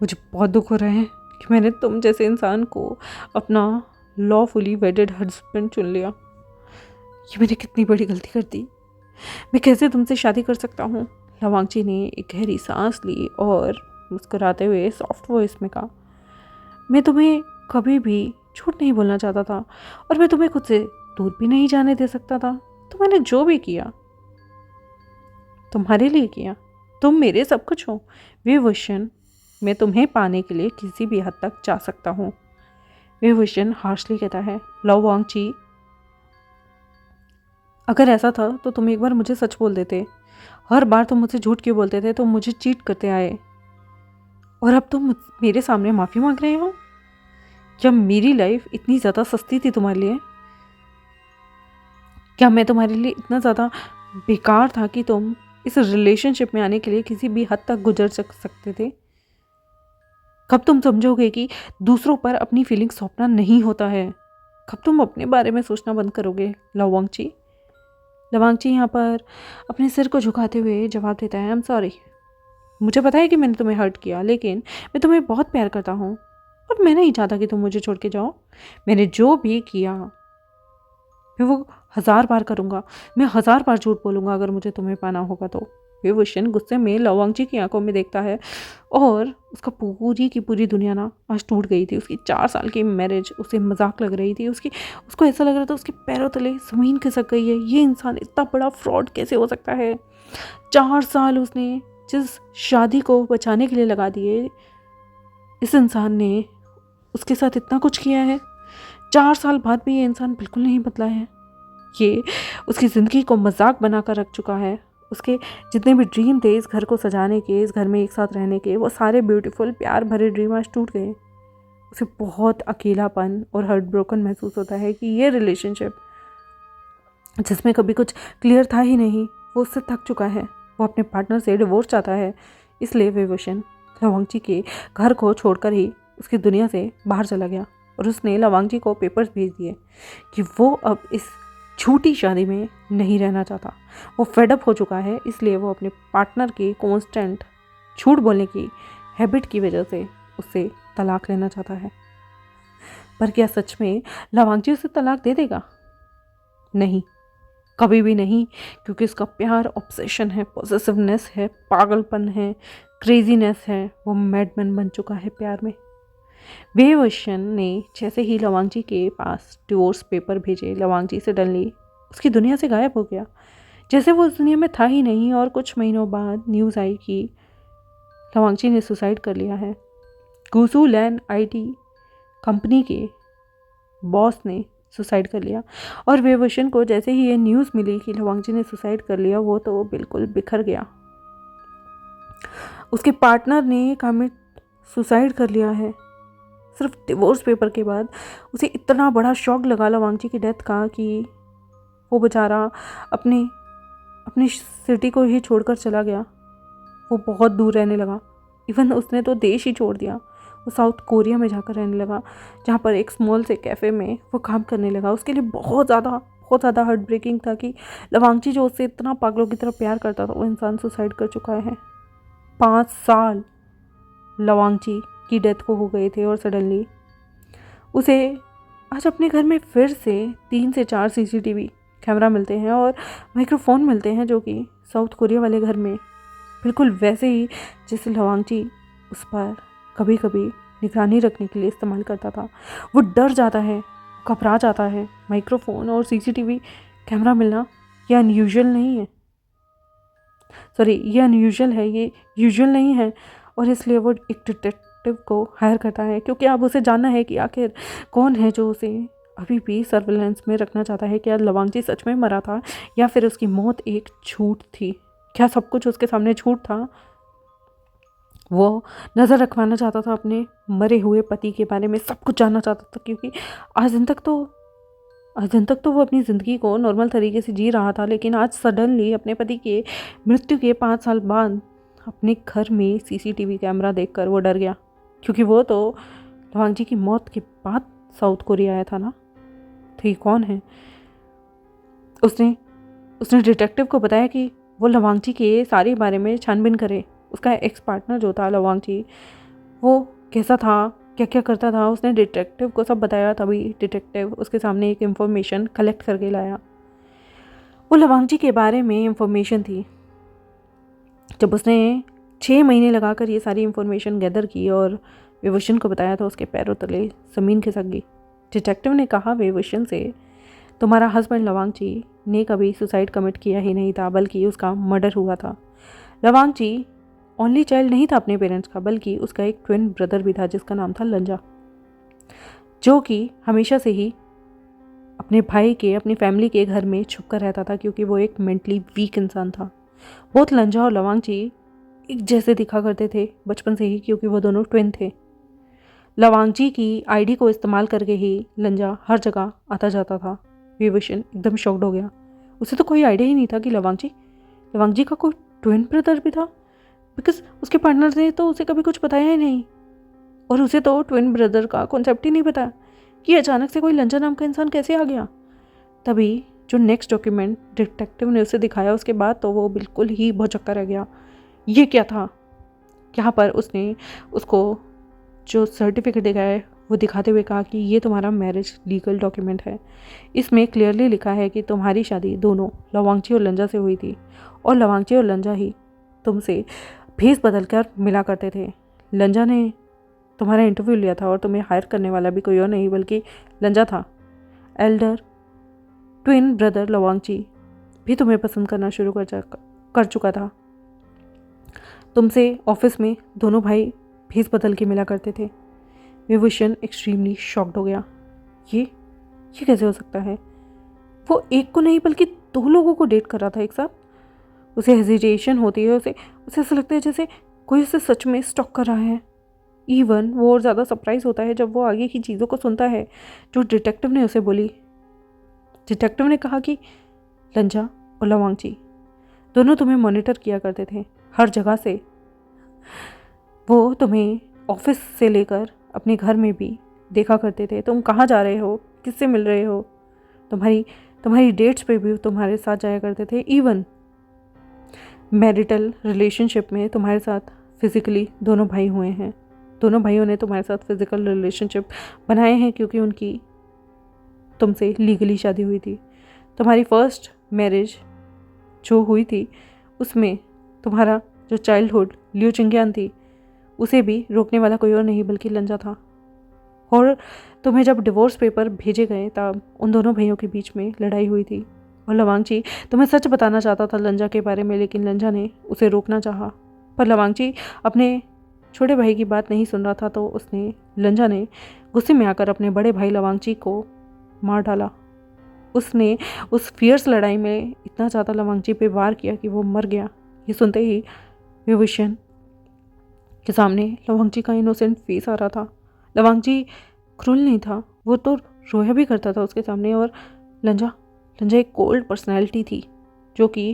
मुझे बहुत दुख हो रहा है कि मैंने तुम जैसे इंसान को अपना लॉफुली वेडेड हस्बैंड चुन लिया। ये मैंने कितनी बड़ी गलती कर दी। मैं कैसे तुमसे शादी कर सकता हूँ? लवांगची ने एक गहरी सांस ली और मुस्कुराते हुए सॉफ्ट वॉइस में कहा, मैं तुम्हें कभी भी झूठ नहीं बोलना चाहता था और मैं तुम्हें खुद से दूर भी नहीं जाने दे सकता था। तो मैंने जो भी किया तुम्हारे लिए किया। तुम मेरे सब कुछ हो विभूषण। मैं तुम्हें पाने के लिए किसी भी हद तक जा सकता हूँ। विभूषण हार्शली कहता है, लो वांगची, अगर ऐसा था तो तुम एक बार मुझे सच बोल देते। हर बार तुम मुझसे झूठ क्यों बोलते थे? तुम मुझे चीट करते आए और अब तुम मेरे सामने माफ़ी मांग रहे हो। क्या मेरी लाइफ इतनी ज़्यादा सस्ती थी तुम्हारे लिए? क्या मैं तुम्हारे लिए इतना ज़्यादा बेकार था कि तुम इस रिलेशनशिप में आने के लिए किसी भी हद तक गुजर सकते थे? कब तुम समझोगे कि दूसरों पर अपनी फीलिंग्स सौंपना नहीं होता है? कब तुम अपने बारे में सोचना बंद करोगे लवांगची? लवांगची यहाँ पर अपने सिर को झुकाते हुए जवाब देता है, आई एम सॉरी। मुझे पता है कि मैंने तुम्हें हर्ट किया, लेकिन मैं तुम्हें बहुत प्यार करता हूँ और मैं नहीं चाहता कि तुम मुझे छोड़ के जाओ। मैंने जो भी किया मैं वो 1000 बार करूँगा। मैं 1000 बार झूठ बोलूँगा अगर मुझे तुम्हें पाना होगा तो। विभूषण गुस्से में लवांगची की आंखों में देखता है और उसका पूरी की पूरी दुनिया ना आज टूट गई थी। उसकी 4 साल की मैरिज उसे मजाक लग रही थी। उसको ऐसा लग रहा था उसके पैरों तले ज़मीन खिसक गई है। ये इंसान इतना बड़ा फ्रॉड कैसे हो सकता है? 4 साल उसने जिस शादी को बचाने के लिए लगा दिए, इस इंसान ने उसके साथ इतना कुछ किया है। 4 साल बाद भी ये इंसान बिल्कुल नहीं बदला है। ये उसकी ज़िंदगी को मजाक बनाकर रख चुका है। उसके जितने भी ड्रीम थे इस घर को सजाने के, इस घर में एक साथ रहने के, वो सारे ब्यूटीफुल प्यार भरे ड्रीम आज टूट गए। उसे बहुत अकेलापन और हार्ट ब्रोकन महसूस होता है कि ये रिलेशनशिप जिसमें कभी कुछ क्लियर था ही नहीं, वो उससे थक चुका है। वो अपने पार्टनर से डिवोर्स चाहता है। इसलिए विभूषण लवांगची के घर को छोड़कर ही उसकी दुनिया से बाहर चला गया और उसने लवांगची को पेपर्स भेज दिए कि वो अब इस झूठी शादी में नहीं रहना चाहता। वो फेडअप हो चुका है। इसलिए वो अपने पार्टनर की कॉन्स्टेंट झूठ बोलने की हैबिट की वजह से उससे तलाक लेना चाहता है। पर क्या सच में लवांगची उसे तलाक दे देगा? नहीं, कभी भी नहीं, क्योंकि उसका प्यार ऑब्सेशन है, पॉसेसिवनेस है, पागलपन है, क्रेजीनेस है। वो मैडमैन बन चुका है प्यार में। विभूषण ने जैसे ही लवांगची के पास डिवोर्स पेपर भेजे, लवांगची सडनली उसकी दुनिया से गायब हो गया, जैसे वो उस दुनिया में था ही नहीं। और कुछ महीनों बाद न्यूज़ आई कि लवांगची ने सुसाइड कर लिया है। गुसू लैंड आईटी कंपनी के बॉस ने सुसाइड कर लिया। और विभूषण को जैसे ही ये न्यूज़ मिली कि लवांगची ने सुसाइड कर लिया, वो तो बिल्कुल बिखर गया। उसके पार्टनर ने कमिट सुसाइड कर लिया है। सिर्फ डिवोर्स पेपर के बाद उसे इतना बड़ा शॉक लगा लवांगची की डेथ का कि वो बेचारा अपनी सिटी को ही छोड़कर चला गया। वो बहुत दूर रहने लगा। इवन उसने तो देश ही छोड़ दिया। वो साउथ कोरिया में जाकर रहने लगा, जहाँ पर एक स्मॉल से कैफ़े में वो काम करने लगा। उसके लिए बहुत ज़्यादा हार्ट ब्रेकिंग था कि लवांगची जो उससे इतना पागलों की तरह प्यार करता था, वो इंसान सुसाइड कर चुका है। 5 साल लवांगची की डेथ को हो गए थे और सडनली उसे आज अपने घर में फिर से 3 से 4 CCTV कैमरा मिलते हैं और माइक्रोफोन मिलते हैं, जो कि साउथ कोरिया वाले घर में बिल्कुल वैसे ही जैसे लवांगची उस पर कभी कभी निगरानी रखने के लिए इस्तेमाल करता था। वो डर जाता है, घबरा जाता है। माइक्रोफोन और CCTV कैमरा मिलना यह अनयूजुअल नहीं है। सॉरी, ये अनयूजुअल है, ये यूजुअल नहीं है। और इसलिए वो एक डिटेक्टिव को हायर करता है क्योंकि अब उसे जानना है कि आखिर कौन है जो उसे अभी भी सर्विलेंस में रखना चाहता है। क्या लवांगजी सच में मरा था या फिर उसकी मौत एक झूठ थी? क्या सब कुछ उसके सामने झूठ था? वो नज़र रखवाना चाहता था अपने मरे हुए पति के बारे में, सब कुछ जानना चाहता था क्योंकि आज दिन तक तो वो अपनी ज़िंदगी को नॉर्मल तरीके से जी रहा था, लेकिन आज सडनली अपने पति के मृत्यु के 5 साल बाद अपने घर में सीसीटीवी कैमरा देखकर वो डर गया क्योंकि वो तो लवांगजी की मौत के बाद साउथ कोरिया आया था ना। तो ये कौन है? उसने उसने डिटेक्टिव को बताया कि वो लवांगजी के सारे बारे में छानबीन करे। उसका एक्स पार्टनर जो था लवांगजी, वो कैसा था, क्या क्या करता था, उसने डिटेक्टिव को सब बताया। तभी डिटेक्टिव उसके सामने एक इन्फॉर्मेशन कलेक्ट करके लाया। वो लवांगजी के बारे में इन्फॉर्मेशन थी। जब उसने 6 महीने लगाकर ये सारी इन्फॉर्मेशन गैदर की और विभूषण को बताया तो उसके पैरों तले ज़मीन खिसक गई। डिटेक्टिव ने कहा विभूषण से, तुम्हारा हस्बैंड लवांगजी ने कभी सुसाइड कमिट किया ही नहीं था, बल्कि उसका मर्डर हुआ था। लवांगजी ओनली चाइल्ड नहीं था अपने पेरेंट्स का, बल्कि उसका एक ट्विन ब्रदर भी था जिसका नाम था लंजा, जो कि हमेशा से ही अपने भाई के, अपनी फैमिली के घर में छुप कर रहता था क्योंकि वो एक मेंटली वीक इंसान था। बोथ लंजा और लवांगजी एक जैसे दिखा करते थे बचपन से ही क्योंकि वो दोनों ट्विन थे। लवांगजी की आईडी को इस्तेमाल करके ही लंजा हर जगह आता जाता था। विभूषण एकदम शॉक्ड हो गया। उसे तो कोई आइडिया ही नहीं था कि लवांगजी का कोई ट्विन ब्रदर भी था, बिकॉज उसके पार्टनर ने तो उसे कभी कुछ बताया ही नहीं और उसे तो ट्विन ब्रदर का कॉन्सेप्ट ही नहीं पता कि अचानक से कोई लंजा नाम का इंसान कैसे आ गया। तभी जो नेक्स्ट डॉक्यूमेंट डिटेक्टिव ने उसे दिखाया उसके बाद तो वो बिल्कुल ही भौचक्का रह गया। ये क्या था? यहाँ पर उसने उसको जो सर्टिफिकेट दिखाया वो दिखाते हुए कहा कि ये तुम्हारा मैरिज लीगल डॉक्यूमेंट है। इसमें क्लियरली लिखा है कि तुम्हारी शादी दोनों लवांगजी और लंजा से हुई थी और लवांगजी और लंजा ही तुमसे भेस बदल कर मिला करते थे। लंजा ने तुम्हारा इंटरव्यू लिया था और तुम्हें हायर करने वाला भी कोई और नहीं बल्कि लंजा था। एल्डर ट्विन ब्रदर लवांगजी भी तुम्हें पसंद करना शुरू कर चुका था। तुमसे ऑफिस में दोनों भाई भेस बदल के मिला करते थे। विभूषण एक्सट्रीमली शॉक्ड हो गया। ये कैसे हो सकता है? वो एक को नहीं बल्कि 2 लोगों को डेट कर रहा था एक साथ। उसे हेजिटेशन होती है, उसे ऐसा लगता है जैसे कोई उसे सच में स्टॉक कर रहा है। इवन वो और ज़्यादा सरप्राइज होता है जब वो आगे की चीज़ों को सुनता है जो डिटेक्टिव ने उसे बोली। डिटेक्टिव ने कहा कि लंजा और लवांगजी दोनों तुम्हें मॉनिटर किया करते थे हर जगह से। वो तुम्हें ऑफिस से लेकर अपने घर में भी देखा करते थे। तुम कहाँ जा रहे हो, किससे मिल रहे हो, तुम्हारी डेट्स पे भी तुम्हारे साथ जाया करते थे। इवन मैरिटल रिलेशनशिप में तुम्हारे साथ फिज़िकली दोनों भाई हुए हैं। दोनों भाइयों ने तुम्हारे साथ फिज़िकल रिलेशनशिप बनाए हैं क्योंकि उनकी तुमसे लीगली शादी हुई थी। तुम्हारी फर्स्ट मैरिज जो हुई थी उसमें तुम्हारा जो चाइल्डहुड लियो चिंग्यान थी उसे भी रोकने वाला कोई और नहीं बल्कि लंजा था। और तुम्हें जब डिवोर्स पेपर भेजे गए तब उन दोनों भाइयों के बीच में लड़ाई हुई थी और लवांगजी तुम्हें सच बताना चाहता था लंजा के बारे में, लेकिन लंजा ने उसे रोकना चाहा। पर लवांगजी अपने छोटे भाई की बात नहीं सुन रहा था तो लंजा ने गुस्से में आकर अपने बड़े भाई लवांगजी को मार डाला। उसने उस फियर्स लड़ाई में इतना ज़्यादा लवांगजी पे वार किया कि वो मर गया। ये सुनते ही विभूषण के सामने लवांगजी का इनोसेंट फेस आ रहा था। लवांगजी क्रूल नहीं था, वो तो रोया भी करता था उसके सामने। और लंजा एक कोल्ड पर्सनैलिटी थी जो कि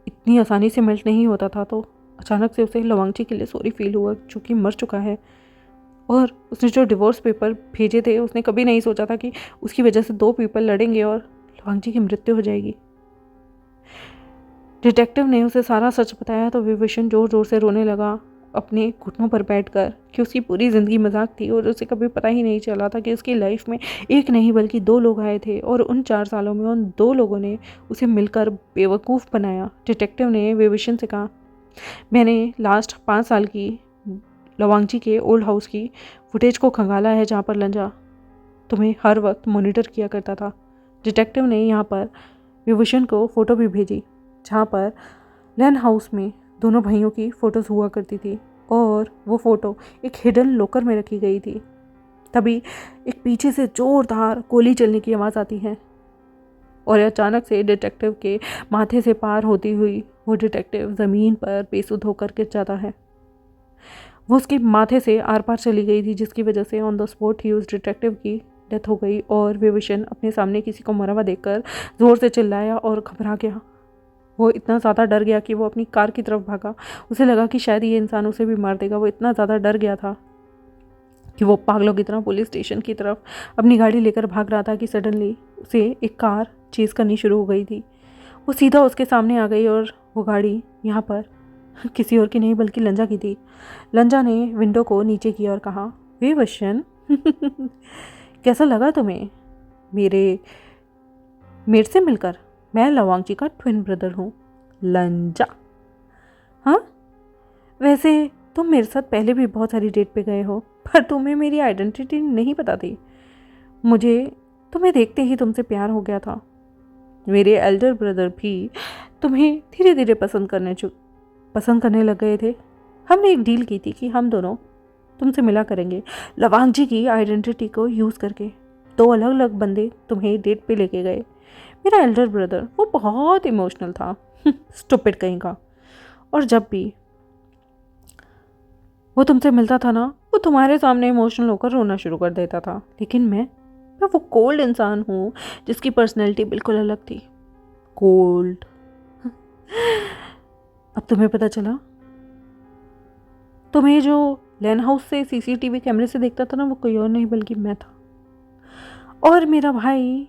इतनी आसानी से मेल्ट नहीं होता था। तो अचानक से उसे लवांगजी के लिए सॉरी फील हुआ जो कि मर चुका है। और उसने जो डिवोर्स पेपर भेजे थे उसने कभी नहीं सोचा था कि उसकी वजह से 2 पीपल लड़ेंगे और लवांगजी की मृत्यु हो जाएगी। डिटेक्टिव ने उसे सारा सच बताया तो विभूषण ज़ोर ज़ोर से रोने लगा अपने घुटनों पर बैठकर कि उसकी पूरी ज़िंदगी मजाक थी और उसे कभी पता ही नहीं चला था कि उसकी लाइफ में एक नहीं बल्कि 2 लोग आए थे और उन 4 सालों में उन 2 लोगों ने उसे मिलकर बेवकूफ़ बनाया। डिटेक्टिव ने विभूषण से कहा, मैंने लास्ट 5 साल की लवांगजी के ओल्ड हाउस की फुटेज को खंगाला है जहाँ पर लंजा तुम्हें हर वक्त मॉनिटर किया करता था। डिटेक्टिव ने यहाँ पर विभूषण को फ़ोटो भी भेजी जहाँ पर लैन हाउस में दोनों भाइयों की फ़ोटोज़ हुआ करती थी और वो फ़ोटो एक हिडन लॉकर में रखी गई थी। तभी एक पीछे से ज़ोरदार गोली चलने की आवाज़ आती है और अचानक से डिटेक्टिव के माथे से पार होती हुई वो डिटेक्टिव ज़मीन पर बेसुध होकर गिर जाता है। वो उसके माथे से आर पार चली गई थी, जिसकी वजह से ऑन द स्पॉट ही उस डिटेक्टिव की डेथ हो गई और विभूषण अपने सामने किसी को मरा हुआ देखकर ज़ोर से चिल्लाया और घबरा गया। वो इतना ज़्यादा डर गया कि वो अपनी कार की तरफ भागा। उसे लगा कि शायद ये इंसान उसे भी मार देगा। वो इतना ज़्यादा डर गया था कि वो पागलों की तरह पुलिस स्टेशन की तरफ अपनी गाड़ी लेकर भाग रहा था कि सडनली उसे एक कार चेज़ करनी शुरू हो गई थी। वो सीधा उसके सामने आ गई और वो गाड़ी यहाँ पर किसी और की नहीं बल्कि लंजा की थी। लंजा ने विंडो को नीचे किया और कहा, विभूषण कैसा लगा तुम्हें मेरे से मिलकर? मैं लवांग जी का ट्विन ब्रदर हूँ। लंजा, हाँ वैसे तुम मेरे साथ पहले भी बहुत सारी डेट पे गए हो, पर तुम्हें मेरी आइडेंटिटी नहीं पता थी। मुझे तुम्हें देखते ही तुमसे प्यार हो गया था। मेरे एल्डर ब्रदर भी तुम्हें धीरे धीरे पसंद करने लग गए थे। हमने एक डील की थी कि हम दोनों तुमसे मिला करेंगे लवांग जी की आइडेंटिटी को यूज़ करके। 2 अलग अलग बंदे तुम्हें डेट पे लेके गए। मेरा एल्डर ब्रदर वो बहुत इमोशनल था स्टूपिड कहीं का, और जब भी वो तुमसे मिलता था ना, वो तुम्हारे सामने इमोशनल होकर रोना शुरू कर देता था। लेकिन मैं वो कोल्ड इंसान हूँ जिसकी पर्सनैलिटी बिल्कुल अलग थी। कोल्ड। अब तुम्हें पता चला? तुम्हें जो लैन हाउस से सीसीटीवी कैमरे से देखता था ना, वो कोई और नहीं बल्कि मैं था। और मेरा भाई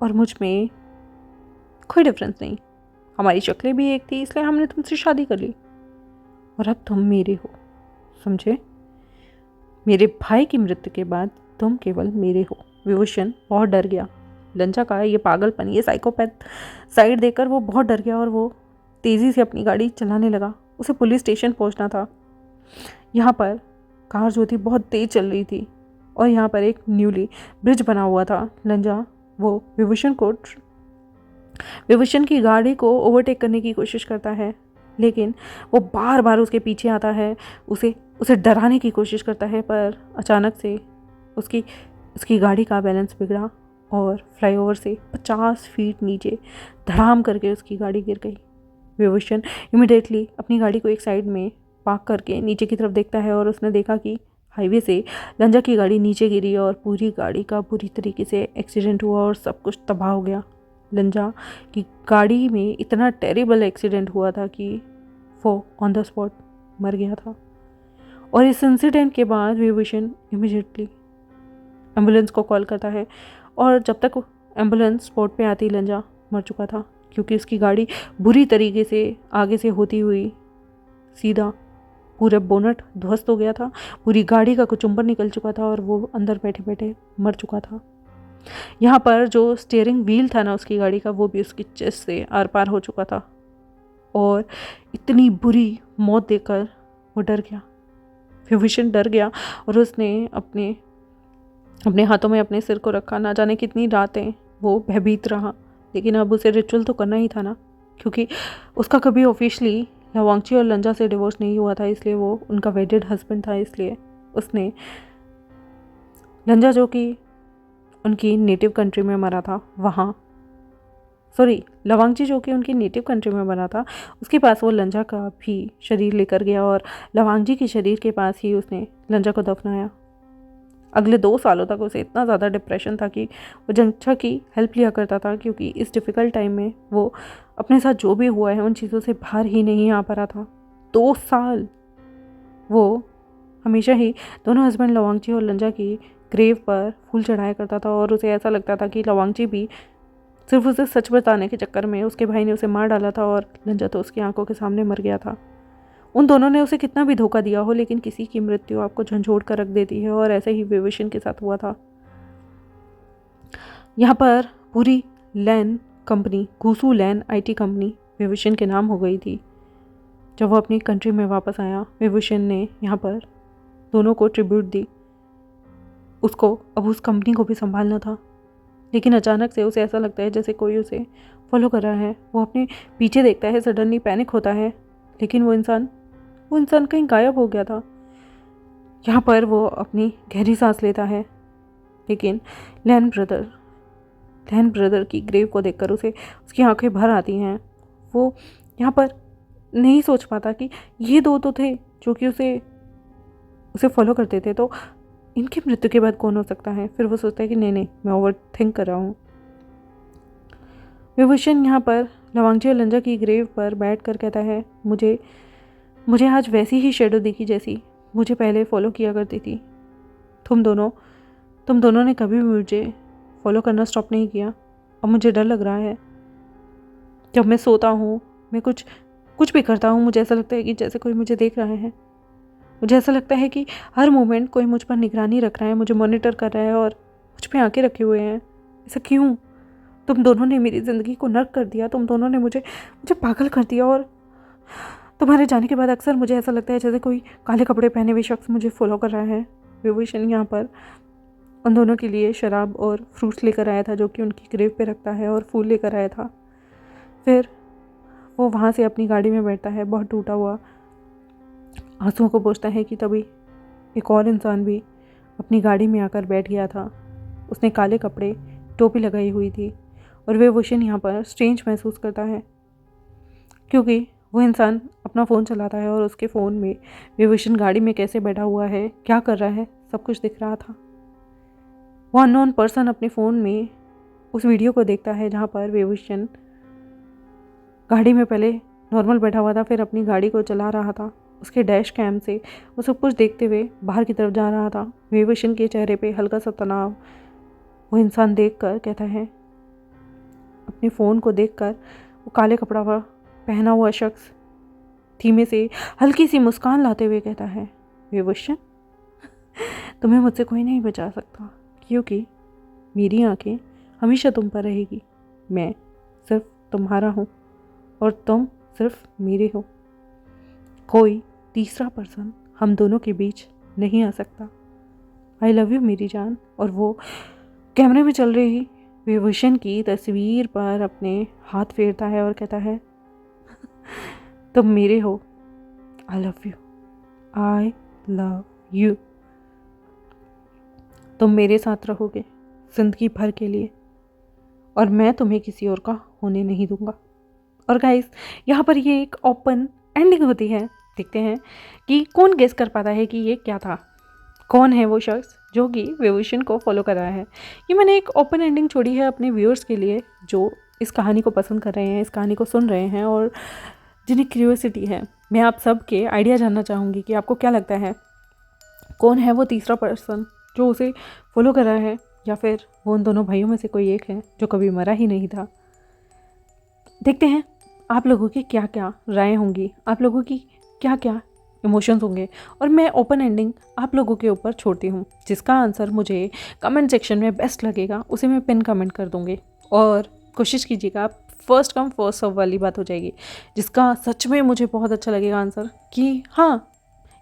और मुझ में कोई डिफरेंस नहीं। हमारी शक्लें भी एक थी, इसलिए हमने तुमसे शादी कर ली और अब तुम मेरे हो, समझे? मेरे भाई की मृत्यु के बाद तुम केवल मेरे हो। विभूषण बहुत डर गया। लंजा का ये पागलपन, ये साइकोपैथ साइड देखकर वो बहुत डर गया और वो तेज़ी से अपनी गाड़ी चलाने लगा। उसे पुलिस स्टेशन पहुंचना था। यहाँ पर कार जो थी बहुत तेज़ चल रही थी और यहाँ पर एक न्यूली ब्रिज बना हुआ था। लंजा वो विभूषण की गाड़ी को ओवरटेक करने की कोशिश करता है, लेकिन वो बार बार उसके पीछे आता है, उसे डराने की कोशिश करता है, पर अचानक से उसकी गाड़ी का बैलेंस बिगड़ा और फ्लाईओवर से 50 फीट नीचे धड़ाम करके उसकी गाड़ी गिर गई। विभूषण इमिडिएटली अपनी गाड़ी को एक साइड में पार्क करके नीचे की तरफ देखता है और उसने देखा कि हाईवे से लंजा की गाड़ी नीचे गिरी और पूरी गाड़ी का बुरी तरीके से एक्सीडेंट हुआ और सब कुछ तबाह हो गया। लंजा की गाड़ी में इतना टेरिबल एक्सीडेंट हुआ था कि वो ऑन द स्पॉट मर गया था। और इस इंसिडेंट के बाद विभूषण इमीडिएटली एम्बुलेंस को कॉल करता है और जब तक एम्बुलेंस स्पॉट पे आती लंजा मर चुका था, क्योंकि उसकी गाड़ी बुरी तरीके से आगे से होती हुई सीधा पूरा बोनट ध्वस्त हो गया था। पूरी गाड़ी का कुचुम्बर निकल चुका था और वो अंदर बैठे बैठे मर चुका था। यहाँ पर जो स्टीयरिंग व्हील था ना उसकी गाड़ी का, वो भी उसकी चेस्ट से आर पार हो चुका था और इतनी बुरी मौत देखकर वो डर गया। विभूषण डर गया और उसने अपने हाथों में अपने सिर को रखा। ना जाने कितनी रातें वो भयभीत रहा, लेकिन अब उसे रिचुअल तो करना ही था ना, क्योंकि उसका कभी ऑफिशियली लवांगची और लंजा से डिवोर्स नहीं हुआ था, इसलिए वो उनका वेडेड हस्बैंड था। इसलिए उसने लंजा जो कि उनकी नेटिव कंट्री में मरा था लवांगची जो कि उनकी नेटिव कंट्री में मरा था, उसके पास वो लंजा का भी शरीर लेकर गया और लवांगजी के शरीर के पास ही उसने लंजा को दफनाया। अगले 2 सालों तक उसे इतना ज़्यादा डिप्रेशन था कि वो लंजा की हेल्प लिया करता था, क्योंकि इस डिफ़िकल्ट टाइम में वो अपने साथ जो भी हुआ है उन चीज़ों से बाहर ही नहीं आ पा रहा था। 2 साल वो हमेशा ही दोनों हस्बैंड लवांगची और लंजा की ग्रेव पर फूल चढ़ाया करता था और उसे ऐसा लगता था कि लवांगची भी सिर्फ उसे सच बताने के चक्कर में उसके भाई ने उसे मार डाला था और लंजा तो उसकी आंखों के सामने मर गया था। उन दोनों ने उसे कितना भी धोखा दिया हो, लेकिन किसी की मृत्यु आपको झंझोड़ कर रख देती है और ऐसे ही विभूषण के साथ हुआ था। यहाँ पर पूरी लैन कंपनी, घूसू लैन IT कंपनी विभूषण के नाम हो गई थी। जब वो अपनी कंट्री में वापस आया, विभूषण ने यहाँ पर दोनों को ट्रिब्यूट दी। उसको अब उस कंपनी को भी संभालना था, लेकिन अचानक से उसे ऐसा लगता है जैसे कोई उसे फॉलो कर रहा है। वो अपने पीछे देखता है, सडनली पैनिक होता है, लेकिन वो इंसान कहीं गायब हो गया था। यहाँ पर वो अपनी गहरी सांस लेता है, लेकिन लैन ब्रदर की ग्रेव को देखकर उसकी आंखें भर आती हैं। वो यहाँ पर नहीं सोच पाता कि ये दो तो थे जो कि उसे फॉलो करते थे, तो इनकी मृत्यु के बाद कौन हो सकता है। फिर वो सोचता है कि नहीं, मैं ओवर थिंक कर रहा हूँ। विभूषण यहाँ पर लवांगची और लंजा की ग्रेव पर बैठ कर कहता है, मुझे आज वैसी ही शेडो दिखी जैसी मुझे पहले फॉलो किया करती थी। तुम दोनों ने कभी भी मुझे फॉलो करना स्टॉप नहीं किया। अब मुझे डर लग रहा है। जब मैं सोता हूँ, मैं कुछ भी करता हूँ, मुझे ऐसा लगता है कि जैसे कोई मुझे देख रहा है। मुझे ऐसा लगता है कि हर मोमेंट कोई मुझ पर निगरानी रख रहा है, मुझे मॉनिटर कर रहा है और मुझ पे आंखें रखे हुए हैं। ऐसा क्यों? तुम दोनों ने मेरी ज़िंदगी को नर्क कर दिया। तुम दोनों ने मुझे पागल कर दिया, और तुम्हारे जाने के बाद अक्सर मुझे ऐसा लगता है जैसे कोई काले कपड़े पहने हुए शख्स मुझे फॉलो कर रहा है। विभूषण यहाँ पर उन दोनों के लिए शराब और फ्रूट्स लेकर आया था, जो कि उनकी ग्रेव पे रखता है, और फूल लेकर आया था। फिर वो वहाँ से अपनी गाड़ी में बैठता है, बहुत टूटा हुआ, आंसुओं को पोंछता है कि तभी एक और इंसान भी अपनी गाड़ी में आकर बैठ गया था। उसने काले कपड़े, टोपी लगाई हुई थी, और विभूषण यहाँ पर स्ट्रेंज महसूस करता है, क्योंकि वो इंसान अपना फ़ोन चलाता है और उसके फ़ोन में विभूषण गाड़ी में कैसे बैठा हुआ है, क्या कर रहा है, सब कुछ दिख रहा था। वो अननोन पर्सन अपने फ़ोन में उस वीडियो को देखता है जहाँ पर विभूषण गाड़ी में पहले नॉर्मल बैठा हुआ था, फिर अपनी गाड़ी को चला रहा था। उसके डैश कैम से वो सब कुछ देखते हुए बाहर की तरफ जा रहा था। विभूषण के चेहरे पे हल्का सा तनाव वो इंसान देखकर कहता है, अपने फ़ोन को देखकर वो काले कपड़ा पहना हुआ शख्स धीमे से हल्की सी मुस्कान लाते हुए कहता है, विभूषण, तुम्हें मुझसे कोई नहीं बचा सकता, क्योंकि मेरी आंखें हमेशा तुम पर रहेगी। मैं सिर्फ तुम्हारा हूँ और तुम सिर्फ मेरे हो। कोई तीसरा पर्सन हम दोनों के बीच नहीं आ सकता। आई लव यू मेरी जान। और वो कैमरे में चल रही विभूषण की तस्वीर पर अपने हाथ फेरता है और कहता है, तुम मेरे हो। I love you, I love you. तुम मेरे साथ रहोगे जिंदगी भर के लिए, और मैं तुम्हें किसी और का होने नहीं दूंगा। और गाइस, यहाँ पर ये एक ओपन एंडिंग होती है। देखते हैं कि कौन गेस कर पाता है कि ये क्या था, कौन है वो शख्स जो कि विभूषण को फॉलो कर रहा है। ये मैंने एक ओपन एंडिंग छोड़ी है अपने व्यूअर्स के लिए, जो इस कहानी को पसंद कर रहे हैं, इस कहानी को सुन रहे हैं, और जिन्हें क्यूरियोसिटी है। मैं आप सब के आइडिया जानना चाहूँगी कि आपको क्या लगता है, कौन है वो तीसरा पर्सन जो उसे फॉलो कर रहा है, या फिर वो उन दोनों भाइयों में से कोई एक है जो कभी मरा ही नहीं था। देखते हैं आप लोगों की क्या क्या राय होंगी, आप लोगों की क्या क्या इमोशंस होंगे, और मैं ओपन एंडिंग आप लोगों के ऊपर छोड़ती हूँ। जिसका आंसर मुझे कमेंट सेक्शन में बेस्ट लगेगा उसे मैं पिन कमेंट कर दूँगी, और कोशिश कीजिएगा फर्स्ट कम फर्स्ट सर्व वाली बात हो जाएगी। जिसका सच में मुझे बहुत अच्छा लगेगा आंसर कि हाँ,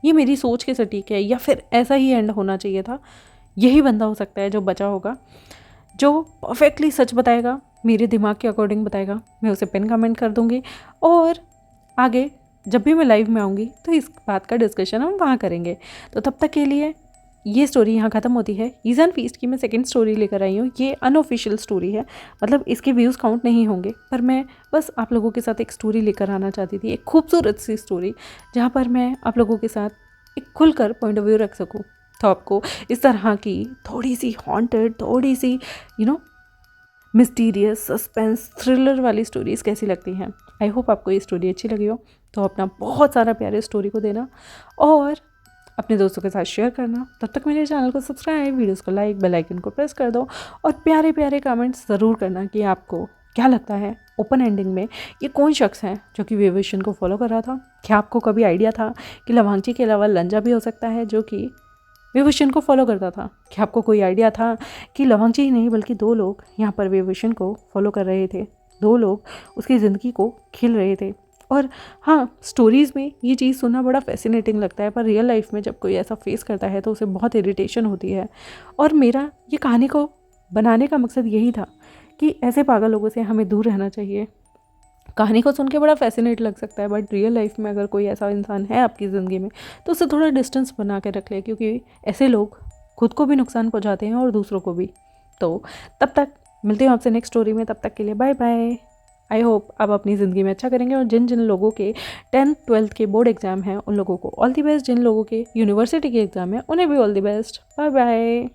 ये मेरी सोच के सटीक है, या फिर ऐसा ही एंड होना चाहिए था, यही बंदा हो सकता है जो बचा होगा, जो परफेक्टली सच बताएगा, मेरे दिमाग के अकॉर्डिंग बताएगा। मैं उसे पिन कमेंट कर दूँगी, और आगे जब भी मैं लाइव में आऊँगी तो इस बात का डिस्कशन हम वहाँ करेंगे। तो तब तक के लिए ये स्टोरी यहाँ ख़त्म होती है। ईज़न फीस्ट की मैं सेकंड स्टोरी लेकर आई हूँ। ये अनऑफिशियल स्टोरी है, मतलब इसके व्यूज़ काउंट नहीं होंगे, पर मैं बस आप लोगों के साथ एक स्टोरी लेकर आना चाहती थी, एक खूबसूरत सी स्टोरी, जहाँ पर मैं आप लोगों के साथ एक खुलकर पॉइंट ऑफ व्यू रख सकूँ। तो आपको इस तरह की थोड़ी सी हॉन्टेड, थोड़ी सी मिस्टीरियस, सस्पेंस, थ्रिलर वाली स्टोरीज़ कैसी लगती हैं। आई होप आपको ये स्टोरी अच्छी लगी हो। तो अपना बहुत सारा प्यारे स्टोरी को देना और अपने दोस्तों के साथ शेयर करना। तब तक मेरे चैनल को सब्सक्राइब, वीडियोस को लाइक, बेल आइकन को प्रेस कर दो, और प्यारे प्यारे कमेंट्स ज़रूर करना कि आपको क्या लगता है ओपन एंडिंग में ये कौन शख्स है जो कि विभूषण को फॉलो कर रहा था। क्या आपको कभी आइडिया था कि लवांगची के अलावा लंजा भी हो सकता है जो कि विभूषण को फॉलो करता था? क्या आपको कोई आइडिया था कि लवांगची ही नहीं बल्कि दो लोग यहाँ पर विभूषण को फॉलो कर रहे थे, दो लोग उसकी ज़िंदगी को खिल रहे थे? और हाँ, स्टोरीज़ में ये चीज़ सुनना बड़ा फैसिनेटिंग लगता है, पर रियल लाइफ में जब कोई ऐसा फेस करता है तो उसे बहुत इरिटेशन होती है। और मेरा ये कहानी को बनाने का मकसद यही था कि ऐसे पागल लोगों से हमें दूर रहना चाहिए। कहानी को सुन के बड़ा फैसिनेट लग सकता है, बट रियल लाइफ में अगर कोई ऐसा इंसान है आपकी ज़िंदगी में तो उससे थोड़ा डिस्टेंस बना के रख ले, क्योंकि ऐसे लोग खुद को भी नुकसान पहुंचाते हैं और दूसरों को भी। तो तब तक मिलते हैं आपसे नेक्स्ट स्टोरी में, तब तक के लिए बाय बाय। आई होप आप अपनी ज़िंदगी में अच्छा करेंगे, और जिन जिन लोगों के 10th-12th के बोर्ड एग्ज़ाम हैं उन लोगों को ऑल दी बेस्ट, जिन लोगों के यूनिवर्सिटी के एग्ज़ाम हैं उन्हें भी all the best. Bye bye.